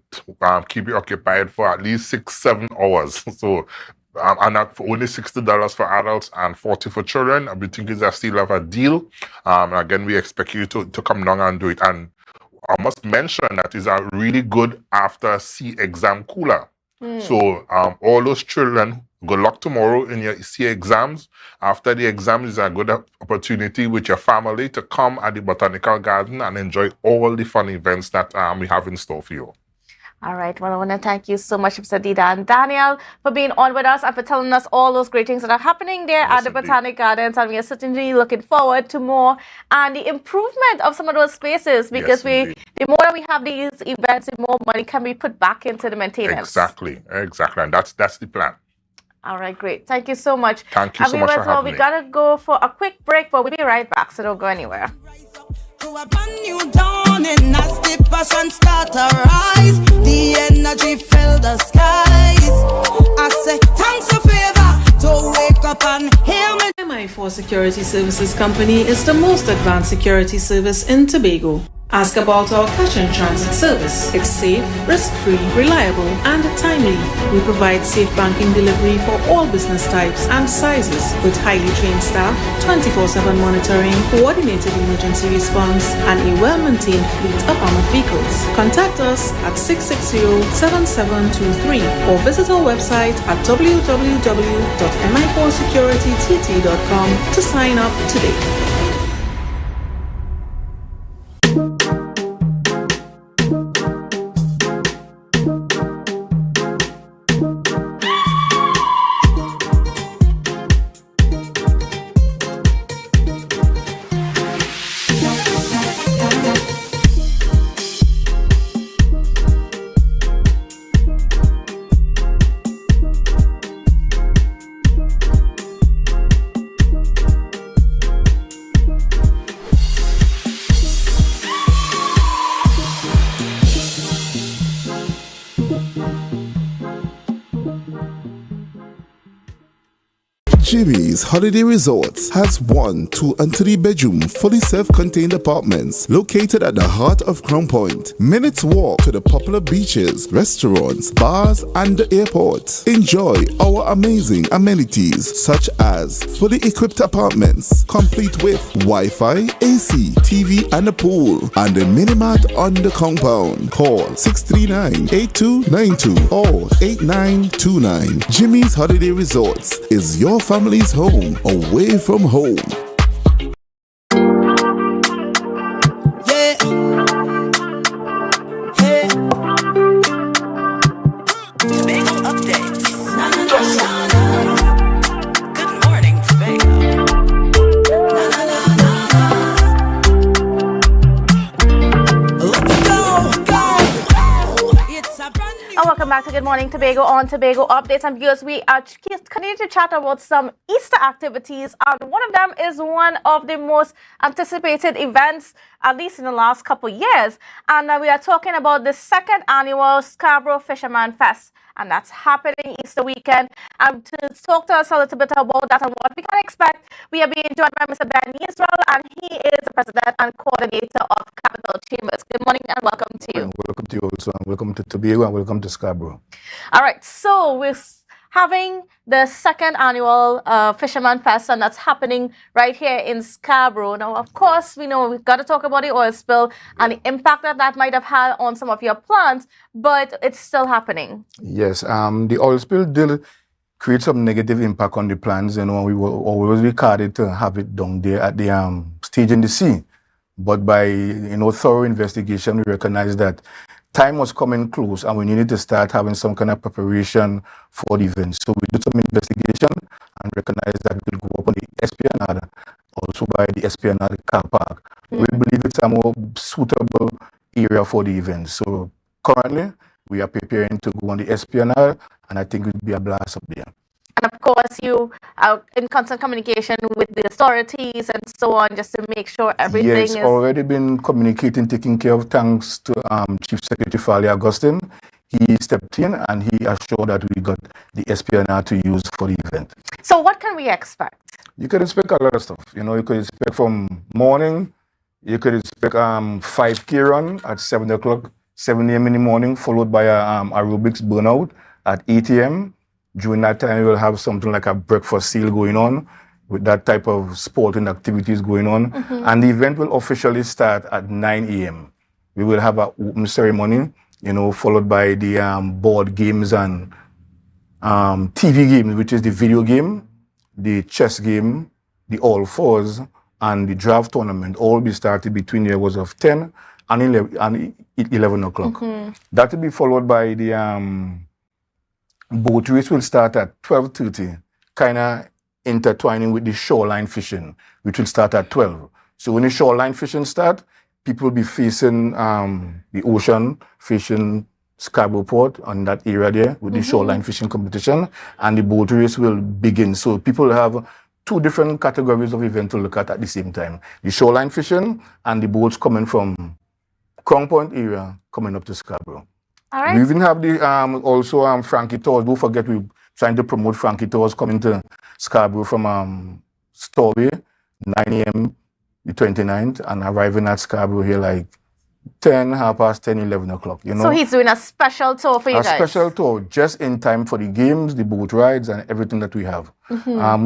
keep you occupied for at least 6-7 hours. So and that for only $60 for adults and $40 for children, we think is still have a deal. Again, we expect you to come down and do it. And I must mention that is a really good after C exam cooler. So all those children, good luck tomorrow in your C exams. After the exams is a good opportunity with your family to come at the Botanical Garden and enjoy all the fun events that we have in store for you. All right. Well, I want to thank you so much, Mr. Dida and Daniel, for being on with us and for telling us all those great things that are happening there at the Botanic Gardens. And we are certainly looking forward to more and the improvement of some of those spaces, because the more that we have these events, the more money can be put back into the maintenance. Exactly. And that's the plan. All right, great. Thank you so much. Thank you so much for having me. We got to go for a quick break, but we'll be right back, so don't go anywhere. To a brand new dawning as the passion start to rise, the energy fill the skies. I say thanks for favor to wake up and hear me. MI4 Security Services Company is the most advanced security service in Tobago. Ask about our cash and transit service. It's safe, risk-free, reliable, and timely. We provide safe banking delivery for all business types and sizes with highly trained staff, 24/7 monitoring, coordinated emergency response, and a well-maintained fleet of armored vehicles. Contact us at 660-7723 or visit our website at www.mi4securitytt.com to sign up today. Jimmy's Holiday Resorts has 1, 2, and 3 bedroom fully self-contained apartments located at the heart of Crown Point. Minutes walk to the popular beaches, restaurants, bars, and the airport. Enjoy our amazing amenities such as fully equipped apartments complete with Wi-Fi, AC, TV, and a pool, and a mini-mart on the compound. Call 639-8292 or 8929. Jimmy's Holiday Resorts is your family's home away from home. Tobago updates. Good morning, Tobago. Welcome back to to Good Morning Tobago on Tobago Updates. And viewers, we are continue to chat about some Easter activities. And one of them is one of the most anticipated events, at least in the last couple years. And we are talking about the second annual Scarborough Fisherman Fest. And that's happening Easter weekend. And to talk to us a little bit about that and what we can expect, we are being joined by Mr. Ben Israel, and he is the president and coordinator of Capital Chambers. Good morning and welcome to you. Welcome to you also, and welcome to Tobago, and welcome to Scarborough. All right, so we're having the second annual Fisherman Fest, and that's happening right here in Scarborough. Now, of course, we know we've got to talk about the oil spill and the impact that that might have had on some of your plants, but it's still happening. Yes, the oil spill did create some negative impact on the plants. You know, we were always recorded to have it down there at the stage in the sea. But by thorough investigation, we recognized that time was coming close and we needed to start having some kind of preparation for the event. So we did some investigation and recognized that we will go up on the Esplanade, also by the Esplanade car park. We believe it's a more suitable area for the event. So currently, we are preparing to go on the Esplanade, and I think it will be a blast up there. And of course, you are in constant communication with the authorities and so on, just to make sure everything is... Yes, already been communicating, taking care of, thanks to Chief Secretary Farley Augustine. He stepped in and he assured that we got the Esplanade to use for the event. So what can we expect? You could expect a lot of stuff. You could expect from morning, you could expect 5K run at 7 o'clock, 7 a.m. in the morning, followed by a aerobics burnout at 8 a.m. During that time, we will have something like a breakfast seal going on with that type of sporting activities going on. And the event will officially start at 9 a.m. We will have an open ceremony, followed by the board games and TV games, which is the video game, the chess game, the all fours, and the draft tournament. All be started between the hours of 10 and 11 o'clock. That will be followed by the boat race will start at 12:30, kind of intertwining with the shoreline fishing, which will start at 12. So when the shoreline fishing start, people will be facing the ocean, fishing Scarborough Port on that area there with the shoreline fishing competition, and the boat race will begin. So people have two different categories of event to look at the same time. The shoreline fishing and the boats coming from Crown Point area coming up to Scarborough. All right. We even have the also Frankie Tours. Don't forget, we're trying to promote Frankie Tours coming to Scarborough from Storway, 9 a.m. the 29th, and arriving at Scarborough here like 10, 10:30, 11 o'clock. So he's doing a special tour for you guys? A special tour, just in time for the games, the boat rides, and everything that we have.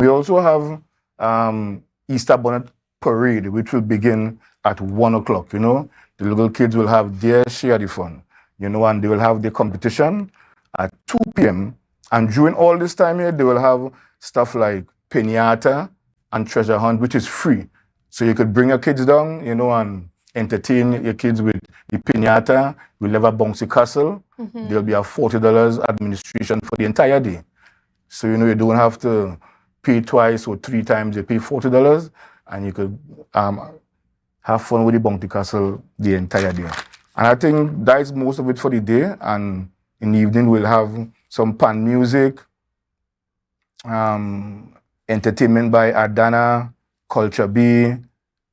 We also have Easter Bonnet Parade, which will begin at 1 o'clock. The little kids will have their share of the fun. And they will have the competition at 2 p.m. And during all this time here, they will have stuff like piñata and treasure hunt, which is free. So you could bring your kids down, and entertain your kids with the piñata. We'll have a bouncy castle. There'll be a $40 administration for the entire day. So, you don't have to pay twice or 3 times. You pay $40, and you could have fun with the bouncy castle the entire day. And I think that is most of it for the day. And in the evening, we'll have some pan music, entertainment by Adana, Culture B,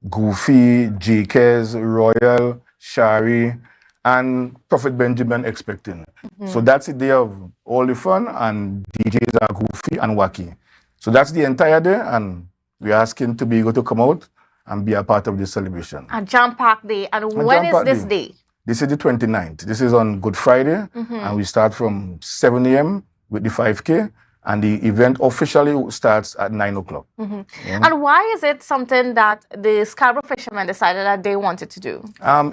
Goofy, JK's, Royal, Shari, and Prophet Benjamin expecting. So that's the day of all the fun, and DJs are Goofy and Wacky. So that's the entire day, and we're asking Tobago to come out and be a part of this celebration. A jam-packed day. And when is this day? This is the 29th. This is on Good Friday, and we start from 7 a.m. with the 5K, and the event officially starts at 9 o'clock. And why is it something that the Scarborough fishermen decided that they wanted to do?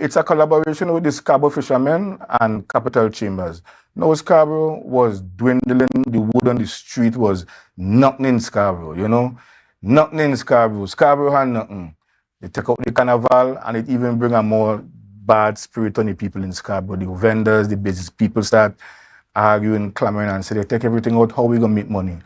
It's a collaboration with the Scarborough fishermen and Capital Chambers. Now, Scarborough was dwindling. The wood on the street was nothing in Scarborough, Nothing in Scarborough. Scarborough had nothing. They take out the carnival, and it even bring a more bad spirit on the people in Scarborough. The vendors, the business people start arguing, clamoring, and say they take everything out. How we gonna make money?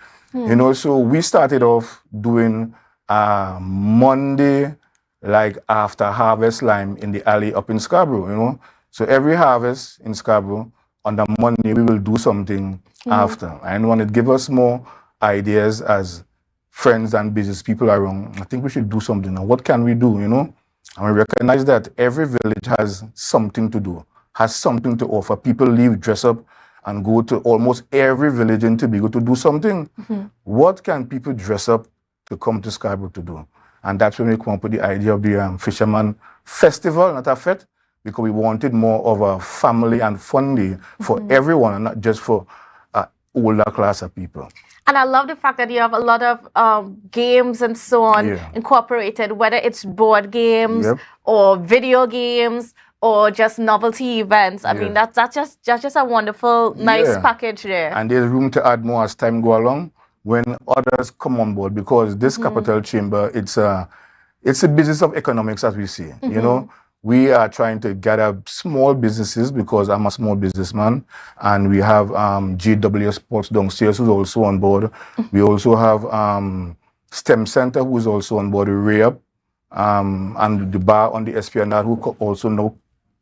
So we started off doing Monday, like after harvest lime in the alley up in Scarborough. So every harvest in Scarborough, on the Monday we will do something after. And want to give us more ideas as friends and business people around. I think we should do something. Now, what can we do, you know? And we recognize that every village has something to do, has something to offer. People leave, dress up, and go to almost every village in Tobago to do something. What can people dress up to come to Scarborough to do? And that's when we come up with the idea of the Fisherman Festival, not a fete, because we wanted more of a family and fun day for everyone, and not just for older class of people. And I love the fact that you have a lot of games and so on incorporated, whether it's board games or video games or just novelty events. I mean, that's just a wonderful, nice package there. And there's room to add more as time go along when others come on board, because this capital chamber, it's a business of economics, as we see. You know, we are trying to gather small businesses, because I'm a small businessman, and we have GW Sports downstairs who's also on board. We also have STEM Center who's also on board, Rayup, and the bar on the Esplanade who also now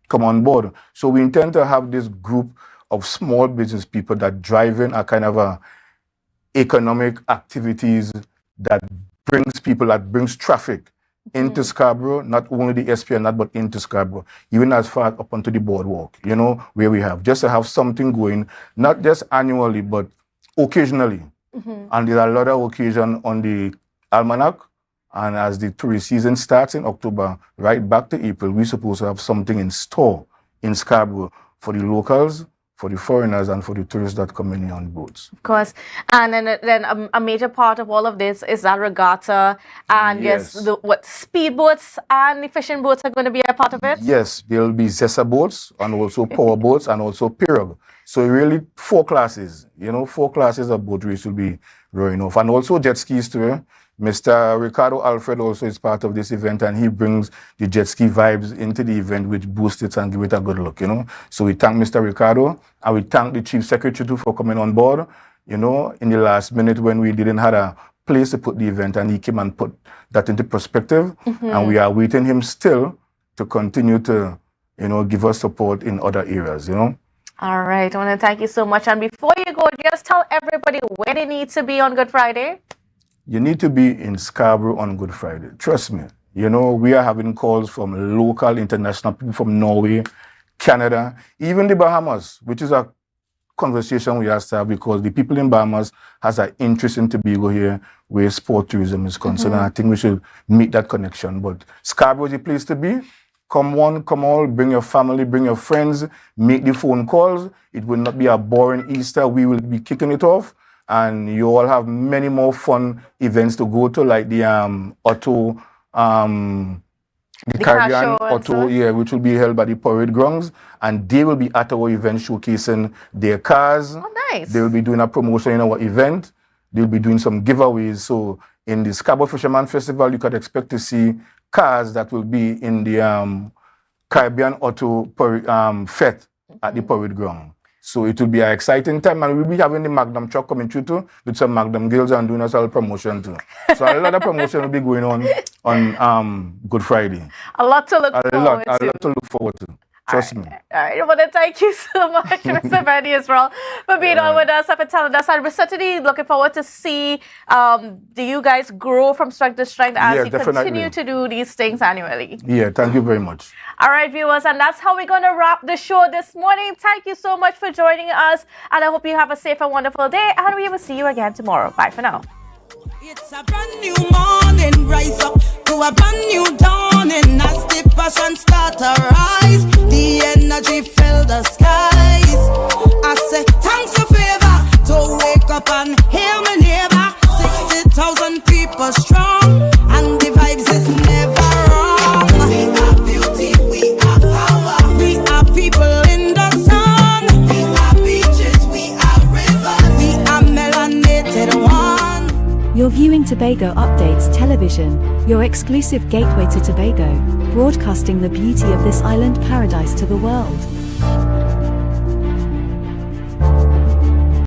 come on board. So we intend to have this group of small business people that drive in a kind of a economic activities that brings people, that brings traffic into Scarborough, not only the Esplanade, but into Scarborough, even as far up onto the boardwalk, you know, where we have, just to have something going, not just annually, but occasionally. And there's a lot of occasion on the almanac, and as the tourist season starts in October, right back to April, we're supposed to have something in store in Scarborough for the locals, for the foreigners, and for the tourists that come in on boats. Of course. And then a major part of all of this is that regatta, and yes, what speedboats and the fishing boats are going to be a part of it? Yes, there will be Zessa boats, and also power boats, and also pirogue. So really 4 classes, you know, 4 classes of boat race will be rowing off. And also jet skis too. Mr. Ricardo Alfred also is part of this event, and he brings the jet ski vibes into the event, which boosts it and give it a good look, you know. So we thank Mr. Ricardo, and we thank the Chief Secretary too for coming on board, you know, in the last minute when we didn't have a place to put the event, and he came and put that into perspective. And we are waiting him still to continue to, you know, give us support in other areas, you know. All right, I want to thank you so much. And before you go, just tell everybody where they need to be on Good Friday. You need to be in Scarborough on Good Friday. Trust me. You know, we are having calls from local, international people from Norway, Canada, even the Bahamas, which is a conversation we have to have, because the people in Bahamas has an interest in Tobago here where sport tourism is concerned. And I think we should meet that connection. But Scarborough is the place to be. Come one, come all, bring your family, bring your friends, make the phone calls. It will not be a boring Easter. We will be kicking it off. And you all have many more fun events to go to, like the auto, the Caribbean auto, which will be held by the parade grounds, and they will be at our event showcasing their cars. Oh, nice. They will be doing a promotion in our event. They'll be doing some giveaways. So in the Scarborough Fisherman Festival, you could expect to see cars that will be in the Caribbean auto fete at the parade ground. So it will be an exciting time, and we'll be having the Magnum truck coming through too, with some Magnum girls, and doing us all promotion too. So a lot of promotion will be going on Good Friday. A lot to look forward to. A lot to look forward to. Trust me. All right, I want to thank you so much, Mr. Benny Israel, for being on with us and telling us. And we're certainly looking forward to see you guys grow from strength to strength as you continue to do these things annually. Yeah, thank you very much. All right, viewers, and that's how we're going to wrap the show this morning. Thank you so much for joining us, and I hope you have a safe and wonderful day, and we will see you again tomorrow. Bye for now. It's a brand new morning, rise up to a brand new dawning. As the passion start to rise, the energy fill the skies. I say thanks a favor to wake up and hear me neighbor. 60,000 people strong, and the vibes is never wrong. We are beauty, we are power, we are people in the sun. We are beaches, we are rivers, we are melanated one. You're viewing Tobago Updates Television, your exclusive gateway to Tobago, broadcasting the beauty of this island paradise to the world.